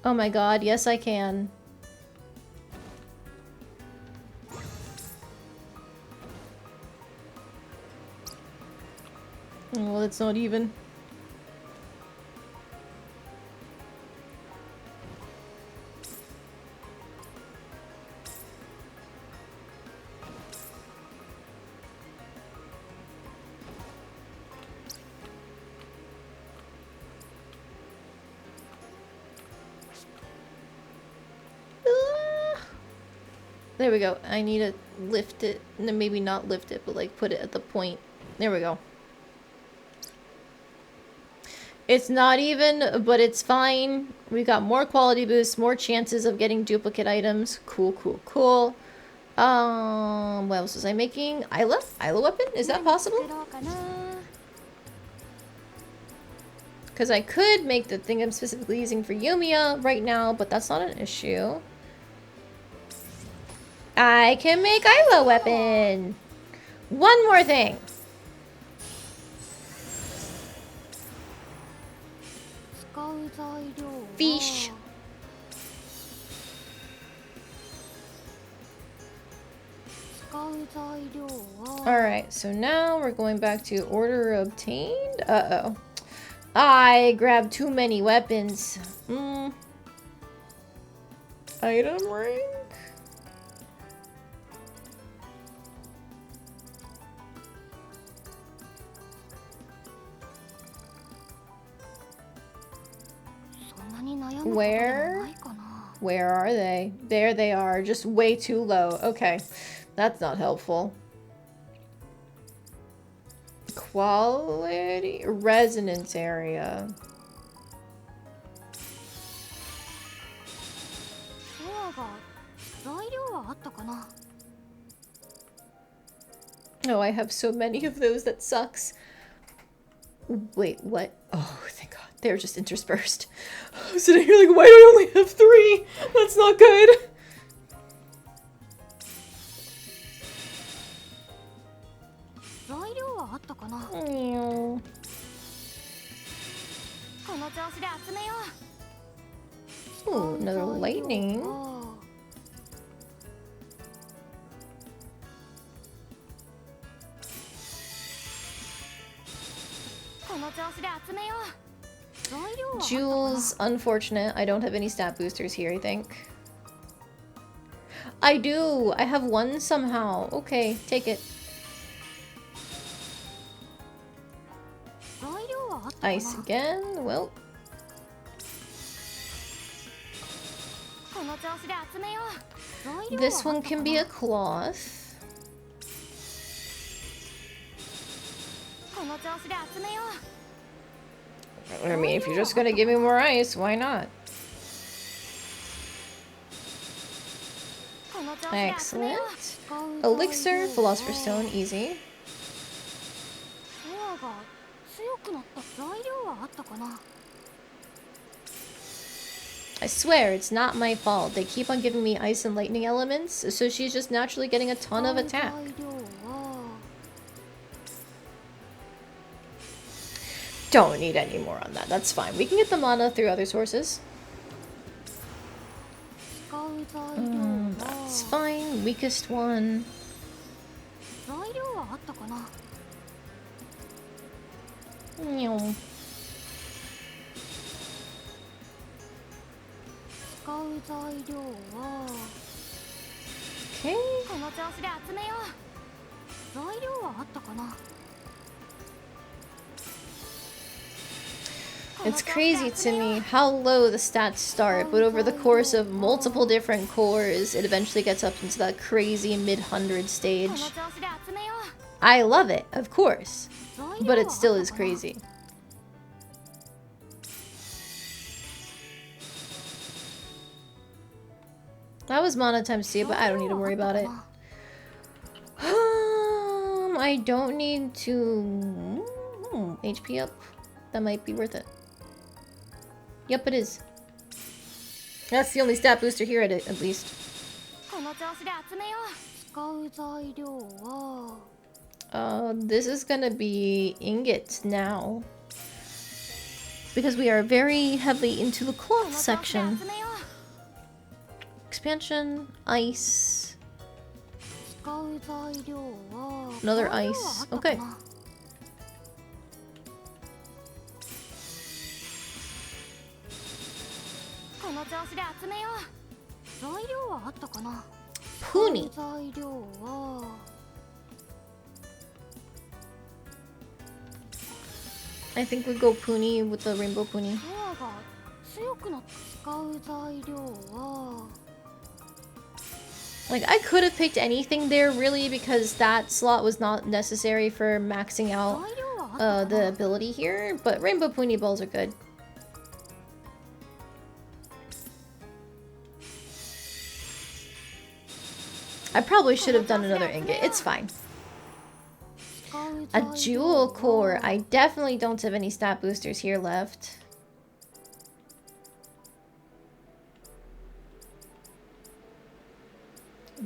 A: Oh my god, yes I can. Oh, well, it's not even. There we go. I need to lift it. No, maybe not lift it, but like put it at the point. There we go. It's not even, but it's fine. We got more quality boosts, more chances of getting duplicate items. Cool, cool, cool. What else was I making? Isla? Isla weapon? Is that possible? Because I could make the thing I'm specifically using for Yumia right now, but that's not an issue. I can make Isla weapon! One more thing! Fish. Alright, so now we're going back to order obtained. Uh-oh. I grabbed too many weapons. Item rank? Where? Where are they? There they are. Just way too low. Okay. That's not helpful. Quality? Resonance area. Oh, I have so many of those. That sucks. Wait, what? Oh, thank God. They're just interspersed. I was sitting here like, why do I only have 3? That's not good. Ooh, another lightning. Jewels, unfortunate. I don't have any stat boosters here, I think. I do! I have one somehow. Okay, take it. Ice again? Well. This one can be a cloth. I mean, if you're just gonna give me more ice, why not? Excellent. Elixir, Philosopher's Stone, easy. I swear, it's not my fault. They keep on giving me ice and lightning elements, so she's just naturally getting a ton of attack. Don't need any more on that. That's fine. We can get the mana through other sources. That's fine. Weakest one. Meow. Okay. It's crazy to me how low the stats start, but over the course of multiple different cores, it eventually gets up into that crazy mid-100 stage. I love it, of course, but it still is crazy. That was mana times 2, but I don't need to worry about it. I don't need to... HP up. That might be worth it. Yep, it is. That's the only stat booster here at least. This is gonna be ingots now. Because we are very heavily into the cloth section. Expansion, ice. Another ice. Okay. Pony. I think we go Pony with the rainbow Pony. Like, I could have picked anything there, really, because that slot was not necessary for maxing out the ability here, but rainbow poony balls are good. I probably should have done another ingot. It's fine. A jewel core. I definitely don't have any stat boosters here left.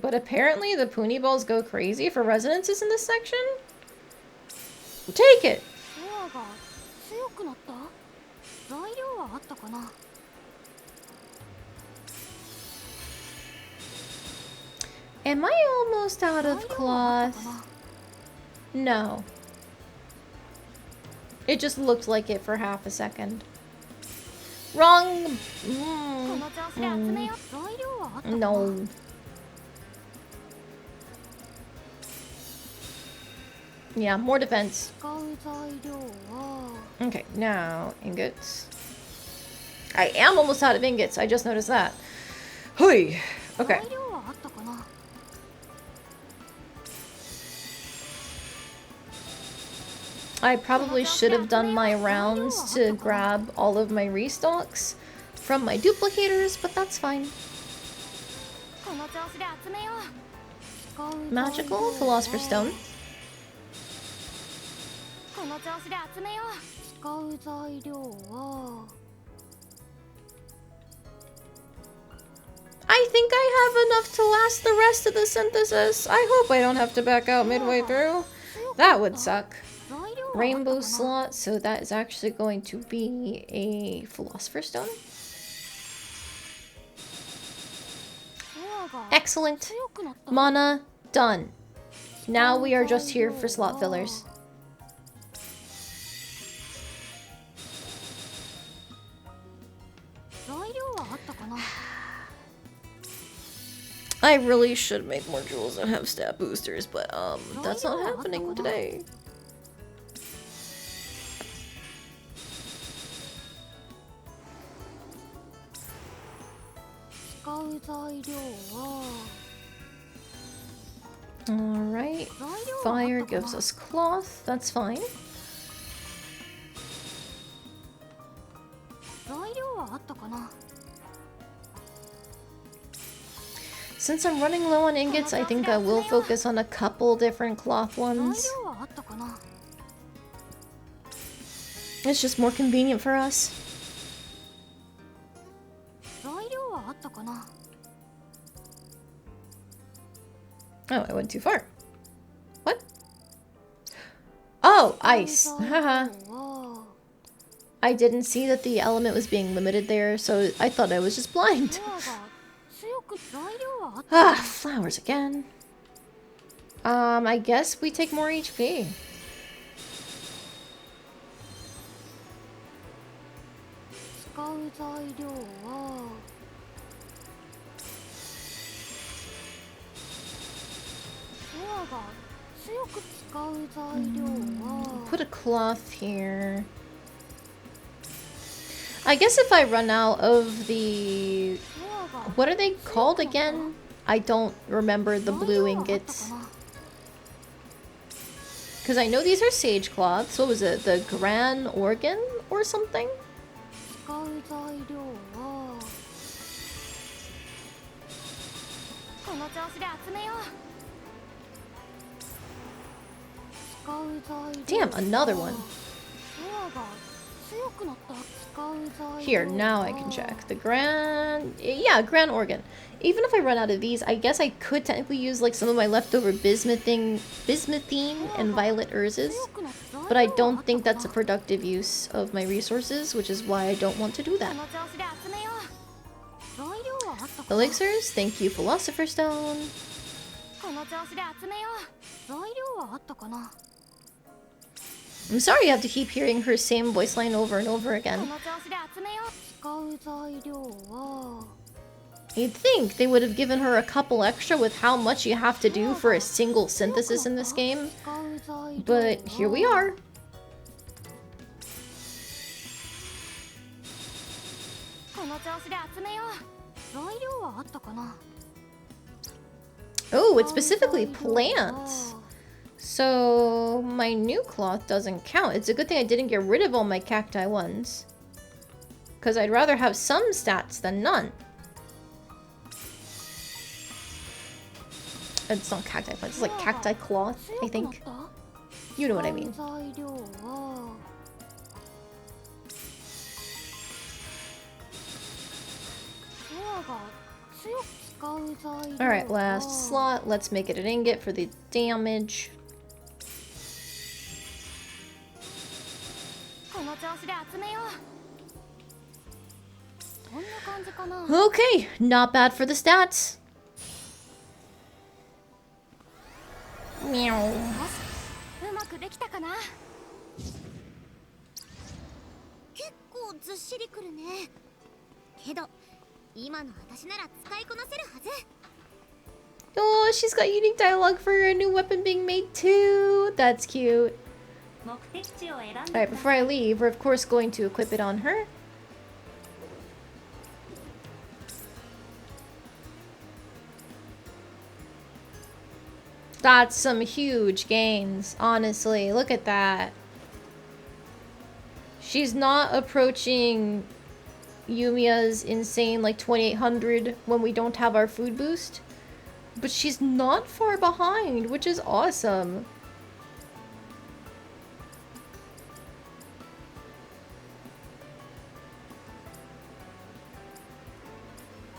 A: But apparently the Poonie Balls go crazy for resonances in this section. Take it! Am I almost out of cloth? No. It just looked like it for half a second. Wrong! No. Yeah, more defense. Okay, now ingots. I am almost out of ingots. I just noticed that. Hui. Okay. I probably should have done my rounds to grab all of my restocks from my duplicators, but that's fine. Magical Philosopher's Stone. I think I have enough to last the rest of the synthesis. I hope I don't have to back out midway through. That would suck. Rainbow slot, so that is actually going to be a Philosopher's Stone. Excellent. Mana, done. Now we are just here for slot fillers. I really should make more jewels that have stat boosters, but that's not happening today. Alright. Fire gives us cloth. That's fine. Since I'm running low on ingots, I think I will focus on a couple different cloth ones. It's just more convenient for us. Oh, I went too far. What? Oh, ice. Haha. I didn't see that the element was being limited there, so I thought I was just blind. Ah, flowers again. I guess we take more HP. Put a cloth here. I guess if I run out of the... What are they called again? I don't remember the blue ingots. Because I know these are sage cloths. What was it? The Grand Organ or something? Damn, another one. Here, now I can check. The Grand... Yeah, Grand Organ. Even if I run out of these, I guess I could technically use like some of my leftover bismuthine and violet urzes. But I don't think that's a productive use of my resources, which is why I don't want to do that. Elixirs, thank you, Philosopher's Stone. I'm sorry you have to keep hearing her same voice line over and over again. You'd think they would have given her a couple extra with how much you have to do for a single synthesis in this game. But here we are. Oh, it's specifically plants. So my new cloth doesn't count. It's a good thing I didn't get rid of all my cacti ones. Because I'd rather have some stats than none. It's not cacti plants, it's like cacti cloth, I think. You know what I mean. Alright, last slot. Let's make it an ingot for the damage. Okay, not bad for the stats. Meow.
B: 結構ずっしりくるね。けど今の私なら使いこなせるはず。
A: Oh, she's got unique dialogue for a new weapon being made too. That's cute.
D: 目的地を選んでください。
A: Alright, before I leave, we're of course going to equip it on her. That's some huge gains, honestly. Look at that. She's not approaching Yumia's insane like 2800 when we don't have our food boost. But she's not far behind, which is awesome.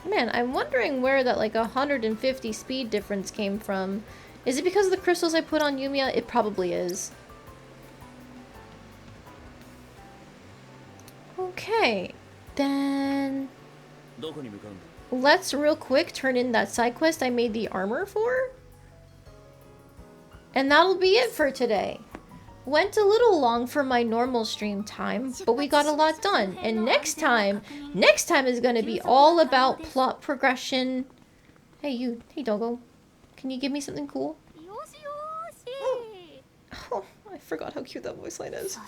A: Man, I'm wondering where that like 150 speed difference came from. Is it because of the crystals I put on Yumia? It probably is. Okay, then let's real quick turn in that side quest I made the armor for. And that'll be it for today. Went a little long for my normal stream time, but we got a lot done. And next time is going to be all about plot progression. Hey doggo. Can you give me something cool? Oh, I forgot how cute that voice line is.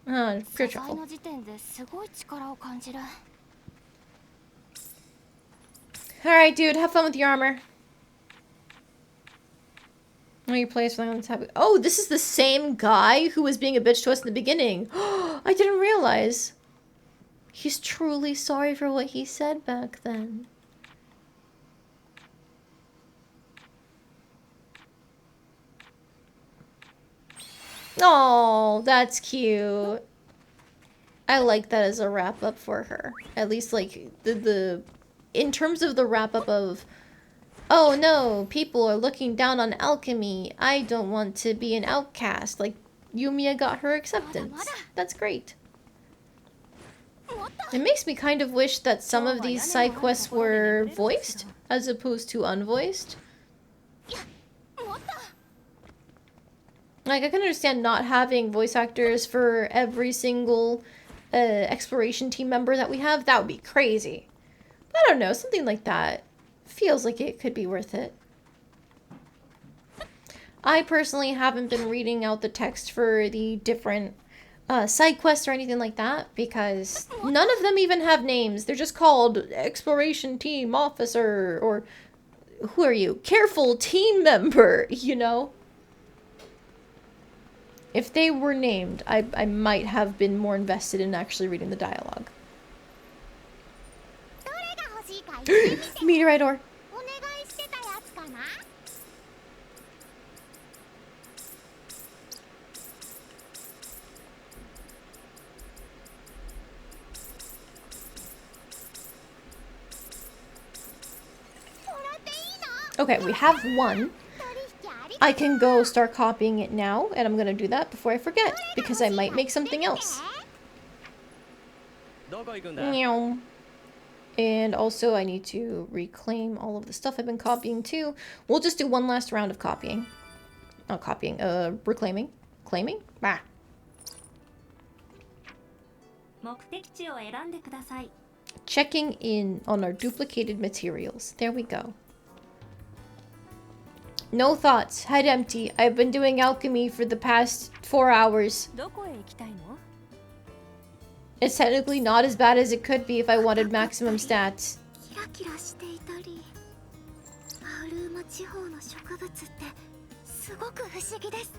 A: Pure truffle. Alright, dude, have fun with your armor. Oh, you play something on the tab. Oh, this is the same guy who was being a bitch to us in the beginning. I didn't realize. He's truly sorry for what he said back then. Oh, that's cute. I like that as a wrap up for her. At least like the in terms of the wrap up of, oh no, people are looking down on alchemy. I don't want to be an outcast. Like Yumia got her acceptance. That's great. It makes me kind of wish that some of these side quests were voiced as opposed to unvoiced. Like, I can understand not having voice actors for every single exploration team member that we have. That would be crazy. But I don't know, something like that feels like it could be worth it. I personally haven't been reading out the text for the different side quests or anything like that because none of them even have names. They're just called Exploration Team Officer or who are you? Careful Team Member, you know? If they were named, I might have been more invested in actually reading the dialogue. Meteorite ore. Okay, we have one. I can go start copying it now, and I'm gonna do that before I forget, because I might make something else. Meow. And also I need to reclaim all of the stuff I've been copying too. We'll just do one last round of copying. Not copying, reclaiming. Claiming? Bah. Checking in on our duplicated materials. There we go. No thoughts. Head empty. I've been doing alchemy for the past 4 hours. It's technically not as bad as it could be if I wanted maximum stats.
B: アウルーマ地方の植物ってすごく不思議です。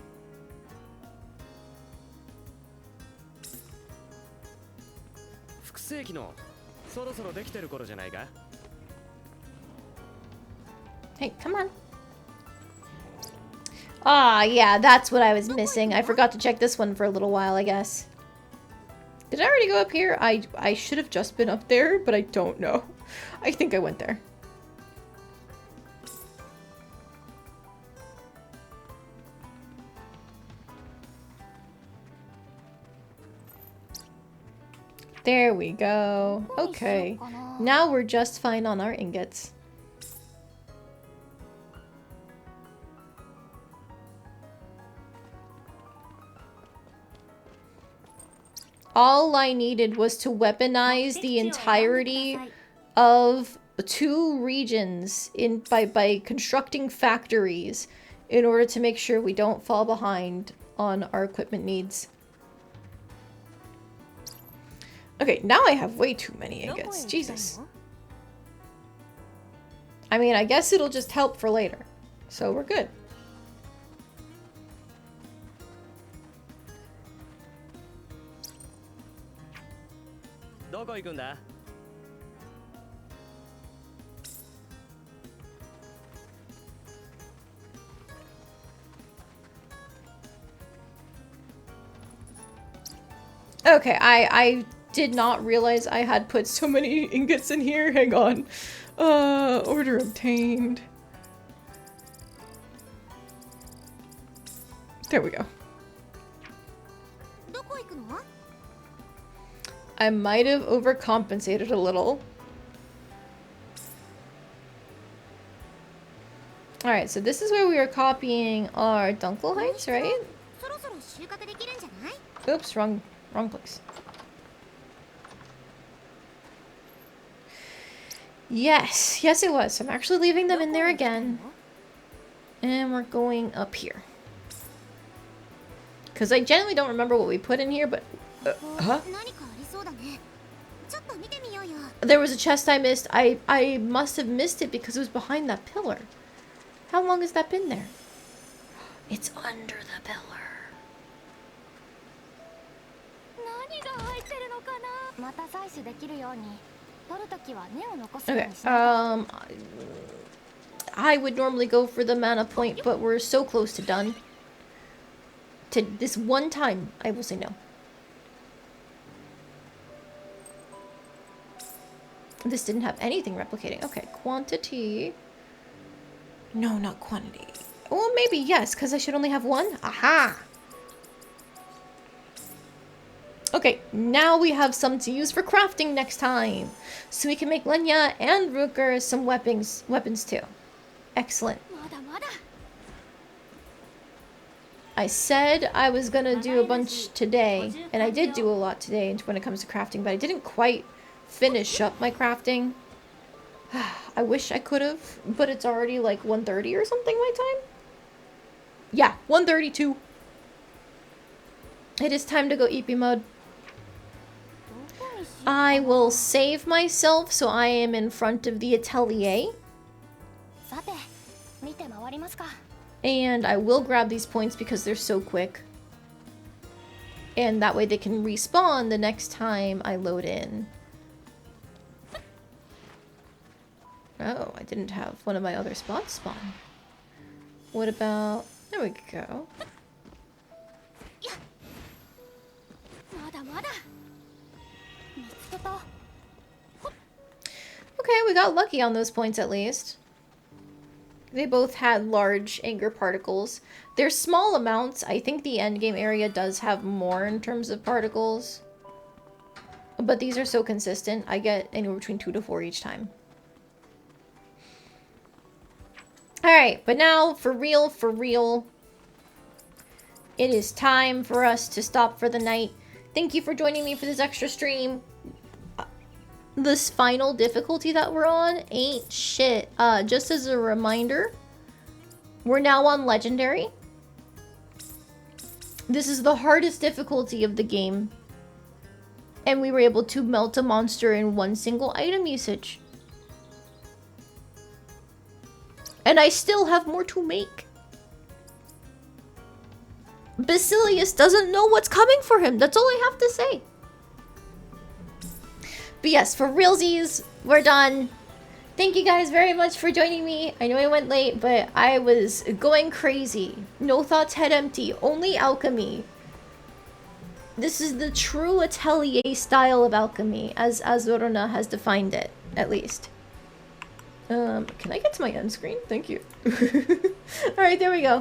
E: 複製機のそろそろできてる頃じゃないか。
A: Hey, come on. Ah, yeah, that's what I was missing. I forgot to check this one for a little while, I guess. Did I already go up here? I should have just been up there, but I don't know. I think I went there. There we go. Okay. Now we're just fine on our ingots. All I needed was to weaponize the entirety of 2 regions by constructing factories in order to make sure we don't fall behind on our equipment needs. Okay, now I have way too many ingots. Jesus. I mean, I guess it'll just help for later. So we're good. Okay, I did not realize I had put so many ingots in here. Hang on. Order obtained. There we go. I might have overcompensated a little. Alright, so this is where we are copying our Dunkel Heights, right? Oops, wrong place. Yes, yes it was. I'm actually leaving them in there again. And we're going up here. Because I generally don't remember what we put in here, but... huh? There was a chest I missed. I must have missed it because it was behind that pillar. How long has that been there? It's under the pillar. Okay, I would normally go for the mana point, but we're so close to done. To this one time, I will say no. This didn't have anything replicating. Okay, quantity. No, not quantity. Well, maybe yes, because I should only have one. Aha! Okay, now we have some to use for crafting next time. So we can make Lenya and Ruker some weapons too. Excellent. I said I was gonna do a bunch today, and I did do a lot today when it comes to crafting, but I didn't quite finish up my crafting. I wish I could have, but it's already like 1:30 or something my time. Yeah, 1:32. It is time to go EP mode. I will save myself so I am in front of the Atelier. And I will grab these points because they're so quick. And that way they can respawn the next time I load in. Oh, I didn't have one of my other spots spawn. What about... there we go. Okay, we got lucky on those points at least. They both had large anger particles. They're small amounts. I think the endgame area does have more in terms of particles. But these are so consistent. I get anywhere between 2 to 4 each time. Alright, but now, for real, it is time for us to stop for the night. Thank you for joining me for this extra stream. This final difficulty that we're on ain't shit. Just as a reminder, we're now on Legendary. This is the hardest difficulty of the game. And we were able to melt a monster in one single item usage. And I still have more to make. Basilius doesn't know what's coming for him. That's all I have to say. But yes, for realsies, we're done. Thank you guys very much for joining me. I know I went late, but I was going crazy. No thoughts, head empty. Only alchemy. This is the true Atelier style of alchemy, as Zorona has defined it, at least. Can I get to my end screen? Thank you. Alright, there we go.